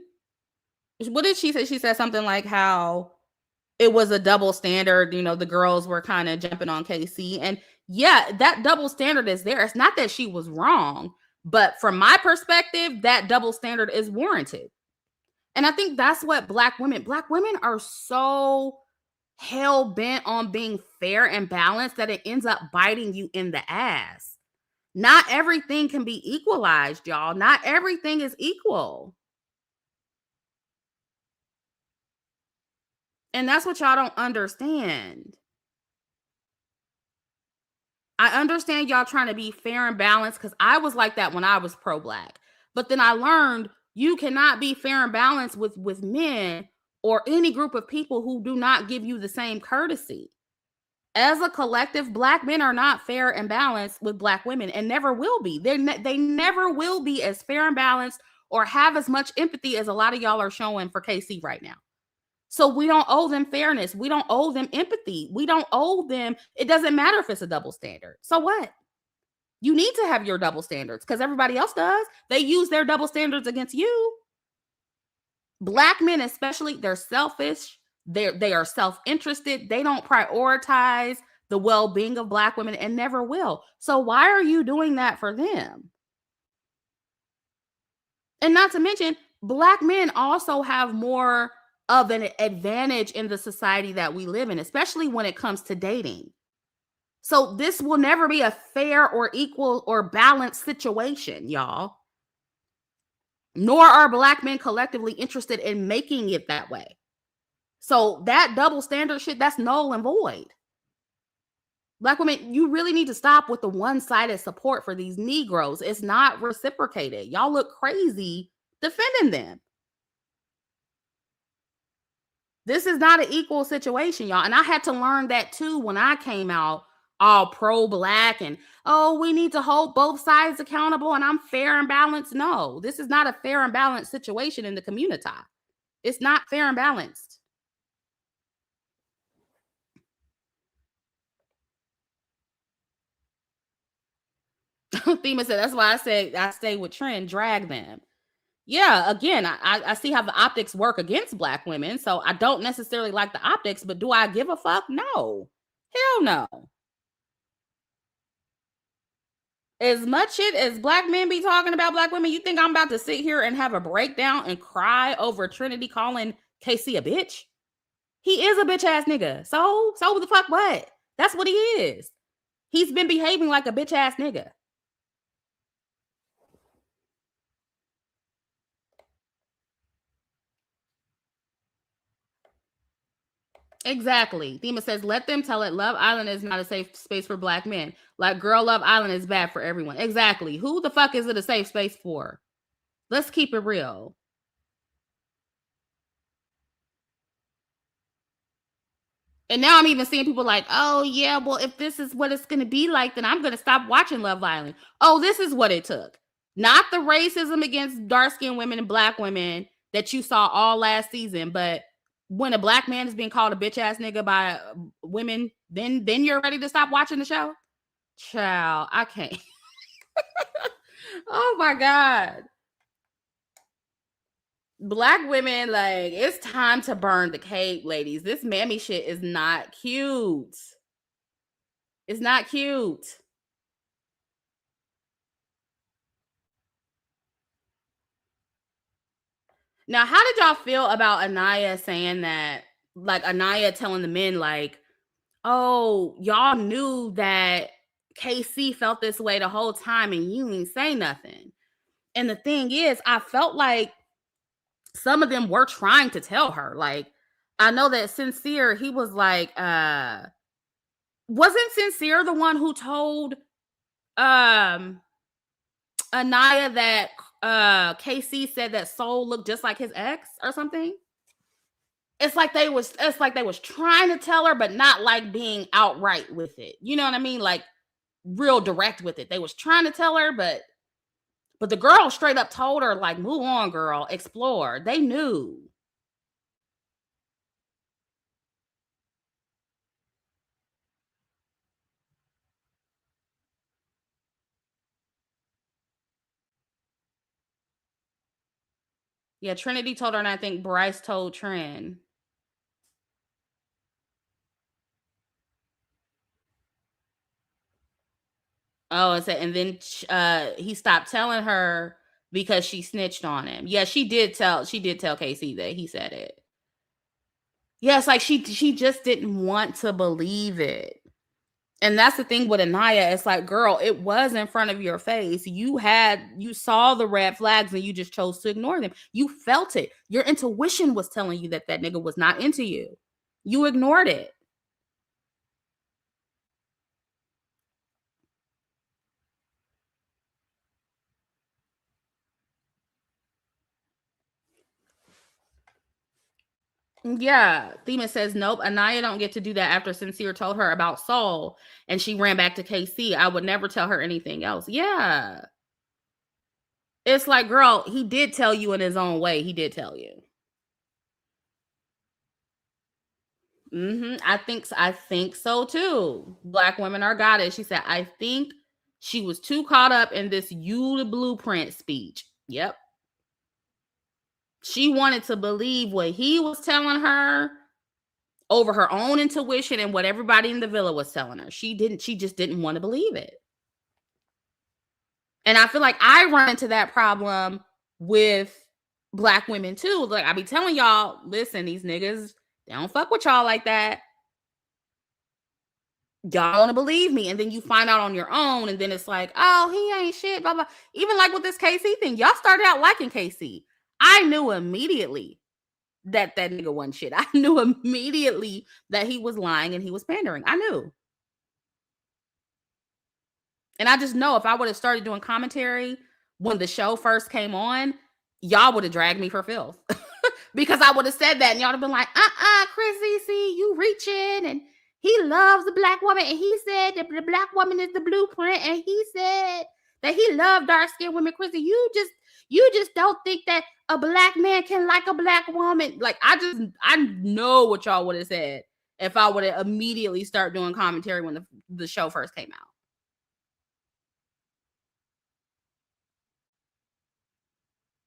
What did she say? She said something like how it was a double standard. The girls were kind of jumping on Casey. And yeah, that double standard is there. It's not that she was wrong, but from my perspective, that double standard is warranted. And I think that's what black women are so hell bent on being fair and balanced that it ends up biting you in the ass. Not everything can be equalized, y'all. Not everything is equal. And that's what y'all don't understand. I understand y'all trying to be fair and balanced because I was like that when I was pro-black. But then I learned you cannot be fair and balanced with men or any group of people who do not give you the same courtesy. As a collective, black men are not fair and balanced with black women and never will be. They never will be as fair and balanced or have as much empathy as a lot of y'all are showing for KC right now. So we don't owe them fairness. We don't owe them empathy. We don't owe them. It doesn't matter if it's a double standard. So what? You need to have your double standards because everybody else does. They use their double standards against you. Black men, especially, they're selfish. They are self-interested. They don't prioritize the well-being of black women and never will. So why are you doing that for them? And not to mention, black men also have more of an advantage in the society that we live in, especially when it comes to dating. So this will never be a fair or equal or balanced situation, y'all. Nor are Black men collectively interested in making it that way. So that double standard shit, that's null and void. Black women, you really need to stop with the one-sided support for these Negroes. It's not reciprocated. Y'all look crazy defending them. This is not an equal situation, y'all. And I had to learn that too when I came out all pro-Black and, oh, we need to hold both sides accountable and I'm fair and balanced. No, this is not a fair and balanced situation in the community. It's not fair and balanced. Thema said, that's why I said I stay with trend, drag them. Yeah, again, I see how the optics work against Black women. So I don't necessarily like the optics, but do I give a fuck? No. Hell no. As much shit as Black men be talking about Black women, you think I'm about to sit here and have a breakdown and cry over Trinity calling KC a bitch? He is a bitch ass nigga. So the fuck what? That's what he is. He's been behaving like a bitch ass nigga. Exactly. Thema says, let them tell it. Love Island is not a safe space for Black men. Like, girl, Love Island is bad for everyone. Exactly. Who the fuck is it a safe space for? Let's keep it real. And now I'm even seeing people like, oh, yeah, well, if this is what it's going to be like, then I'm going to stop watching Love Island. Oh, this is what it took. Not the racism against dark-skinned women and Black women that you saw all last season, but when a Black man is being called a bitch-ass nigga by women, then you're ready to stop watching the show? Child, I can't. Oh, my God. Black women, like, it's time to burn the cake, ladies. This mammy shit is not cute. It's not cute. Now, how did y'all feel about Aniya saying that, like, Aniya telling the men, like, oh, y'all knew that KC felt this way the whole time and you didn't say nothing. And the thing is, I felt like some of them were trying to tell her. Like, I know that Sincere, he was like, wasn't Sincere the one who told Aniya that KC said that Soul looked just like his ex or something? It's like they was trying to tell her, but not like being outright with it. You know what I mean? Like real direct with it. They was trying to tell her, but the girl straight up told her, like, move on, girl, explore. They knew. Yeah, Trinity told her, and I think Bryce told Trin. Oh, and then he stopped telling her because she snitched on him. Yeah, she did tell Casey that he said it. Yeah, it's like she just didn't want to believe it. And that's the thing with Aniya. It's like, girl, it was in front of your face. You saw the red flags and you just chose to ignore them. You felt it. Your intuition was telling you that nigga was not into you. You ignored it. Yeah. Thema says, nope, Aniya don't get to do that after Sincere told her about Saul and she ran back to KC. I would never tell her anything else. Yeah. It's like, girl, he did tell you in his own way. He did tell you. I think so too. Black women are goddess. She said, I think she was too caught up in this you the blueprint speech. Yep. She wanted to believe what he was telling her over her own intuition and what everybody in the villa was telling her. She just didn't want to believe it. And I feel like I run into that problem with black women too. Like I be telling y'all, listen, these niggas, they don't fuck with y'all like that. Y'all want to believe me, and then you find out on your own, and then it's like, oh, he ain't shit, blah blah. Even like with this KC thing, y'all started out liking KC. I knew immediately that nigga wasn't shit. I knew immediately that he was lying and he was pandering. I knew. And I just know if I would have started doing commentary when the show first came on, y'all would have dragged me for filth. Because I would have said that and y'all would have been like, Chrissy, see, you reaching, and he loves the black woman, and he said that the black woman is the blueprint, and he said that he loved dark-skinned women. Chrissy, you just don't think that a black man can like a black woman. Like I know what y'all would have said if I would have immediately start doing commentary when the show first came out.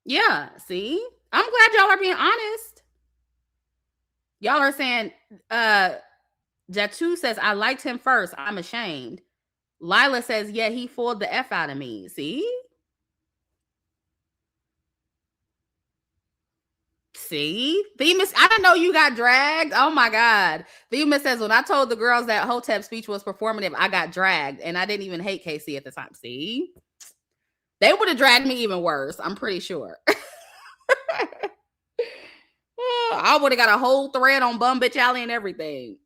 Yeah, see? I'm glad y'all are being honest. Y'all are saying, Jatu says, I liked him first. I'm ashamed. Lila says, yeah, he fooled the F out of me. See? See? Themis, I didn't know you got dragged. Oh my God. Themis says, when I told the girls that Hotep's speech was performative, I got dragged. And I didn't even hate Casey at the time. See? They would have dragged me even worse. I'm pretty sure. I would have got a whole thread on Bum Bitch Alley and everything.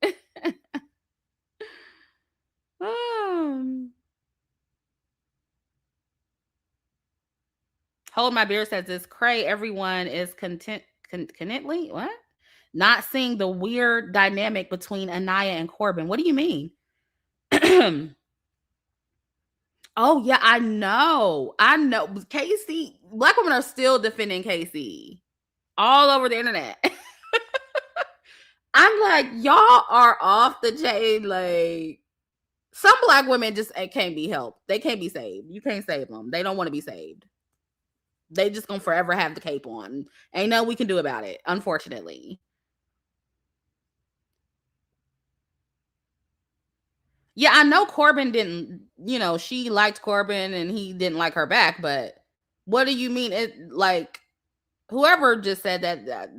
Hold My Beer says this cray. Everyone is contently what? Not seeing the weird dynamic between Aniya and Corbin. What do you mean? Oh yeah, I know. Casey, black women are still defending Casey all over the internet. I'm like, y'all are off the chain. Like, some black women just can't be helped. They can't be saved. You can't save them. They don't want to be saved. They just gonna forever have the cape on. Ain't nothing we can do about it, unfortunately. Yeah, I know Corbin didn't, she liked Corbin and he didn't like her back, but what do you mean? It like whoever just said that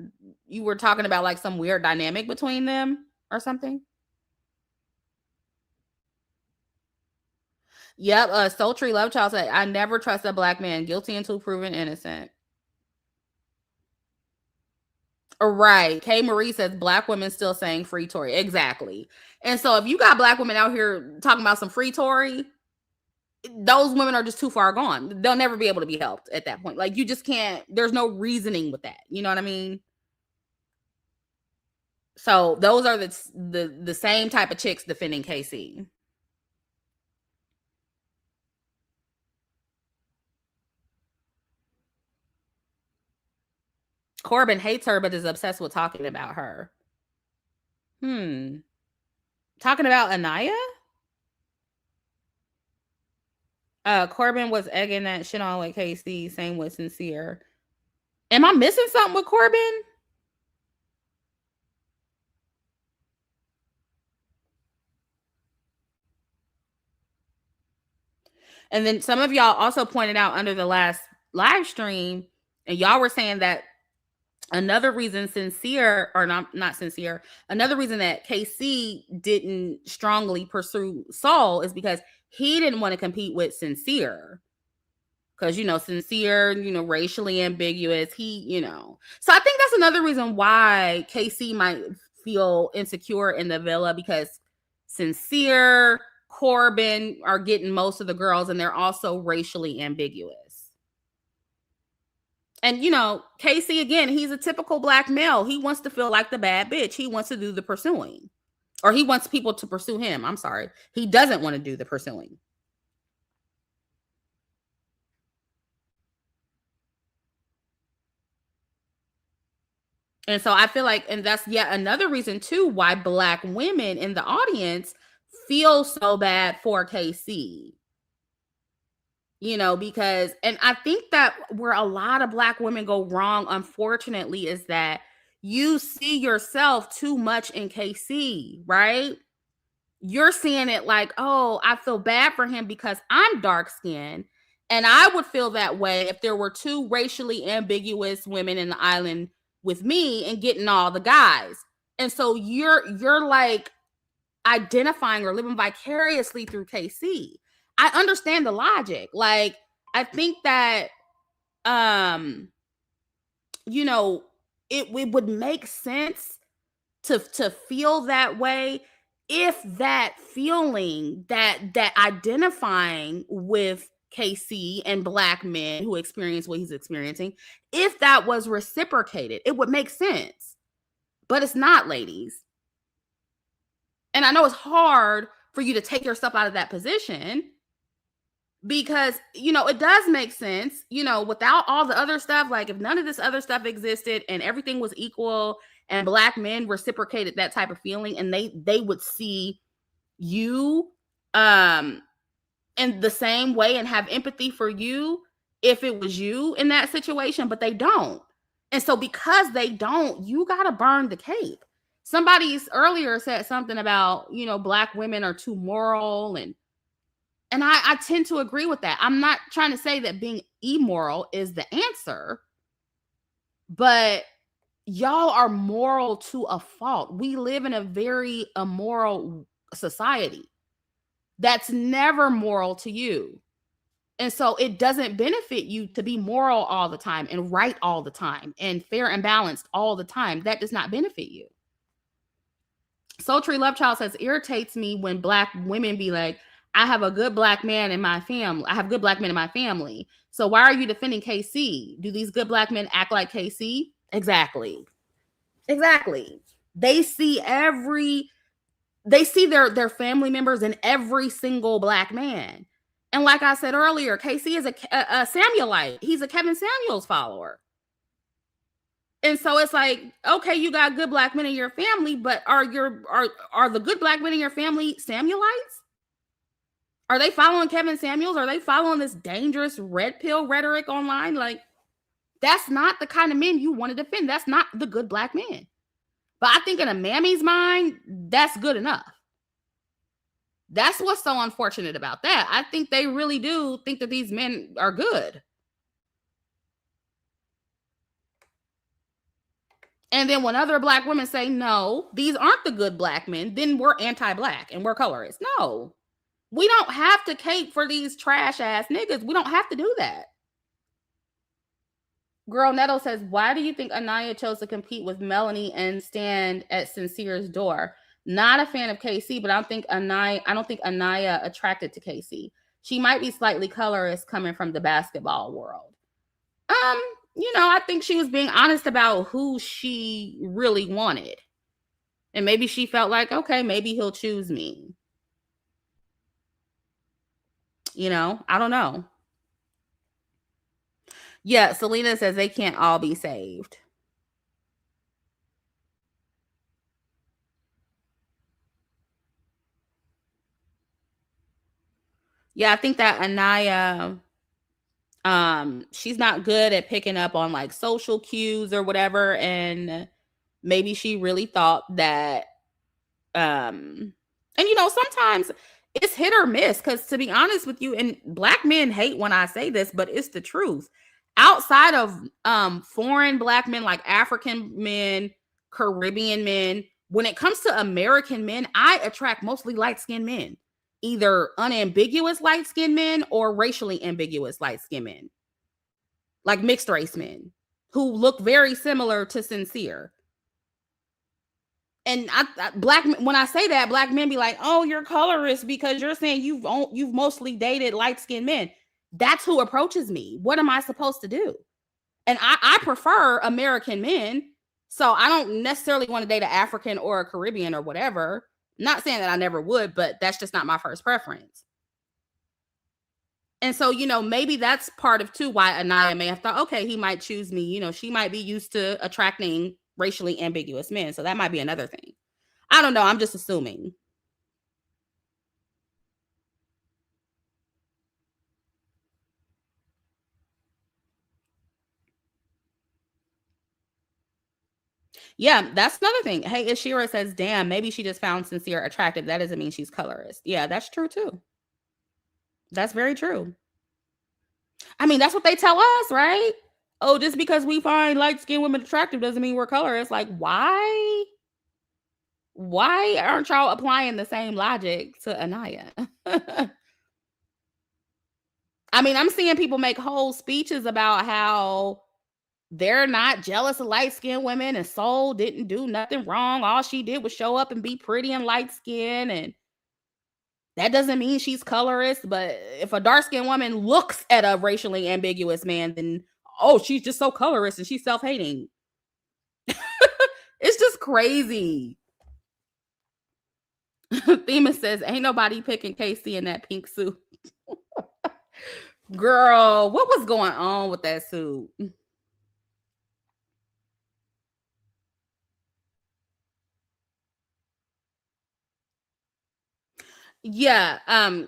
you were talking about like some weird dynamic between them or something? Yep, Sultry Love Child said, I never trust a black man, guilty until proven innocent. Right. Kay Marie says black women still saying free Tory. Exactly. And so if you got black women out here talking about some free Tory, those women are just too far gone. They'll never be able to be helped at that point. Like you just can't, there's no reasoning with that. You know what I mean? So those are the same type of chicks defending KC. Corbin hates her, but is obsessed with talking about her. Talking about Aniya? Corbin was egging that shit on with KC. Same with Sincere. Am I missing something with Corbin? And then some of y'all also pointed out under the last live stream, and y'all were saying that another reason Sincere, or not Sincere, another reason that KC didn't strongly pursue Saul is because he didn't want to compete with Sincere. Because, Sincere, racially ambiguous. So I think that's another reason why KC might feel insecure in the villa, because Sincere, Corbin are getting most of the girls, and they're also racially ambiguous. And, Casey, again, he's a typical black male. He wants to feel like the bad bitch. He wants to do the pursuing. Or he wants people to pursue him. I'm sorry. He doesn't want to do the pursuing. And so I feel like, and that's yet another reason, too, why black women in the audience feel so bad for KC. Because, and I think that where a lot of black women go wrong, unfortunately, is that you see yourself too much in KC, right? You're seeing it like, oh, I feel bad for him because I'm dark skinned. And I would feel that way if there were two racially ambiguous women in the island with me and getting all the guys. And so you're like identifying or living vicariously through KC. I understand the logic. Like, I think that you know, it would make sense to feel that way if that feeling, that identifying with KC and black men who experience what he's experiencing, if that was reciprocated, it would make sense. But it's not, ladies. And I know it's hard for you to take yourself out of that position because, it does make sense, without all the other stuff. Like, if none of this other stuff existed and everything was equal and black men reciprocated that type of feeling, and they would see you in the same way and have empathy for you if it was you in that situation, but they don't. And so because they don't, you got to burn the cape. Somebody's earlier said something about, black women are too moral, and I tend to agree with that. I'm not trying to say that being immoral is the answer, but y'all are moral to a fault. We live in a very immoral society that's never moral to you. And so it doesn't benefit you to be moral all the time and right all the time and fair and balanced all the time. That does not benefit you. Sultry Love Child says, irritates me when black women be like, I have a good black man in my family. I have good black men in my family. So why are you defending KC? Do these good black men act like KC? Exactly. They see their family members in every single black man. And like I said earlier, KC is a Samuelite. He's a Kevin Samuels follower. And so it's like, okay, you got good black men in your family, but are the good black men in your family Samuelites? Are they following Kevin Samuels? Are they following this dangerous red pill rhetoric online? Like, that's not the kind of men you want to defend. That's not the good black men. But I think in a mammy's mind, that's good enough. That's what's so unfortunate about that. I think they really do think that these men are good. And then when other black women say, no, these aren't the good black men, then we're anti-black and we're colorist. No, we don't have to cape for these trash ass niggas. We don't have to do that. Girl Nettle says, why do you think Aniya chose to compete with Melanie and stand at Sincere's door? Not a fan of KC, but I don't think Aniya attracted to KC. She might be slightly colorist coming from the basketball world. I think she was being honest about who she really wanted. And maybe she felt like, okay, maybe he'll choose me. I don't know. Yeah, Selena says they can't all be saved. Yeah, I think that Aniya, she's not good at picking up on like social cues or whatever, and maybe she really thought that, and sometimes it's hit or miss, because to be honest with you, and black men hate when I say this, but it's the truth. Outside of foreign black men, like African men, Caribbean men, when it comes to American men, I attract mostly light-skinned men, either unambiguous light-skinned men or racially ambiguous light-skinned men, like mixed race men who look very similar to Sincere. And when I say that, black men be like, oh, you're colorist because you're saying you've mostly dated light-skinned men. That's who approaches me. What am I supposed to do? And I prefer American men. So I don't necessarily want to date an African or a Caribbean or whatever. Not saying that I never would, but that's just not my first preference. And so, maybe that's part of too why Aniya may have thought, okay, he might choose me. She might be used to attracting racially ambiguous men. So that might be another thing. I don't know. I'm just assuming. Yeah, that's another thing. Hey, Ishira says, damn, maybe she just found Sincere attractive. That doesn't mean she's colorist. Yeah, that's true too. That's very true. I mean, that's what they tell us, right? Oh, just because we find light-skinned women attractive doesn't mean we're colorist. Like, why? Why aren't y'all applying the same logic to Aniya? I mean, I'm seeing people make whole speeches about how they're not jealous of light-skinned women and Soul didn't do nothing wrong. All she did was show up and be pretty and light-skinned, and that doesn't mean she's colorist. But if a dark-skinned woman looks at a racially ambiguous man, then oh, she's just so colorist and she's self-hating. It's just crazy. Thema says, ain't nobody picking Casey in that pink suit. Girl, what was going on with that suit? Yeah,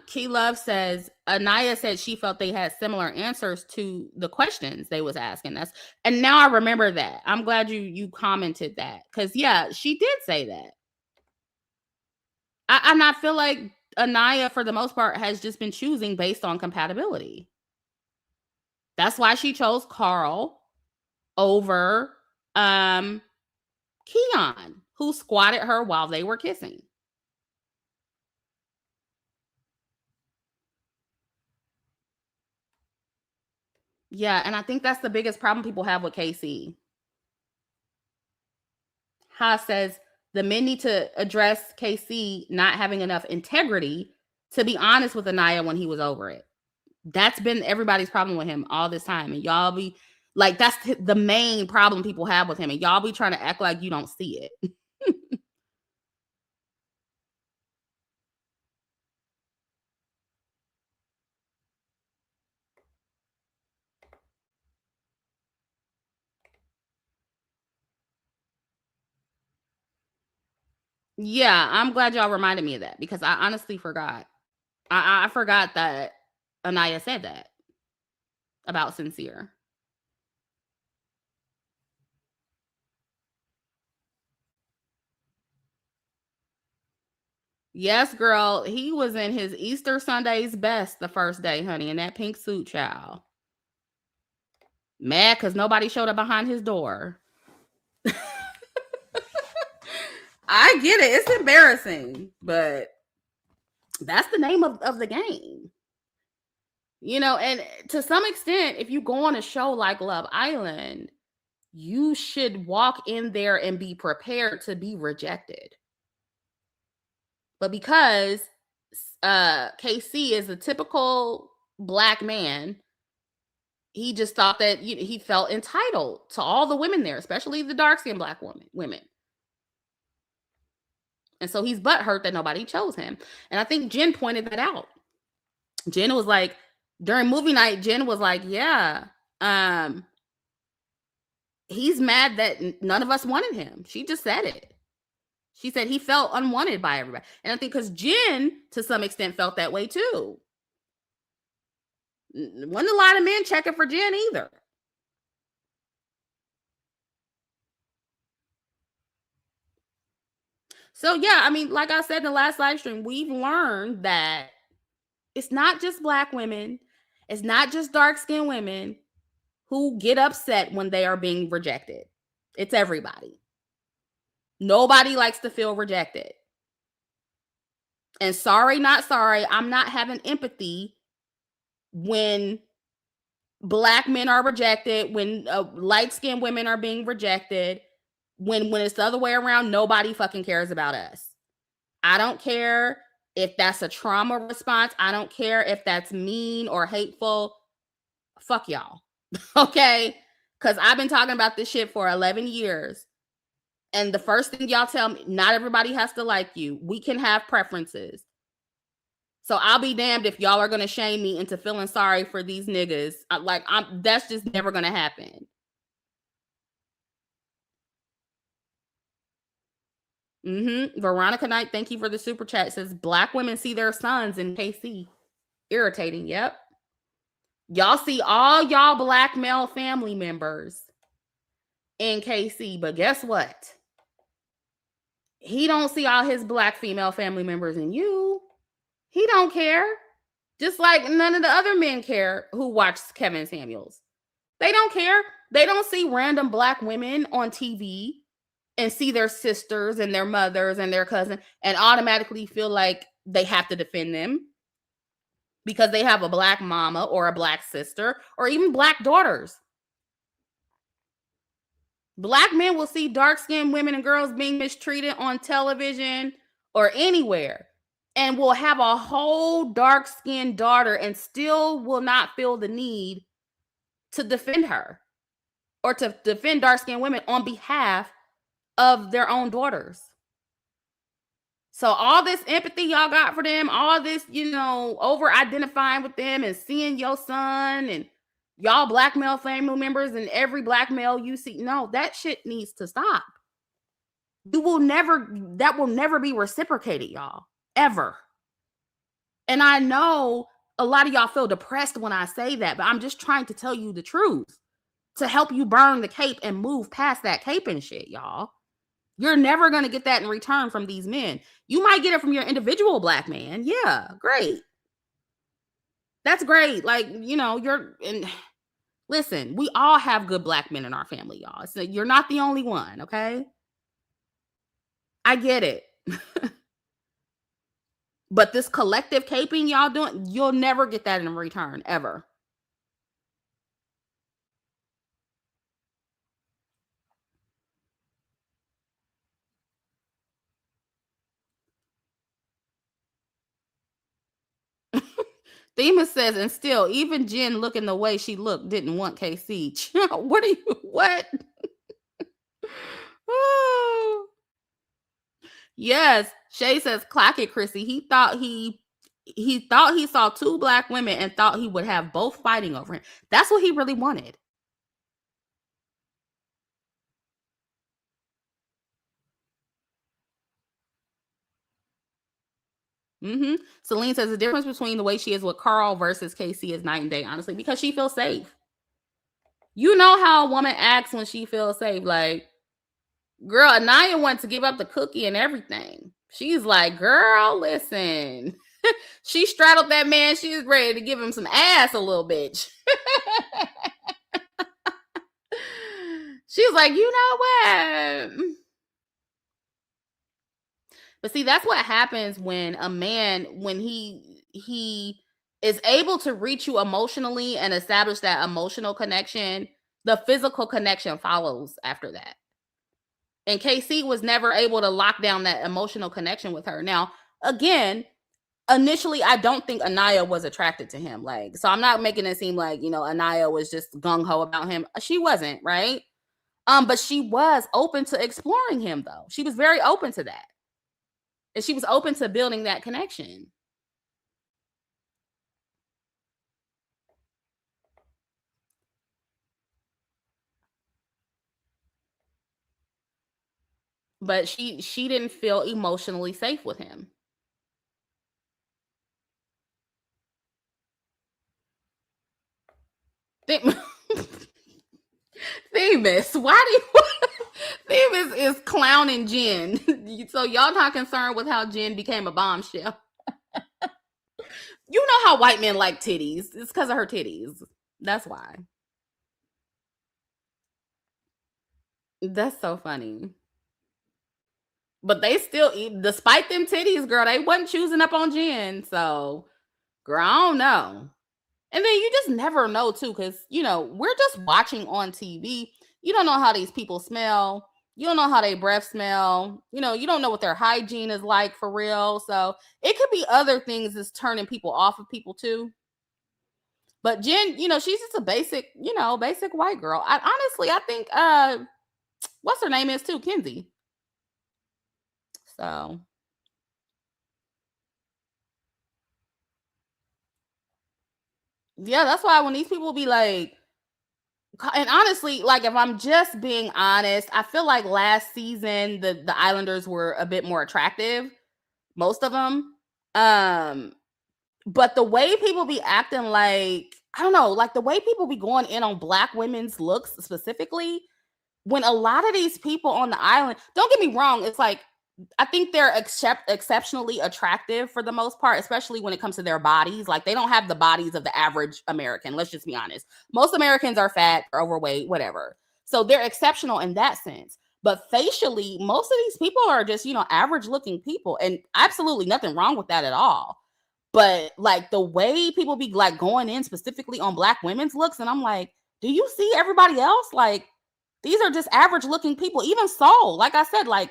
Key Love says Aniya said she felt they had similar answers to the questions they was asking us. And now I remember that. I'm glad you commented that. Cause yeah, she did say that. And I feel like Aniya, for the most part, has just been choosing based on compatibility. That's why she chose Carl over Keon, who squatted her while they were kissing. Yeah, and I think that's the biggest problem people have with KC. Ha says the men need to address KC not having enough integrity to be honest with Aniya when he was over it. That's been everybody's problem with him all this time. And y'all be like, that's the main problem people have with him. And y'all be trying to act like you don't see it. Yeah, I'm glad y'all reminded me of that because I honestly forgot. I forgot that Aniya said that about Sincere. Yes, girl. He was in his Easter Sunday's best the first day, honey, in that pink suit, child. Mad because nobody showed up behind his door. I get it. It's embarrassing, but that's the name of the game. You know, and to some extent, if you go on a show like Love Island, you should walk in there and be prepared to be rejected. But because KC is a typical black man, he just thought that he felt entitled to all the women there, especially the dark-skinned black women. And so he's butthurt that nobody chose him. And I think Jen pointed that out. Jen was like, during movie night, Jen was like, yeah, he's mad that none of us wanted him. She just said it. She said he felt unwanted by everybody. And I think because Jen, to some extent, felt that way too. Wasn't a lot of men checking for Jen either. So yeah, I mean, like I said in the last live stream, we've learned that it's not just black women, it's not just dark-skinned women who get upset when they are being rejected. It's everybody. Nobody likes to feel rejected. And sorry, not sorry, I'm not having empathy when black men are rejected, when light-skinned women are being rejected, when it's the other way around, nobody fucking cares about us. I don't care if that's a trauma response. I don't care if that's mean or hateful. Fuck y'all. Okay? Because I've been talking about this shit for 11 years. And the first thing y'all tell me, not everybody has to like you. We can have preferences. So I'll be damned if y'all are going to shame me into feeling sorry for these niggas. That's just never going to happen. Veronica Knight, thank you for the super chat. Says black women see their sons in KC. Irritating. Yep. Y'all see all y'all black male family members in KC, but guess what? He don't see all his black female family members in you. He don't care. Just like none of the other men care who watch Kevin Samuels. They don't care. They don't see random black women on TV and see their sisters and their mothers and their cousin and automatically feel like they have to defend them because they have a black mama or a black sister or even black daughters. Black men will see dark-skinned women and girls being mistreated on television or anywhere and will have a whole dark-skinned daughter and still will not feel the need to defend her or to defend dark-skinned women on behalf of their own daughters. So all this empathy y'all got for them, all this, over identifying with them and seeing your son and y'all black male family members and every black male you see, no, that shit needs to stop. That will never be reciprocated, y'all, ever. And I know a lot of y'all feel depressed when I say that, but I'm just trying to tell you the truth to help you burn the cape and move past that cape and shit, y'all. You're never going to get that in return from these men. You might get it from your individual black man. Yeah, great. That's great. Like, listen, we all have good black men in our family, y'all. So you're not the only one, okay? I get it. But this collective caping y'all doing, you'll never get that in return, ever. Themis says, and still, even Jen looking the way she looked didn't want KC. What? Oh. Yes. Shay says, clock it, Chrissy. He thought he saw two black women and thought he would have both fighting over him. That's what he really wanted. Celine says the difference between the way she is with Carl versus KC is night and day, honestly, because she feels safe. You know how a woman acts when she feels safe. Like, girl, Aniya wants to give up the cookie and everything. She's like, girl, listen. She straddled that man. She was ready to give him some ass a little bitch. She was like, you know what? But see, that's what happens when a man, when he is able to reach you emotionally and establish that emotional connection, the physical connection follows after that. And KC was never able to lock down that emotional connection with her. Now, again, initially, I don't think Aniya was attracted to him. Like, so I'm not making it seem like, Aniya was just gung-ho about him. She wasn't, right? But she was open to exploring him, though. She was very open to that. And she was open to building that connection. But she didn't feel emotionally safe with him. Themis, why do you Themis is clowning Jen. So y'all not concerned with how Jen became a bombshell. You know how white men like titties. It's because of her titties. That's why. That's so funny. But they still, despite them titties, girl, they wasn't choosing up on Jen. So, girl, I don't know. And then you just never know, too, because, we're just watching on TV. You don't know how these people smell. You don't know how they breath smell. You don't know what their hygiene is like for real. So it could be other things that's turning people off of people, too. But Jen, she's just a basic white girl. I think, what's her name is, too? Kenzie. So. Yeah, that's why when these people be like, and honestly, like if I'm just being honest, I feel like last season the Islanders were a bit more attractive, most of them. But the way people be acting, like, I don't know, like the way people be going in on black women's looks specifically, when a lot of these people on the island, don't get me wrong, it's like I think they're exceptionally attractive for the most part, especially when it comes to their bodies. Like, they don't have the bodies of the average American. Let's just be honest. Most Americans are fat or overweight, whatever. So they're exceptional in that sense. But facially, most of these people are just, average looking people, and absolutely nothing wrong with that at all. But like the way people be like going in specifically on black women's looks, and I'm like, do you see everybody else? Like, these are just average looking people. Even Soul, like I said, like,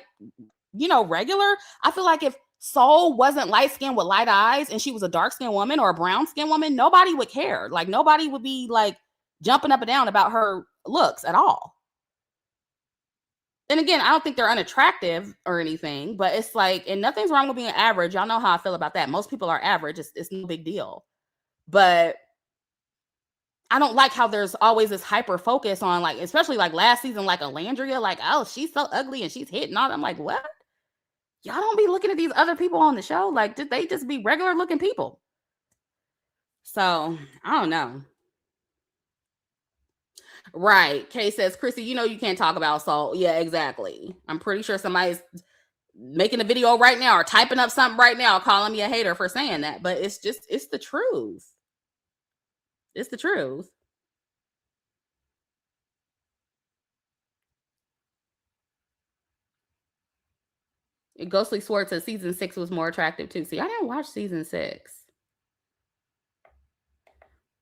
regular. I feel like if Soul wasn't light skinned with light eyes and she was a dark skinned woman or a brown skinned woman, nobody would care. Like, nobody would be like jumping up and down about her looks at all. And again, I don't think they're unattractive or anything, but it's like, and nothing's wrong with being average. Y'all know how I feel about that. Most people are average. It's no big deal. But I don't like how there's always this hyper focus on, like, especially like last season, like Alandria, like, oh, she's so ugly and she's hitting all. I'm like, what? Y'all don't be looking at these other people on the show. Like, did they just be regular looking people? So I don't know. Right. Kay says, Chrissy, you can't talk about Soul. Yeah, exactly. I'm pretty sure somebody's making a video right now or typing up something right now calling me a hater for saying that. But it's the truth. It's the truth. Ghostly Swartz says season 6 was more attractive too. See, I didn't watch season 6.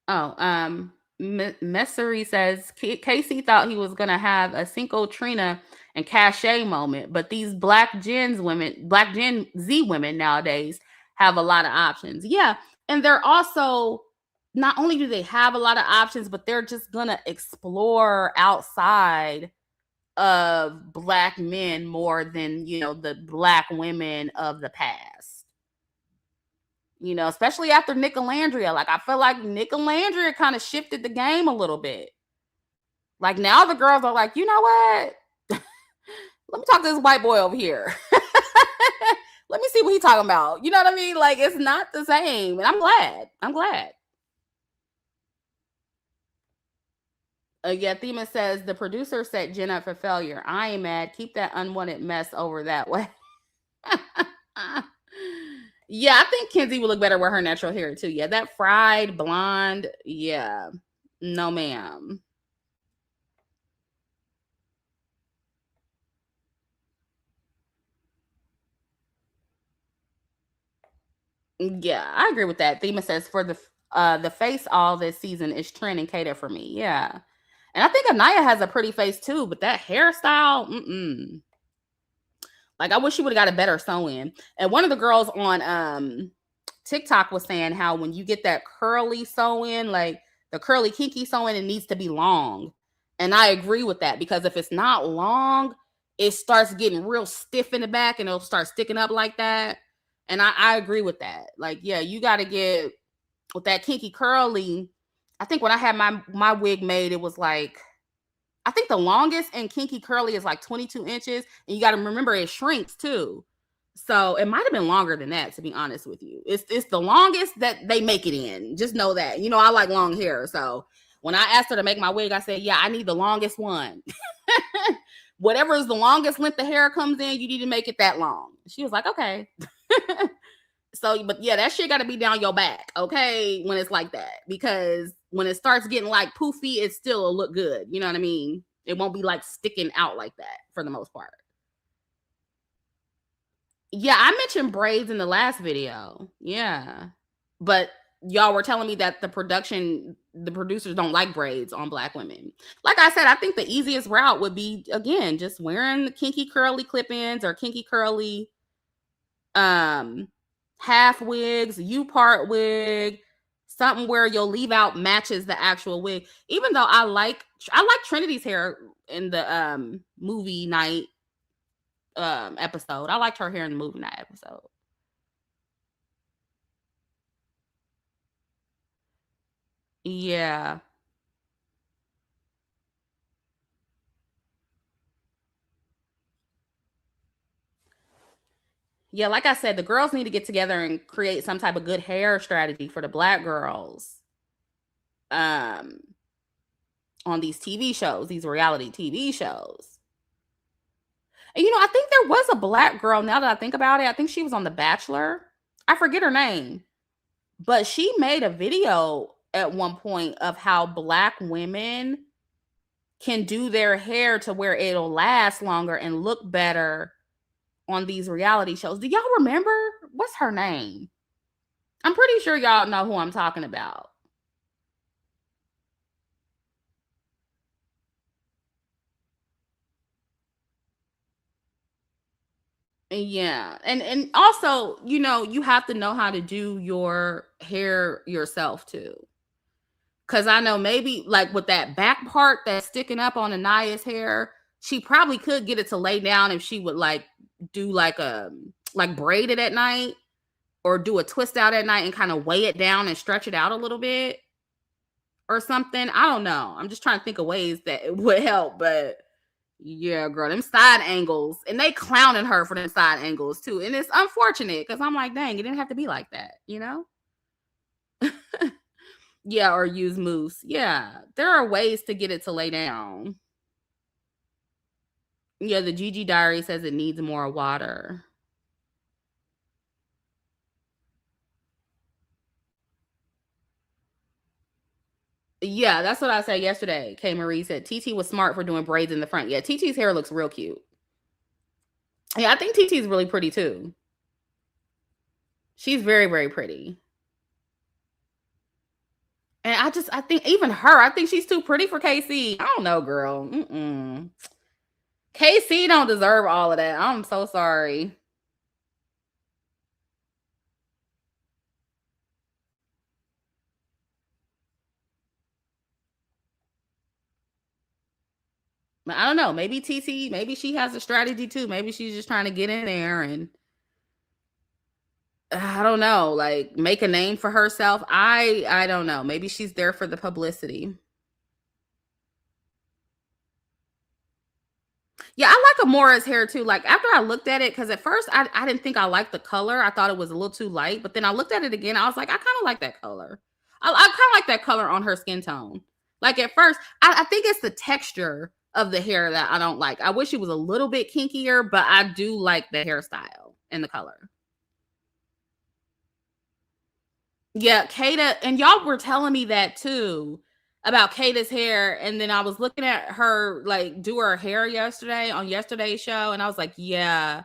Oh, Messery says Casey thought he was gonna have a Cinco Trina and Cachet moment, but these Black Gen Z women nowadays have a lot of options. Yeah, and they're also, not only do they have a lot of options, but they're just gonna explore outside of Black men more than the Black women of the past. Especially after Nick Alandria. Like, I feel like Nick Alandria kind of shifted the game a little bit. Like, now the girls are like, you know what? Let me talk to this white boy over here. Let me see what he's talking about. You know what I mean? Like, it's not the same. And I'm glad. Yeah, Thema says the producer set Jen up for failure. I ain't mad. Keep that unwanted mess over that way. Yeah, I think Kenzie would look better with her natural hair too. Yeah, that fried blonde. Yeah, no, ma'am. Yeah, I agree with that. Thema says for the face all this season is Trent and Kayda for me. Yeah, and I think Aniya has a pretty face too, but that hairstyle, like, I wish she would have got a better sew in. And one of the girls on TikTok was saying how when you get that curly sew in, like the curly kinky sew in, it needs to be long. And I agree with that, because if it's not long, it starts getting real stiff in the back and it'll start sticking up like that. And I agree with that. Like, yeah, you got to get with that kinky curly. I think when I had my wig made, it was like, I think the longest in kinky curly is like 22 inches. And you got to remember it shrinks too. So it might have been longer than that, to be honest with you. It's the longest that they make it in. Just know that. I like long hair. So when I asked her to make my wig, I said, yeah, I need the longest one. Whatever is the longest length of hair comes in, you need to make it that long. She was like, okay. So, but yeah, that shit got to be down your back, okay, when it's like that. Because when it starts getting like poofy, it still will look good. You know what I mean? It won't be like sticking out like that for the most part. Yeah, I mentioned braids in the last video. Yeah. But y'all were telling me that the producers don't like braids on Black women. Like I said, I think the easiest route would be, again, just wearing the kinky curly clip-ins or kinky curly half wigs, U-part wig, something where you'll leave out matches the actual wig. Even though I like Trinity's hair in the movie night episode. I liked her hair in the movie night episode. Yeah. Yeah, like I said, the girls need to get together and create some type of good hair strategy for the Black girls um on these TV shows, these reality TV shows. And, I think there was a black girl, now that I think about it. I think she was on The Bachelor. I forget her name, but she made a video at one point of how black women can do their hair to where it'll last longer and look better on these reality shows. Do y'all remember? What's her name? I'm pretty sure y'all know who I'm talking about. Yeah. And also, you have to know how to do your hair yourself too. Cause I know maybe like with that back part that's sticking up on Aniya's hair, she probably could get it to lay down if she would like do like braid it at night or do a twist out at night and kind of weigh it down and stretch it out a little bit or something. I don't know. I'm just trying to think of ways that it would help, but yeah, girl, them side angles, and they clowning her for them side angles too. And it's unfortunate because I'm like, dang, it didn't have to be like that, Yeah, or use mousse. Yeah, there are ways to get it to lay down. Yeah, the Gigi Diary says it needs more water. Yeah, that's what I said yesterday. K Marie said TT was smart for doing braids in the front. Yeah, TT's hair looks real cute. Yeah, I think TT's really pretty too. She's very, very pretty. And I think even her, I think she's too pretty for KC. I don't know, girl. KC don't deserve all of that. I'm so sorry. I don't know. Maybe TT, maybe she has a strategy too. Maybe she's just trying to get in there and I don't know, like make a name for herself. I don't know. Maybe she's there for the publicity. Yeah, I like Amora's hair too. Like after I looked at it, because at first I didn't think I liked the color. I thought it was a little too light, but then I looked at it again. I was like, I kind of like that color. I kind of like that color on her skin tone. Like at first, I think it's the texture of the hair that I don't like. I wish it was a little bit kinkier, but I do like the hairstyle and the color. Yeah, Kayda, and y'all were telling me that too about Kayda's hair. And then I was looking at her like do her hair yesterday on yesterday's show, and I was like, yeah,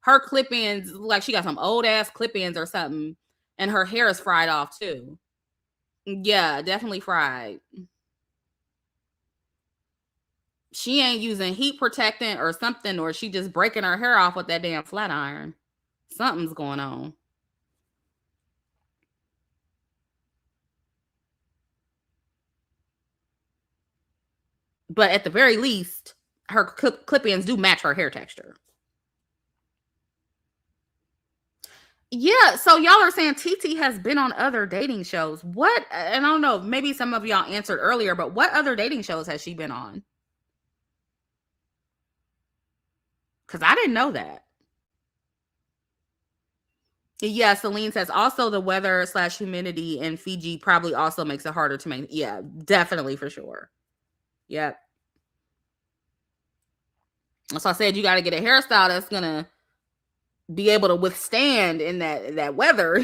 her clip-ins, like she got some old ass clip-ins or something, and her hair is fried off too. Yeah, definitely fried. She ain't using heat protectant or something, or she just breaking her hair off with that damn flat iron. Something's going on. But at the very least, her clip-ins do match her hair texture. Yeah, so y'all are saying TT has been on other dating shows. What? And I don't know, maybe some of y'all answered earlier, but what other dating shows has she been on? Because I didn't know that. Yeah, Celine says also the weather slash humidity in Fiji probably also makes it harder to make. Yeah, definitely for sure. Yep. So I said you got to get a hairstyle that's gonna be able to withstand in that weather.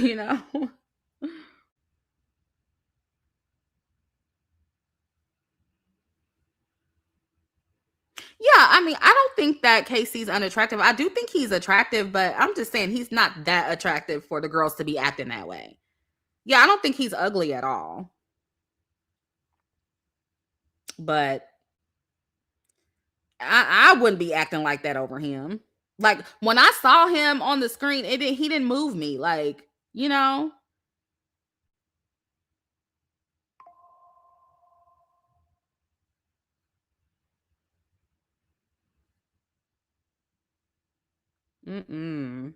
Yeah, I mean, I don't think that Casey's unattractive. I do think he's attractive, but I'm just saying he's not that attractive for the girls to be acting that way. Yeah, I don't think he's ugly at all. But I wouldn't be acting like that over him. Like when I saw him on the screen, he didn't move me. Like, you know. Mm-mm.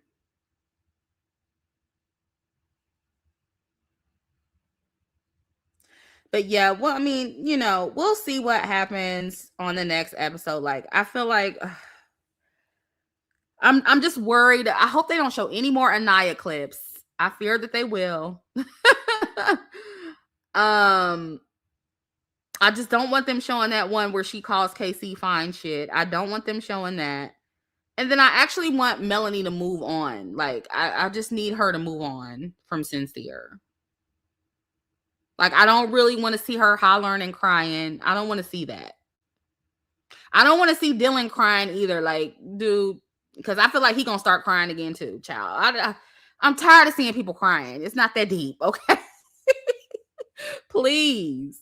But yeah, well, I mean, we'll see what happens on the next episode. Like, I feel like I'm just worried. I hope they don't show any more Aniya clips. I fear that they will. um, I just don't want them showing that one where she calls KC fine shit. I don't want them showing that. And then I actually want Melanie to move on. Like, I just need her to move on from Sincere. Like, I don't really want to see her hollering and crying. I don't want to see that. I don't want to see Dylan crying either. Like, dude, because I feel like he gonna start crying again too, child. I'm tired of seeing people crying. It's not that deep, okay? Please.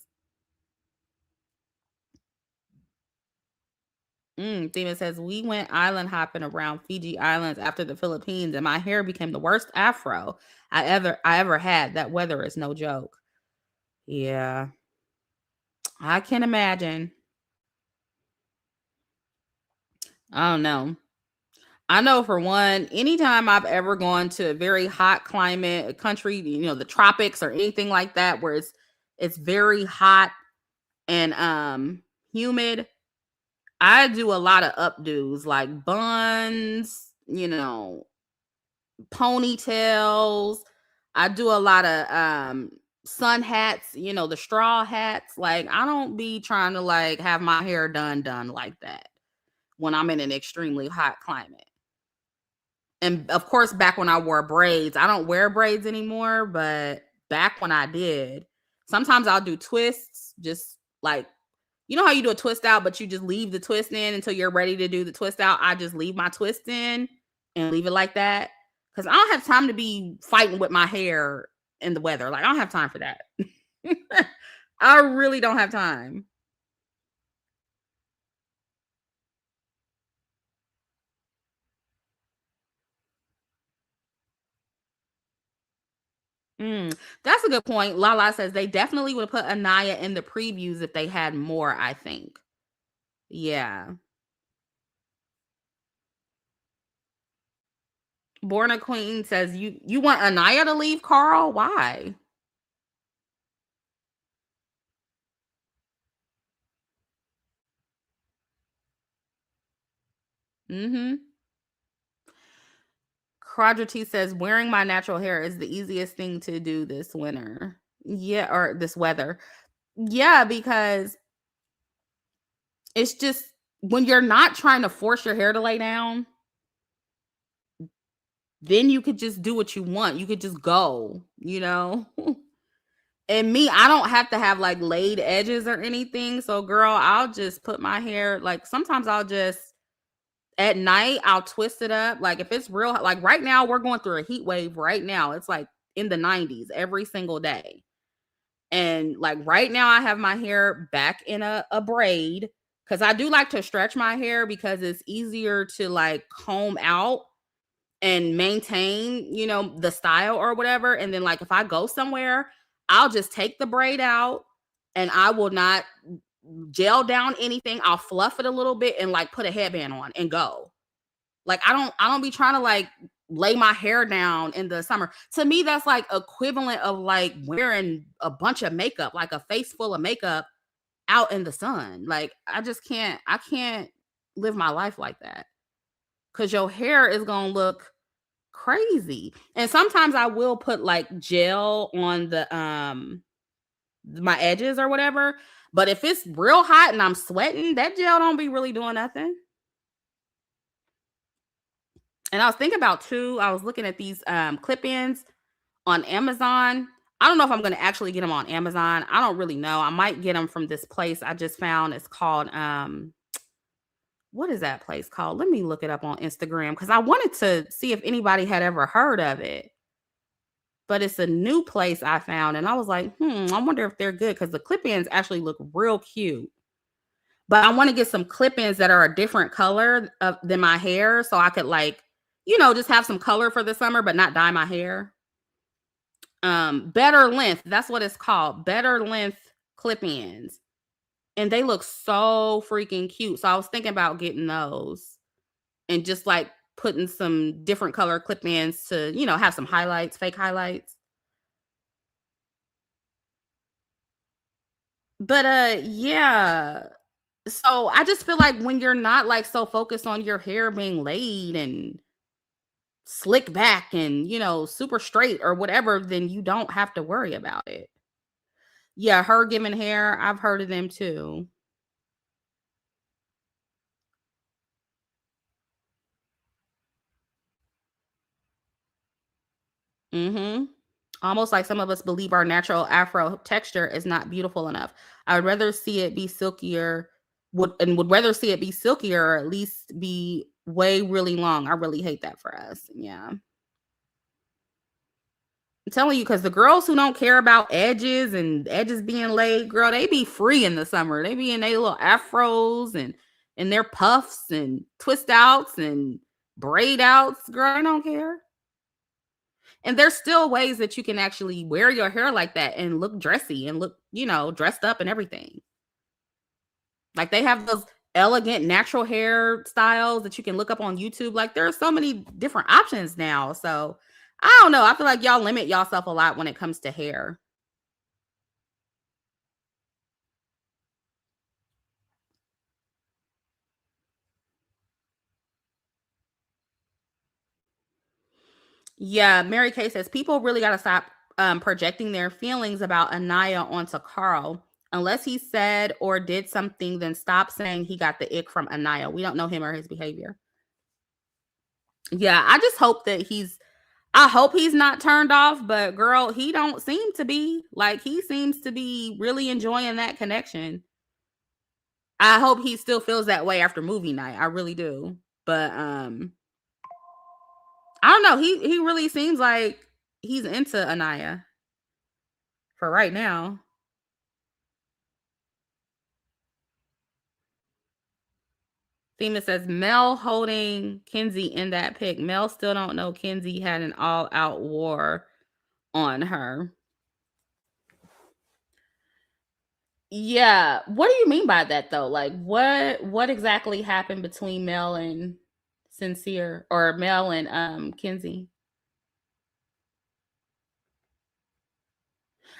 Demon says, we went island hopping around Fiji Islands after the Philippines, and my hair became the worst afro I ever had. That weather is no joke. Yeah, I can imagine. I don't know. I know for one, anytime I've ever gone to a very hot climate, a country, the tropics or anything like that, where it's very hot and humid, I do a lot of updos like buns, ponytails. I do a lot of sun hats, the straw hats. Like, I don't be trying to like have my hair done like that when I'm in an extremely hot climate. And of course, back when I wore braids, I don't wear braids anymore, but back when I did, sometimes I'll do twists, just like, how you do a twist out, but you just leave the twist in until you're ready to do the twist out. I just leave my twist in and leave it like that. Cause I don't have time to be fighting with my hair in the weather. Like, I don't have time for that. I really don't have time. That's a good point. Lala says they definitely would have put Aniya in the previews if they had more, I think. Yeah. Born a Queen says you want Aniya to leave, Carl? Why? Mm-hmm. Quadrati says wearing my natural hair is the easiest thing to do this winter. Yeah, or this weather. Yeah, because it's just when you're not trying to force your hair to lay down, then you could just do what you want. You could just go. And me, I don't have to have like laid edges or anything. So, girl, I'll just put my hair like sometimes I'll just at night I'll twist it up. Like if it's real, like right now we're going through a heat wave right now. It's like in the 90s every single day. And like right now I have my hair back in a braid because I do like to stretch my hair because it's easier to like comb out and maintain, the style or whatever. And then like if I go somewhere, I'll just take the braid out and I will not gel down anything. I'll fluff it a little bit and like put a headband on and go. Like I don't be trying to like lay my hair down in the summer. To me, that's like equivalent of like wearing a bunch of makeup, like a face full of makeup out in the sun. Like I can't live my life like that. Cause your hair is gonna look crazy. And sometimes I will put like gel on the my edges or whatever. But if it's real hot and I'm sweating, that gel don't be really doing nothing. And I was thinking about too, I was looking at these clip-ins on Amazon. I don't know if I'm gonna actually get them on Amazon. I don't really know. I might get them from this place I just found. It's called what is that place called? Let me look it up on Instagram because I wanted to see if anybody had ever heard of it. But it's a new place I found, and I was like, I wonder if they're good because the clip-ins actually look real cute. But I want to get some clip-ins that are a different color than my hair, so I could like, just have some color for the summer, but not dye my hair. Better length. That's what it's called. Better length clip-ins, and they look so freaking cute. So I was thinking about getting those and just like putting some different color clip-ins to, have some highlights, fake highlights. But yeah. So I just feel like when you're not like so focused on your hair being laid and slick back and, super straight or whatever, then you don't have to worry about it. Yeah, her giving hair, I've heard of them too. Mm-hmm. Almost like some of us believe our natural afro texture is not beautiful enough. I would rather see it be silkier, would rather see it be silkier or at least be way really long. I really hate that for us. Yeah. I'm telling you, because the girls who don't care about edges and edges being laid, girl, they be free in the summer. They be in their little afros and their puffs and twist outs and braid outs. Girl, I don't care. And there's still ways that you can actually wear your hair like that and look dressy and look, dressed up and everything. Like they have those elegant natural hair styles that you can look up on YouTube. Like there are so many different options now. So I don't know. I feel like y'all limit yourself a lot when it comes to hair. Yeah, Mary Kay says people really got to stop projecting their feelings about Aniya onto Carl. Unless he said or did something, then stop saying he got the ick from Aniya. We don't know him or his behavior. Yeah, I just hope that I hope he's not turned off, but girl, he don't seem to be. Like he seems to be really enjoying that connection. I hope he still feels that way after movie night. I really do. But I don't know. He really seems like he's into Aniya for right now. Thema says Mel holding Kenzie in that pic. Mel still don't know Kenzie had an all-out war on her. Yeah. What do you mean by that though? Like what exactly happened between Mel and Sincere or Mel and Kenzie?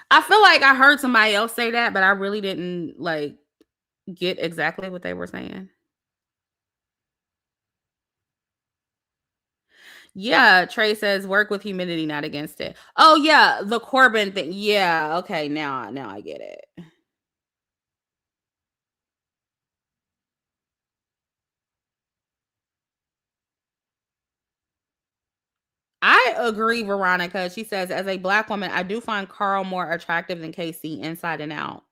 I feel like I heard somebody else say that, but I really didn't like get exactly what they were saying. Yeah, Trey says work with humidity, not against it. Oh yeah, the Corbin thing. Yeah, okay, now I get it. I agree, Veronica. She says, as a black woman, I do find Carl more attractive than Casey inside and out.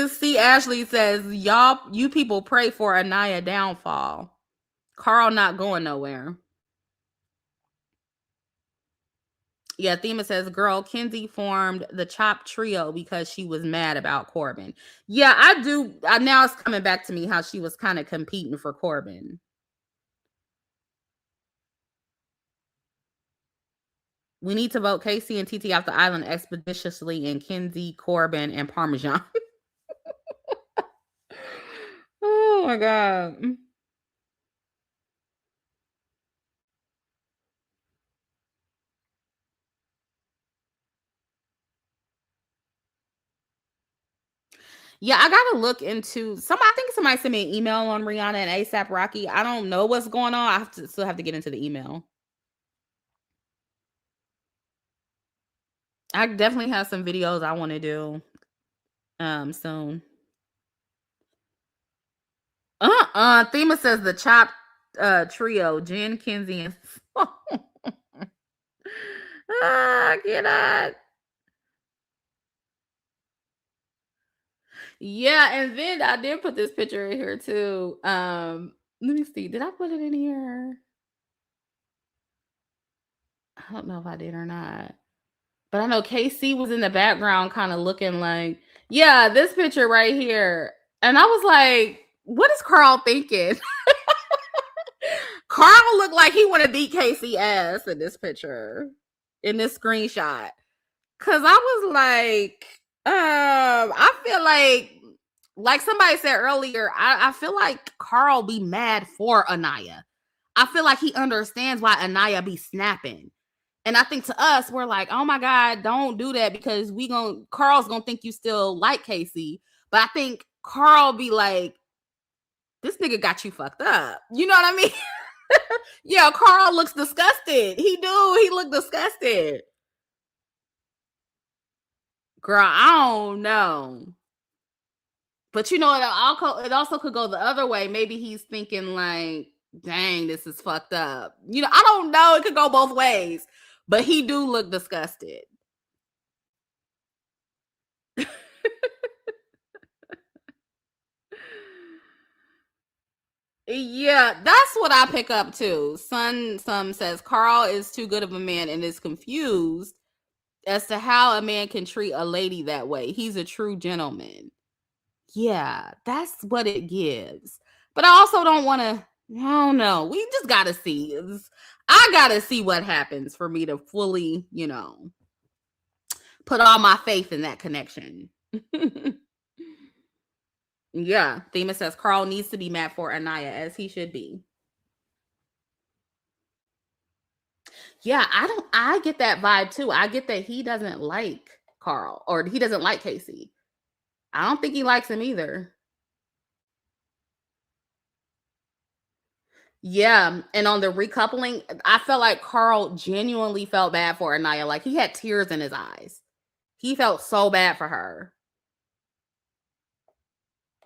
See, Ashley says, you people pray for Aniya downfall. Carl not going nowhere. Yeah, Thema says, girl, Kenzie formed the Chop Trio because she was mad about Corbin. Yeah, I do. Now it's coming back to me how she was kind of competing for Corbin. We need to vote Casey and TT off the island expeditiously and Kenzie, Corbin, and Parmesan. Oh my God. Yeah, I gotta look into some. I think somebody sent me an email on Rihanna and ASAP Rocky. I don't know what's going on. Still have to get into the email. I definitely have some videos I want to do soon. Thema says the Chop trio, Jen, Kenzie, and I cannot. Yeah, and then I did put this picture in here too. Let me see. Did I put it in here? I don't know if I did or not. But I know KC was in the background kind of looking like, yeah, this picture right here. And I was like, what is Carl thinking? Carl looked like he want to beat Casey ass in this picture, in this screenshot. Cause I was like, I feel like somebody said earlier, I feel like Carl be mad for Aniya. I feel like he understands why Aniya be snapping. And I think to us, we're like, oh my God, don't do that because Carl's gonna think you still like Casey. But I think Carl be like, this nigga got you fucked up. You know what I mean? Yeah, Carl looks disgusted. He do. He look disgusted. Girl, I don't know. But it also could go the other way. Maybe he's thinking like, dang, this is fucked up. I don't know. It could go both ways. But he do look disgusted. Yeah, that's what I pick up too. Some says Carl is too good of a man and is confused as to how a man can treat a lady that way. He's a true gentleman. Yeah, that's what it gives. But I also don't want to, I don't know. We just got to see. I got to see what happens for me to fully, put all my faith in that connection. Yeah, Thema says Carl needs to be mad for Aniya, as he should be. Yeah, I get that vibe too. I get that he doesn't like Carl, or he doesn't like Casey. I don't think he likes him either. Yeah, and on the recoupling, I felt like Carl genuinely felt bad for Aniya. Like, he had tears in his eyes. He felt so bad for her.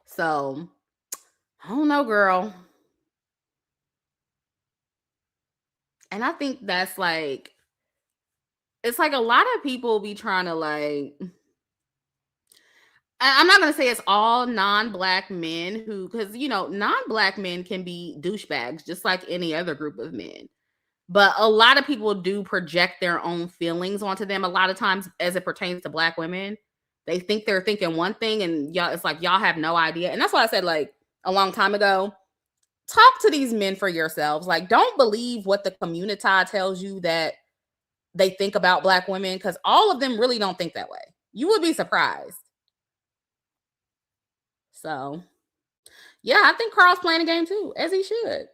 So, I don't know, girl. And I think that's like, it's like a lot of people be trying to like, I'm not going to say it's all non-black men because, non-black men can be douchebags just like any other group of men. But a lot of people do project their own feelings onto them. A lot of times as it pertains to black women, they think they're thinking one thing and y'all, it's like y'all have no idea. And that's why I said like a long time ago, talk to these men for yourselves. Like, don't believe what the community tells you that they think about black women, because all of them really don't think that way. You would be surprised. So, yeah, I think Carl's playing a game too, as he should.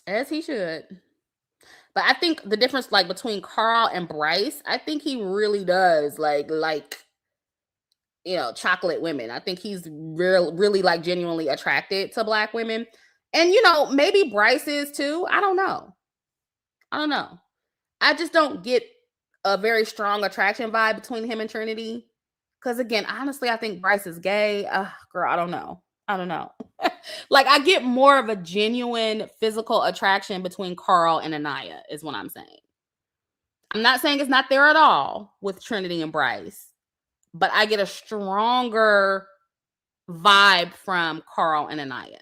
As he should. But I think the difference, like between Carl and Bryce, I think he really does like chocolate women. I think he's really like genuinely attracted to black women, and maybe Bryce is too. I don't know. I just don't get a very strong attraction vibe between him and Trinity. Because again, honestly, I think Bryce is gay. Girl, I don't know. Like, I get more of a genuine physical attraction between Carl and Aniya, is what I'm saying. I'm not saying it's not there at all with Trinity and Bryce, but I get a stronger vibe from Carl and Aniya.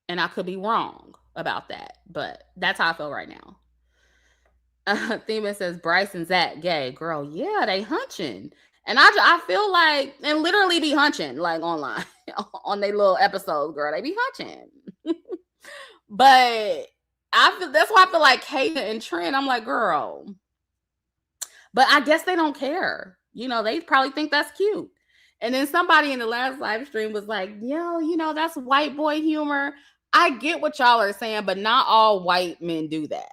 And I could be wrong about that, but that's how I feel right now. Thema says Bryce and Zach gay. Girl, yeah, they hunching. And I feel like, and literally be hunching, like online on their little episodes, girl. They be hunching. But that's why I feel like Kayda and Trent, I'm like, girl. But I guess they don't care. They probably think that's cute. And then somebody in the last live stream was like, yo, that's white boy humor. I get what y'all are saying, but not all white men do that.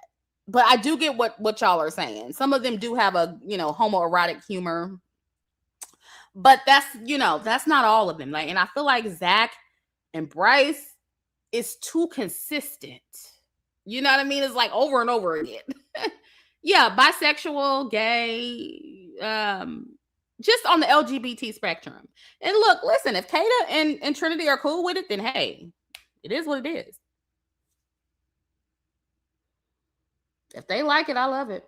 But I do get what y'all are saying. Some of them do have a, homoerotic humor. But that's not all of them. Like, and I feel like Zach and Bryce is too consistent. You know what I mean? It's like over and over again. Yeah, bisexual, gay, just on the LGBT spectrum. And look, listen, if Kayda and Trinity are cool with it, then hey, it is what it is. If they like it, I love it.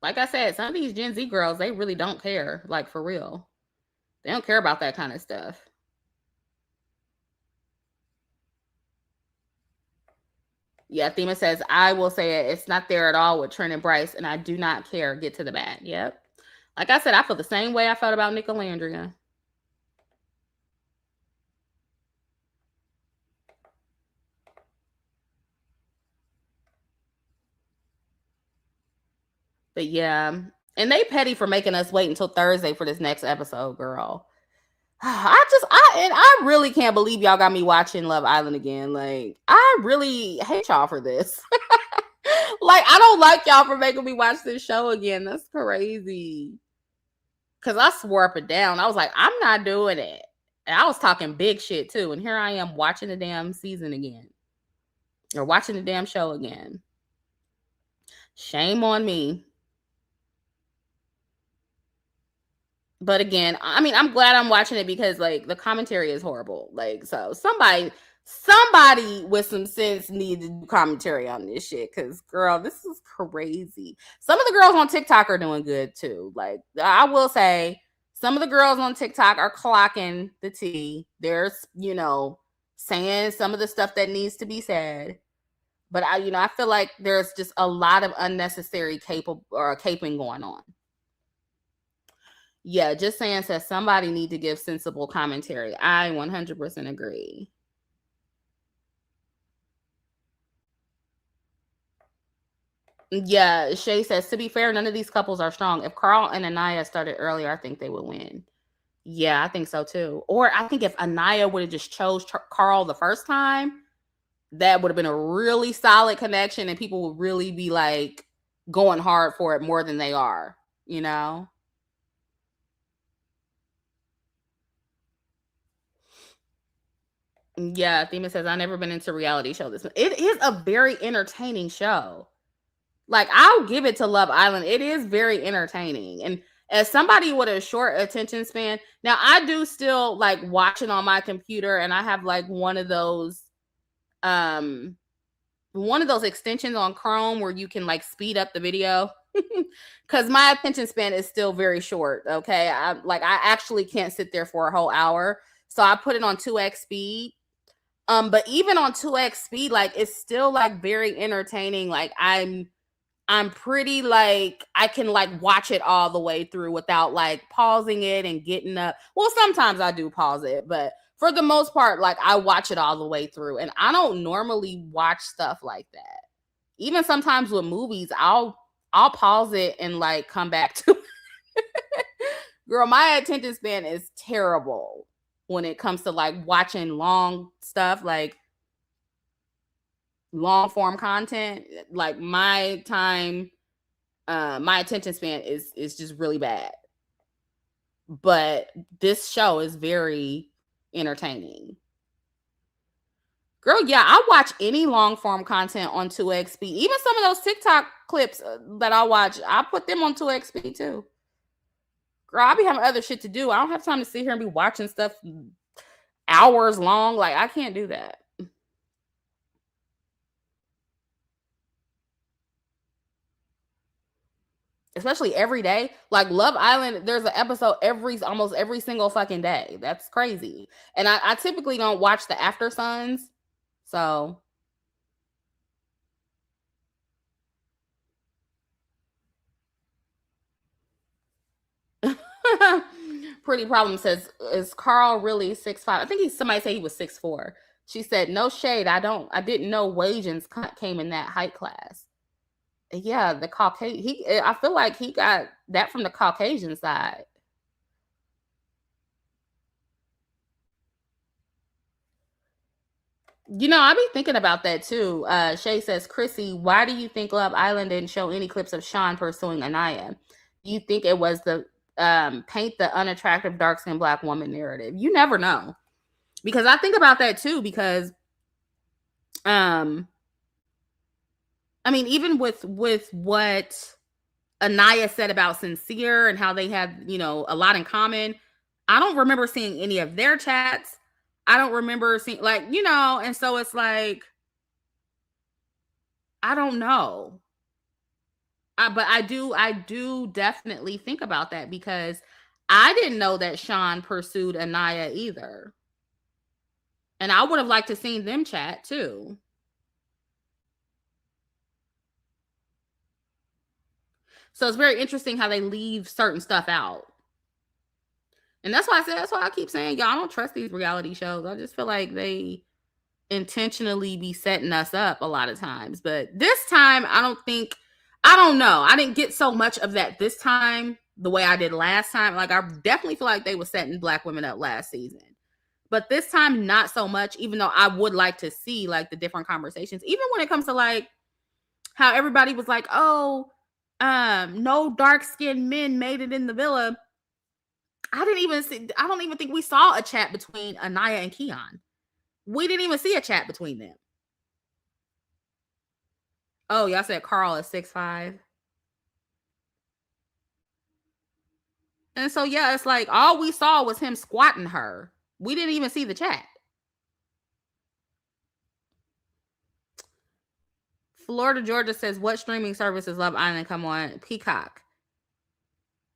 Like I said, some of these Gen Z girls, they really don't care, like for real. They don't care about that kind of stuff. Yeah, Thema says, I will say it. It's not there at all with Trent and Bryce, and I do not care. Get to the bag. Yep. Like I said, I feel the same way I felt about Nick and Landria. But yeah, and they petty for making us wait until Thursday for this next episode, girl. I really can't believe y'all got me watching Love Island again. Like, I really hate y'all for this. Like, I don't like y'all for making me watch this show again. That's crazy. Because I swore up and down. I was like, I'm not doing it. And I was talking big shit too. And here I am watching the damn season again. Or watching the damn show again. Shame on me. But again, I mean, I'm glad I'm watching it because like the commentary is horrible. Like, so somebody with some sense needs to do commentary on this shit. Cause girl, this is crazy. Some of the girls on TikTok are doing good too. Like, I will say some of the girls on TikTok are clocking the tea. They're, saying some of the stuff that needs to be said. But I feel like there's just a lot of unnecessary caping going on. Yeah, just saying says somebody need to give sensible commentary. I 100% agree. Yeah, Shay says, to be fair, none of these couples are strong. If Carl and Aniya started earlier, I think they would win. Yeah, I think so too. Or I think if Aniya would have just chose Carl the first time, that would have been a really solid connection and people would really be like going hard for it more than they are, Yeah, Thema says, I've never been into reality show. It is a very entertaining show. Like, I'll give it to Love Island. It is very entertaining. And as somebody with a short attention span, now I do still like watching on my computer and I have like one of those extensions on Chrome where you can like speed up the video. Cause my attention span is still very short. Okay. I actually can't sit there for a whole hour. So I put it on 2x speed. But even on 2x speed, like it's still like very entertaining. Like I'm pretty like I can like watch it all the way through without like pausing it and getting up. Well, sometimes I do pause it, but for the most part, like I watch it all the way through. And I don't normally watch stuff like that. Even sometimes with movies, I'll pause it and like come back to it. Girl, my attention span is terrible when it comes to like watching long stuff, like long form content. Like my attention span is just really bad. But this show is very entertaining. Girl, yeah, I watch any long form content on 2x speed. Even some of those TikTok clips that I watch, I put them on 2x speed too. Girl, I be having other shit to do. I don't have time to sit here and be watching stuff hours long. Like, I can't do that. Especially every day. Like Love Island, there's an episode almost every single fucking day. That's crazy. And I typically don't watch the After Suns. So Pretty Problem says, is Carl really 6'5"? I think somebody said he was 6'4". She said, no shade. I didn't know Wajan's came in that height class. Yeah, the Caucasian. I feel like he got that from the Caucasian side. I be thinking about that too. Shay says, Chrissy, why do you think Love Island didn't show any clips of Sean pursuing Aniya? Do you think it was the paint the unattractive dark-skinned Black woman narrative? You never know. Because I think about that too, because I mean, even with what Aniya said about Sincere and how they had, a lot in common, I don't remember seeing any of their chats. I don't remember seeing and so it's like, I don't know. But I do definitely think about that because I didn't know that Sean pursued Aniya either. And I would have liked to seen them chat too. So it's very interesting how they leave certain stuff out. And that's why I keep saying, y'all, I don't trust these reality shows. I just feel like they intentionally be setting us up a lot of times. But this time, I don't know. I didn't get so much of that this time the way I did last time. Like, I definitely feel like they were setting Black women up last season. But this time, not so much, even though I would like to see, like, the different conversations. Even when it comes to, like, how everybody was like, oh, no dark-skinned men made it in the villa. I don't even think we saw a chat between Aniya and Keon. We didn't even see a chat between them. Oh, y'all said Carl is 6'5". And so yeah, it's like all we saw was him squatting her. We didn't even see the chat. Florida Georgia says, what streaming services Love Island come on? Peacock.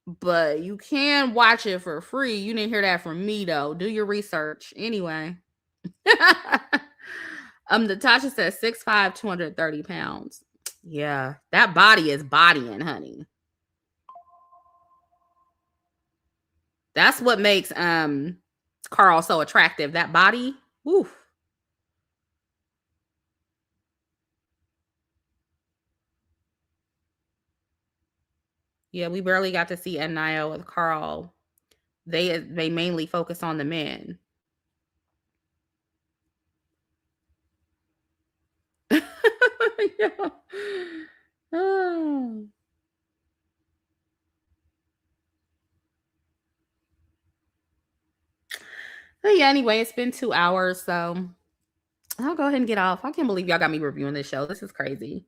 But you can watch it for free. You didn't hear that from me though. Do your research. Anyway. Natasha says 6'5", 230 pounds. Yeah, that body is bodying, honey. That's what makes Carl so attractive. That body. Oof. Yeah, we barely got to see Aniya with Carl. They mainly focus on the men. Yeah. Oh. But yeah, anyway, it's been 2 hours, so I'll go ahead and get off. I can't believe y'all got me reviewing this show. This is crazy.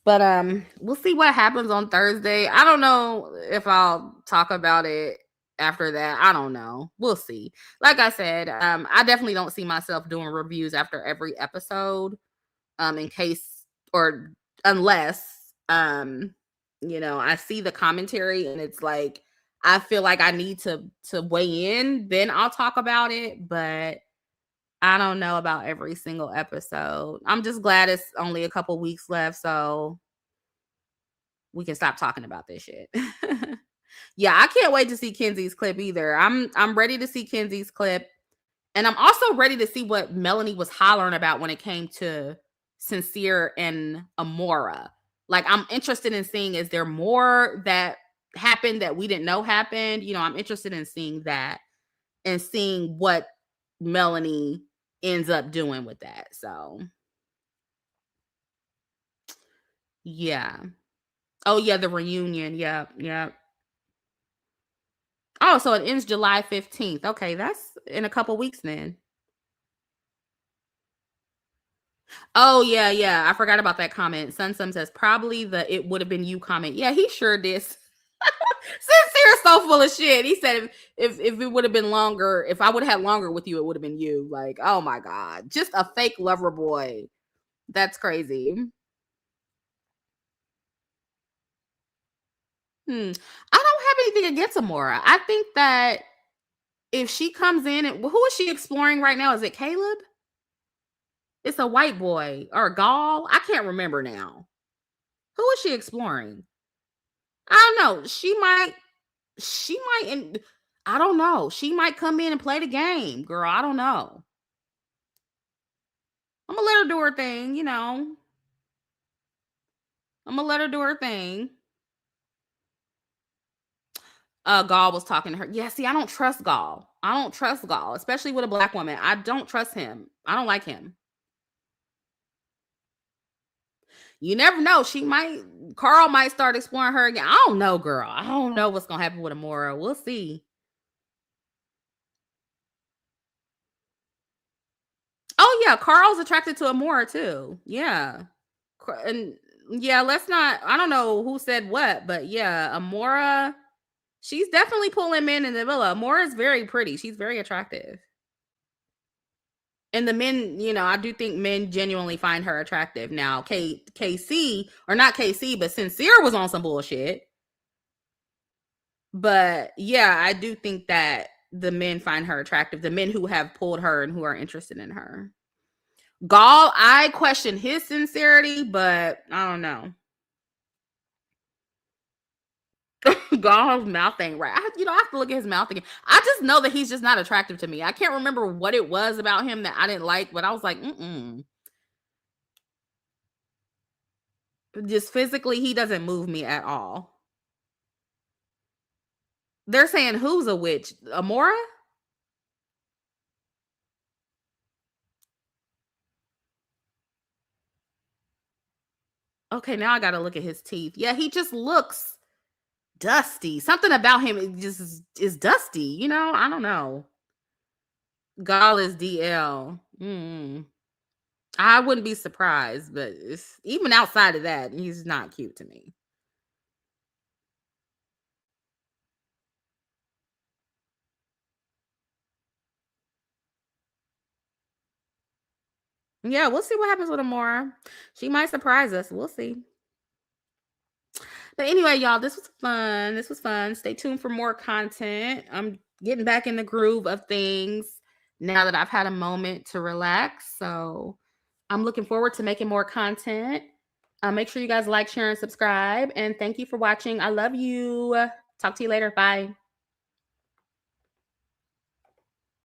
But we'll see what happens on Thursday. I don't know if I'll talk about it after that. I don't know. We'll see. Like I said, I definitely don't see myself doing reviews after every episode. In case or unless I see the commentary and it's like I feel like I need to weigh in, then I'll talk about it. But I don't know about every single episode. I'm just glad it's only a couple weeks left, so we can stop talking about this shit. Yeah, I can't wait to see Kenzie's clip either. I'm ready to see Kenzie's clip. And I'm also ready to see what Melanie was hollering about when it came to Sincere and Amora. Like, I'm interested in seeing, is there more that happened that we didn't know happened? I'm interested in seeing that and seeing what Melanie ends up doing with that. So, yeah. Oh, yeah, the reunion. Yep, yep. Oh, so it ends July 15th. Okay, that's in a couple weeks then. Oh, yeah, yeah. I forgot about that comment. Sunsum says probably the "it would have been you" comment. Yeah, he sure did. Sincere's so full of shit. He said if it would have been longer, if I would have had longer with you, it would have been you. Like, oh my God. Just a fake lover boy. That's crazy. I don't have anything against Amora. I think that if she comes in and who is she exploring right now? Is it Caleb? It's a white boy or Gaul. I can't remember now. Who is she exploring? I don't know. And I don't know. She might come in and play the game, girl. I don't know. I'm gonna let her do her thing. I'm gonna let her do her thing. Gaul was talking to her. Yeah, see, I don't trust Gaul. I don't trust Gaul, especially with a black woman. I don't trust him. I don't like him. You never know. Carl might start exploring her again. I don't know, girl. I don't know what's gonna happen with Amora. We'll see. Oh yeah, Carl's attracted to Amora too. Yeah. And yeah, let's not. I don't know who said what, but yeah, Amora. She's definitely pulling men in the villa. Amora's very pretty. She's very attractive. And the men, I do think men genuinely find her attractive. Now, KC, or not KC, but Sincere was on some bullshit. But yeah, I do think that the men find her attractive. The men who have pulled her and who are interested in her. Gaul, I question his sincerity, but I don't know. Gall's mouth ain't right. I have to look at his mouth again. I just know that he's just not attractive to me. I can't remember what it was about him that I didn't like, but I was like, just physically, he doesn't move me at all. They're saying who's a witch? Amora? Okay, now I gotta look at his teeth. Yeah, he just looks. Dusty. Something about him is dusty, you know? I don't know. Gall is DL. I wouldn't be surprised, but it's, even outside of that, he's not cute to me. Yeah, we'll see what happens with Amora. She might surprise us. We'll see. But anyway, y'all, this was fun. This was fun. Stay tuned for more content. I'm getting back in the groove of things now that I've had a moment to relax. So I'm looking forward to making more content. Make sure you guys like, share, and subscribe. And thank you for watching. I love you. Talk to you later. Bye.